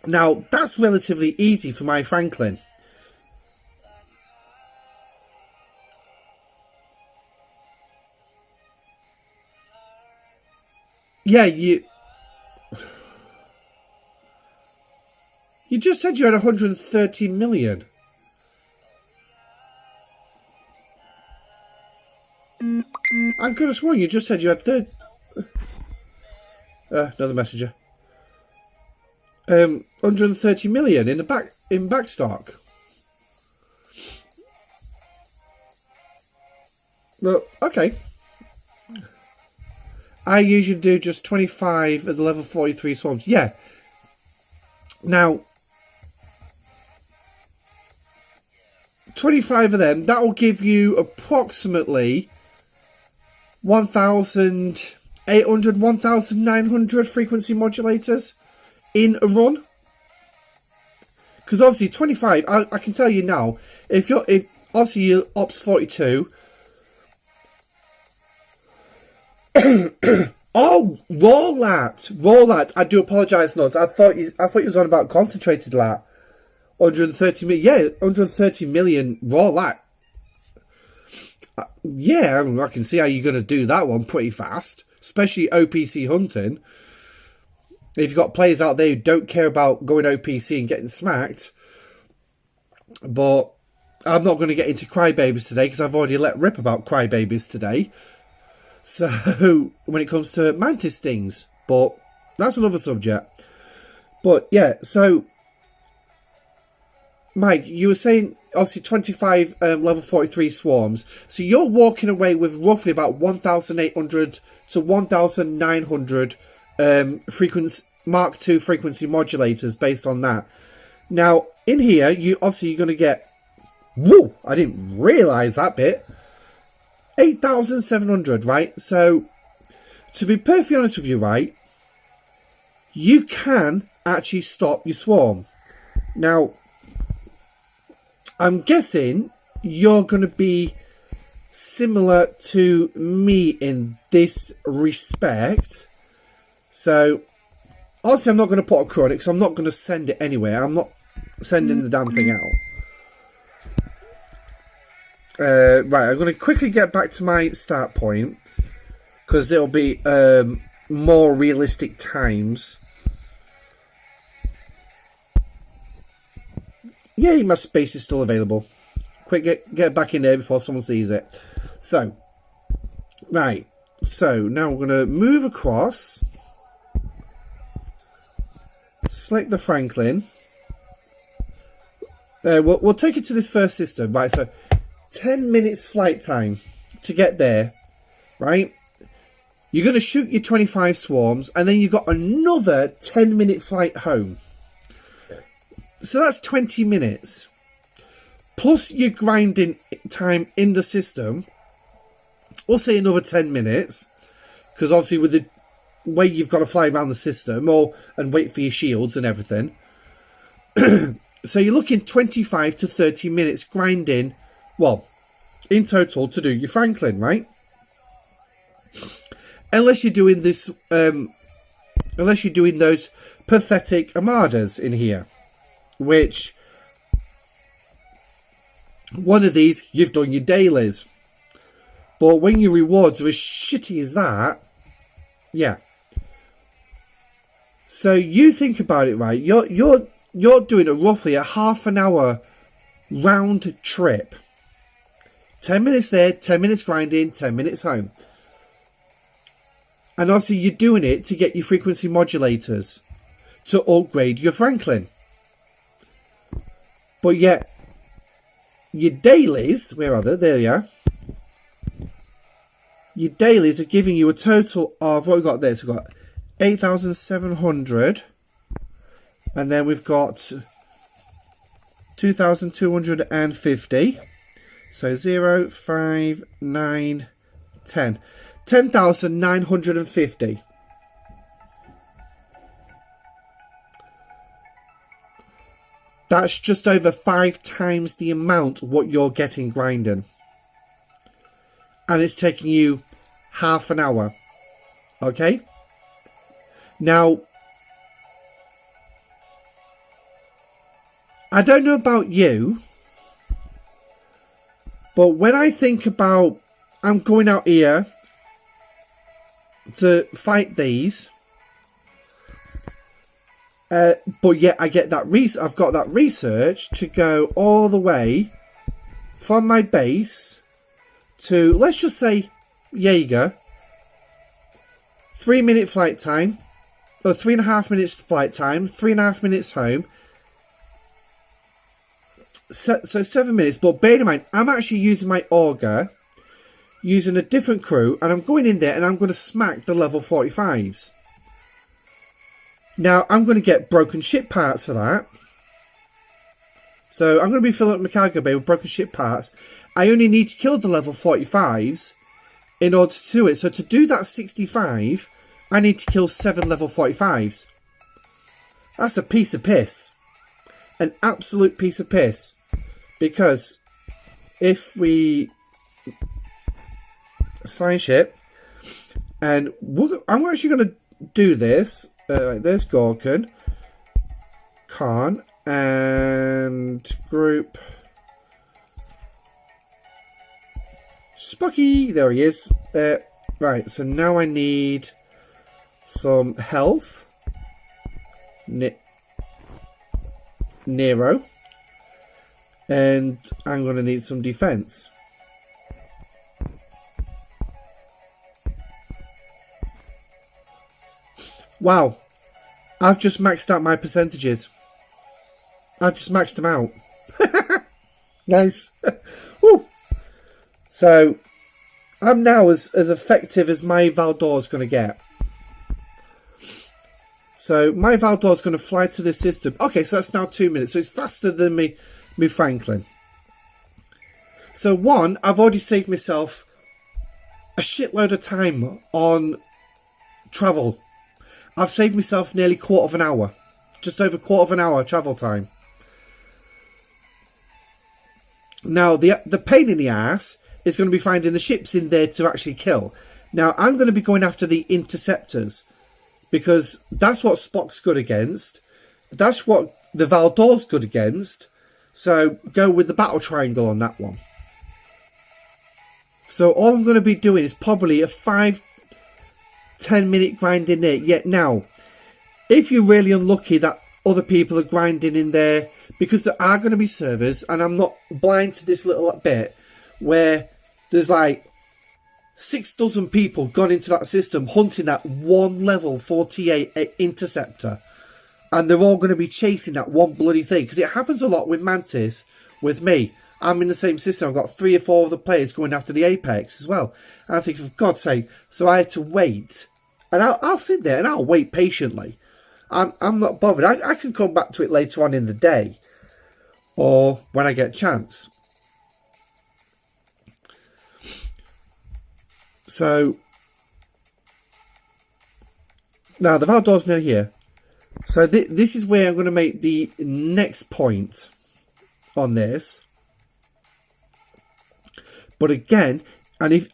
Now, that's relatively easy for my Franklin. Yeah, you just said you had 130 million. I could have sworn you just said you had another messenger. 130 million in backstock. Well, okay. I usually do just 25 at the level 43 swarms. Yeah. Now, 25 of them, that will give you approximately 1,800, 1,900 frequency modulators in a run. Because obviously 25, I can tell you now, if obviously you're Ops 42. Oh, raw lat. I do apologise, Nuz. I thought you was on about concentrated lat. 130 million. Yeah, 130 million raw lat. Yeah, I can see how you're going to do that one pretty fast, especially OPC hunting. If you've got players out there who don't care about going OPC and getting smacked. But I'm not going to get into crybabies today because I've already let rip about crybabies today. So, when it comes to mantis stings, but that's another subject. But yeah, so Mike, you were saying obviously 25 level 43 swarms. So you're walking away with roughly about 1,800 to 1,900 Mark II frequency modulators based on that. Now, in here, you're going to get... Whoa! I didn't realise that bit. 8,700, right? So, to be perfectly honest with you, right, you can actually stop your swarm. Now, I'm guessing you're going to be similar to me in this respect. So, obviously I'm not going to put a chronic, because I'm not going to send it anywhere. I'm not sending the damn thing out. Right, I'm going to quickly get back to my start point, because it'll be more realistic times. Yay, my space is still available. Quick, get back in there before someone sees it. So, right. So, now we're going to move across. Select the Franklin. We'll take it to this first system. Right, so 10 minutes flight time to get there. Right? You're going to shoot your 25 swarms, and then you've got another 10-minute flight home. So that's 20 minutes. Plus your grinding time in the system. We'll say another 10 minutes. Because obviously with the way you've got to fly around the system and wait for your shields and everything. So you're looking 25 to 30 minutes grinding. Well, in total to do your Franklin, right? Unless you're doing this... unless you're doing those pathetic armadas in here. Which, one of these, you've done your dailies. But when your rewards are as shitty as that, yeah. So you think about it, right? You're doing roughly a half an hour round trip. 10 minutes there, 10 minutes grinding, 10 minutes home. And also you're doing it to get your frequency modulators to upgrade your Franklin. But yet, your dailies, where are they? There you are. Your dailies are giving you a total of, what we've got there? So we've got 8,700. And then we've got 2,250. So 0, 5, 9, 10. 10,950. That's just over 5 times the amount what you're getting grinding. And it's taking you half an hour. Okay? Now, I don't know about you, but when I think about I'm going out here to fight these, but yet I get that I've got that research to go all the way from my base to, let's just say, Jaeger. 3-minute flight time, or 3.5 minutes flight time, 3.5 minutes home. So 7 minutes, but bear in mind, I'm actually using my auger, using a different crew, and I'm going in there and I'm going to smack the level 45s. Now, I'm going to get broken ship parts for that. So, I'm going to be filling up my cargo bay with broken ship parts. I only need to kill the level 45s in order to do it. So, to do that 65, I need to kill 7 level 45s. That's a piece of piss. An absolute piece of piss. Because if we assign ship, and I'm actually going to do this. There's Gorkin, Khan, and group Spucky. There he is. Right, so now I need some health. Nero. And I'm going to need some defense. Wow, I've just maxed out my percentages. I've just maxed them out. Nice. Woo. So, I'm now as effective as my Valdor's going to get. So, my Valdor's going to fly to this system. Okay, so that's now 2 minutes. So, it's faster than me Franklin. So, one, I've already saved myself a shitload of time on travel. I've saved myself nearly quarter of an hour. Just over quarter of an hour travel time. Now, the pain in the ass is going to be finding the ships in there to actually kill. Now, I'm going to be going after the interceptors. Because that's what Spock's good against. That's what the Valdor's good against. So, go with the battle triangle on that one. So, all I'm going to be doing is probably a 5 10-minute grinding there. Yet now, if you're really unlucky that other people are grinding in there, because there are going to be servers, and I'm not blind to this little bit, where there's like 6 dozen people gone into that system hunting that one level 48 interceptor, and they're all going to be chasing that one bloody thing, because it happens a lot with Mantis. With me, I'm in the same system. I've got 3 or 4 of the players going after the Apex as well, and I think, for God's sake, so I have to wait, and I'll sit there and I'll wait patiently. I'm not bothered. I can come back to it later on in the day, or when I get a chance. So now the Valdore's near here. So this is where I'm going to make the next point on this. But again, and if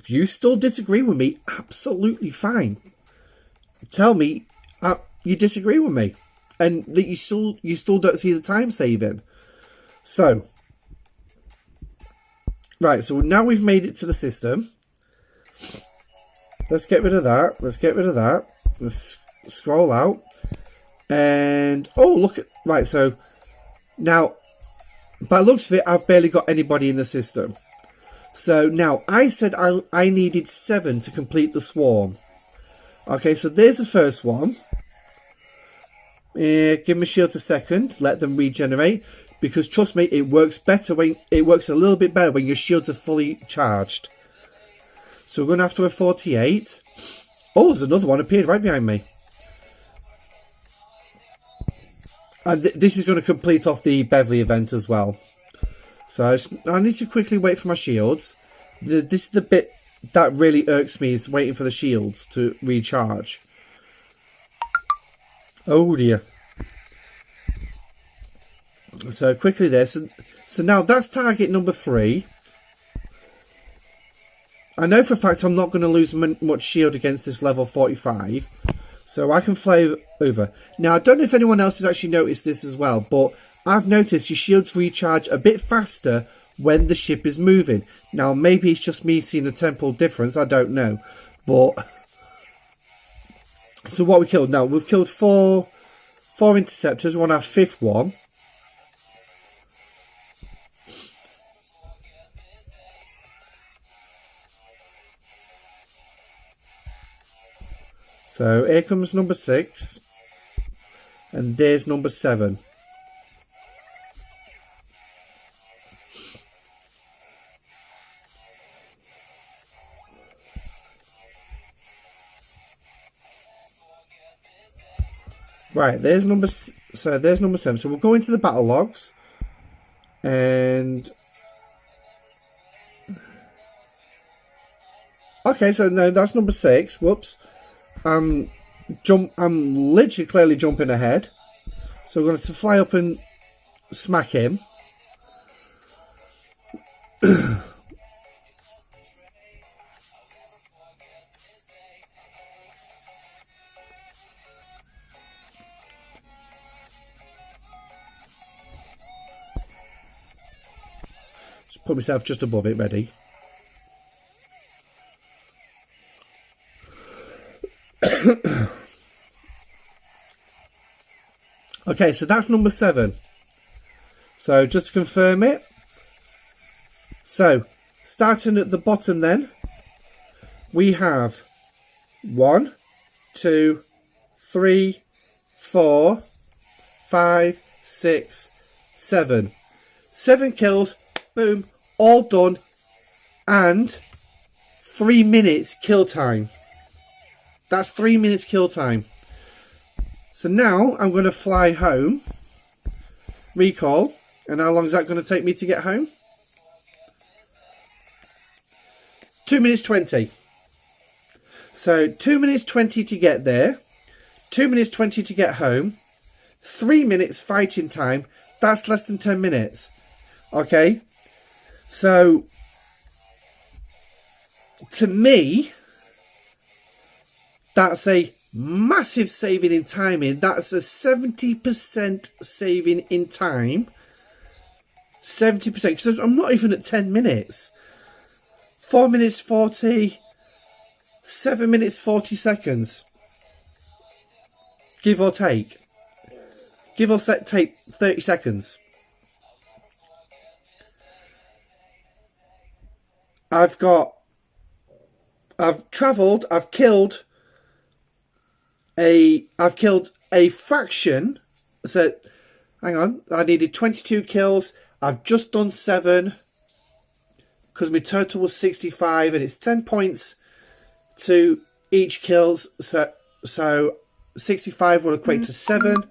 you still disagree with me, absolutely fine. Tell me you disagree with me, and that you still don't see the time saving. So right, so now we've made it to the system. Let's get rid of that. Let's scroll out. And oh, look at, right, so now by the looks of it, I've barely got anybody in the system. So now I said I needed 7 to complete the swarm. Okay, so there's the first one. Give my shields a second, let them regenerate, because trust me, it works a little bit better when your shields are fully charged. So we're going after a 48. Oh, there's another one appeared right behind me. And this is going to complete off the Beverly event as well. So I need to quickly wait for my shields. This is the bit that really irks me, is waiting for the shields to recharge. Oh dear. So quickly there. So now that's target number 3. I know for a fact I'm not going to lose much shield against this level 45. So I can fly over. Now I don't know if anyone else has actually noticed this as well, but I've noticed your shields recharge a bit faster when the ship is moving. Now maybe it's just me seeing a temporal difference, I don't know. But so what we killed now, we've killed 4 interceptors, we're on our 5th one. So here comes number 6, and there's number 7. Right, there's number 7. So we'll go into the battle logs, and okay, so no, that's number 6. Whoops, I'm literally clearly jumping ahead. So we're going to fly up and smack him. Put myself just above it, ready. Okay, so that's number 7. So just to confirm it. So starting at the bottom then, we have 1, 2, 3, 4, 5, 6, 7. 7 kills, boom, all done, and 3 minutes kill time. That's 3 minutes kill time. So now I'm going to fly home, recall, and how long is that going to take me to get home? 2 minutes 20. So 2 minutes 20 to get there, 2 minutes 20 to get home, 3 minutes fighting time. That's less than 10 minutes. Okay, so to me, that's a massive saving in timing. That's a 70% saving in time. 70%, because I'm not even at 10 minutes. 4 minutes 40, 7 minutes 40 seconds. Give or take. Give or take 30 seconds. I've travelled, I've killed a faction. So, hang on, I needed 22 kills. I've just done 7 because my total was 65, and it's 10 points to each kills. So 65 will equate to 7.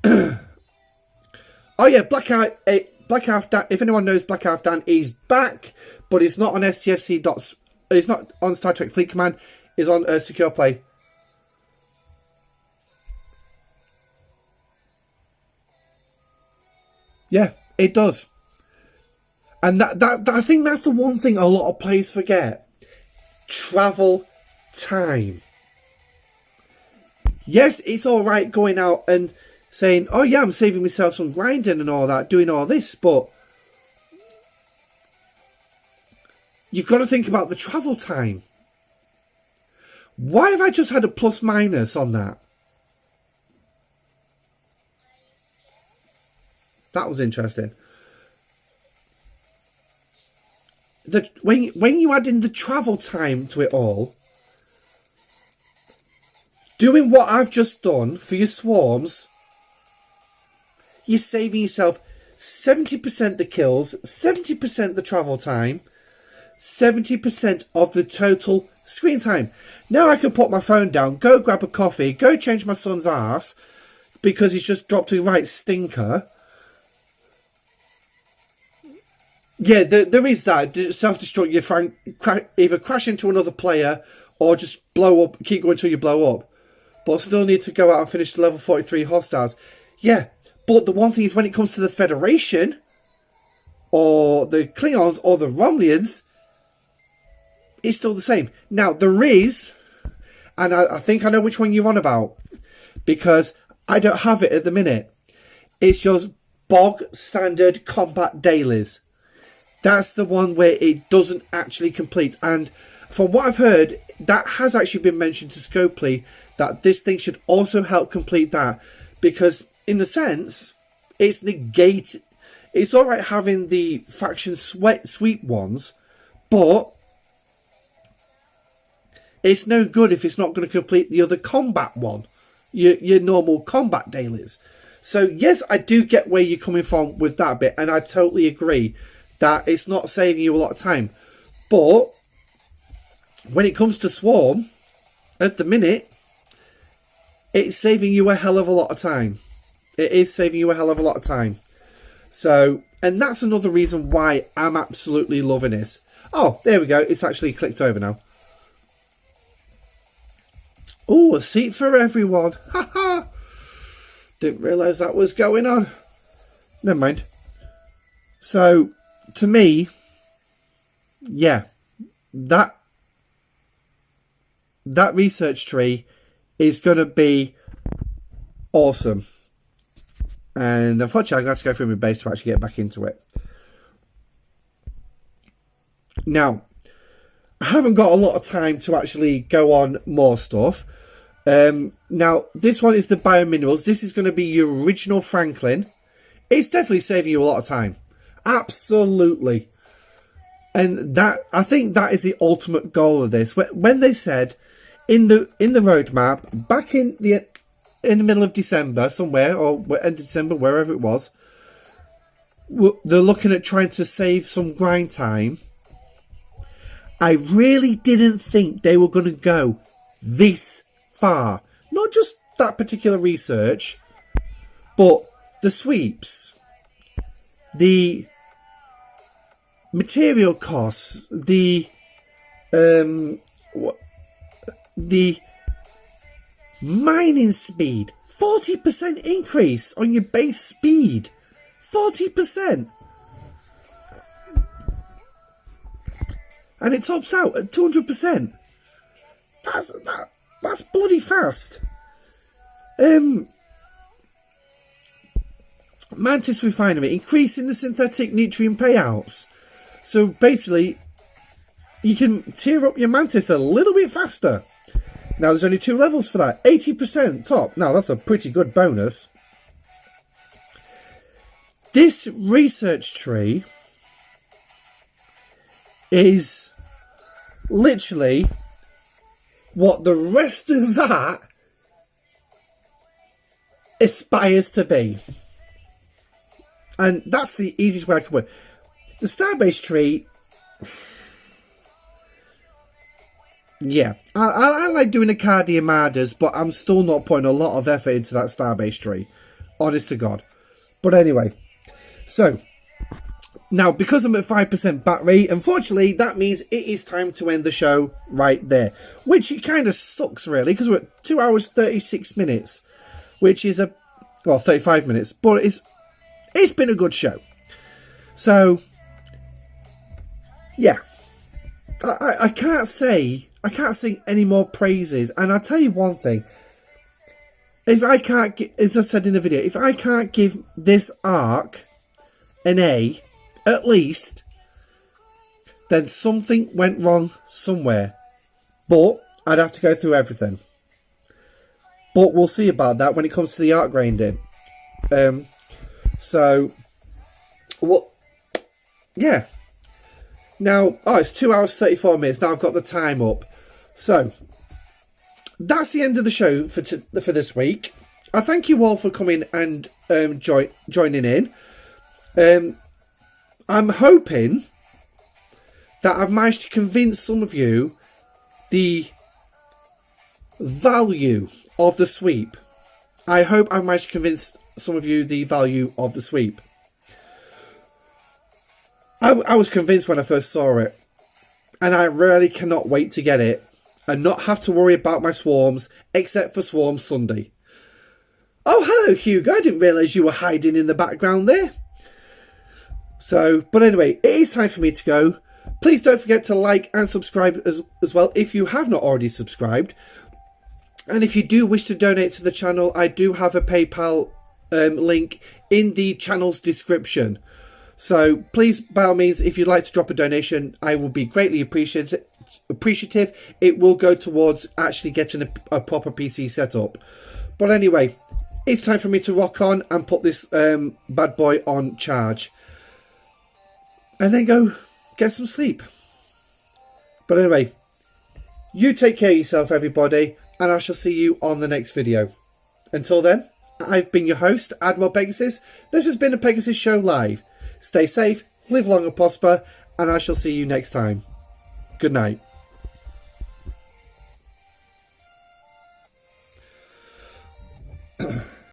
Oh yeah, Black Half Dan. If anyone knows, Black Half Dan is back, but it's not on STFC. It's not on Star Trek Fleet Command. It's on Secure Play. Yeah, it does. And that I think that's the one thing a lot of players forget. Travel time. Yes, it's alright going out and saying, oh yeah, I'm saving myself some grinding and all that, doing all this, but you've got to think about the travel time. Why have I just had a plus minus on that? That was interesting. When you add in the travel time to it all, doing what I've just done for your swarms, you're saving yourself 70% the kills, 70% the travel time, 70% of the total screen time. Now I can put my phone down, go grab a coffee, go change my son's arse because he's just dropped a right stinker. Yeah, there is that. Self-destruct, you either crash into another player or just blow up, keep going until you blow up. But still need to go out and finish the level 43 hostiles. Yeah, but the one thing is when it comes to the Federation, or the Klingons, or the Romulans, it's still the same. Now, there is, and I think I know which one you're on about, because I don't have it at the minute. It's just bog standard combat dailies. That's the one where it doesn't actually complete. And from what I've heard, that has actually been mentioned to Scopely, that this thing should also help complete that. Because, in a sense, it's negate. It's alright having the faction sweep ones, but it's no good if it's not going to complete the other combat one. Your normal combat dailies. So, yes, I do get where you're coming from with that bit, and I totally agree that it's not saving you a lot of time. But when it comes to Swarm, at the minute, it's saving you a hell of a lot of time. It is saving you a hell of a lot of time. So, and that's another reason why I'm absolutely loving this. Oh, there we go. It's actually clicked over now. Oh, a seat for everyone. Haha. Didn't realise that was going on. Never mind. So, to me, yeah, that research tree is going to be awesome. And unfortunately, I'm going to have to go through my base to actually get back into it. Now, I haven't got a lot of time to actually go on more stuff. Now, this one is the biominerals. This is going to be your original Franklin. It's definitely saving you a lot of time. Absolutely. And that, I think that is the ultimate goal of this. When they said in the roadmap back in the middle of December somewhere, or end of December, wherever it was, they're looking at trying to save some grind time. I really didn't think they were going to go this far. Not just that particular research, but the sweeps, the material costs, the mining speed, 40% increase on your base speed, 40%, and it tops out at 200%. That's bloody fast. Mantis refinery, increasing the synthetic nutrient payouts. So basically, you can tier up your Mantis a little bit faster. Now, there's only 2 levels for that. 80% top. Now, that's a pretty good bonus. This research tree is literally what the rest of that aspires to be. And that's the easiest way I can put it. The Starbase tree... Yeah, I like doing the Cardi Armadas, but I'm still not putting a lot of effort into that Starbase tree. Honest to God. But anyway, so, now because I'm at 5% battery, unfortunately, that means it is time to end the show right there. Which it kind of sucks, really, because we're at 2 hours, 36 minutes, which is 35 minutes, but it's been a good show. So, yeah, I can't say any more praises. And I'll tell you one thing. If I can't, as I said in the video, if I can't give this arc an A, at least, then something went wrong somewhere. But I'd have to go through everything. But we'll see about that when it comes to the arc grinding. So, well, yeah. Now, it's 2 hours, 34 minutes. Now I've got the time up. So, that's the end of the show for this week. I thank you all for coming and joining in. I'm hoping that I've managed to convince some of you the value of the sweep. I hope I've managed to convince some of you the value of the sweep. I was convinced when I first saw it, and I really cannot wait to get it and not have to worry about my swarms, except for Swarm Sunday. Oh, hello, Hugo. I didn't realise you were hiding in the background there. So, but anyway, it is time for me to go. Please don't forget to like and subscribe as well if you have not already subscribed. And if you do wish to donate to the channel, I do have a PayPal link in the channel's description. So please, by all means, if you'd like to drop a donation, I will be greatly appreciative. It will go towards actually getting a proper PC set up. But anyway, it's time for me to rock on and put this bad boy on charge. And then go get some sleep. But anyway, you take care of yourself, everybody, and I shall see you on the next video. Until then, I've been your host, Admiral Pegasus. This has been a Pegasus Show Live. Stay safe, live long and prosper, and I shall see you next time. Good night.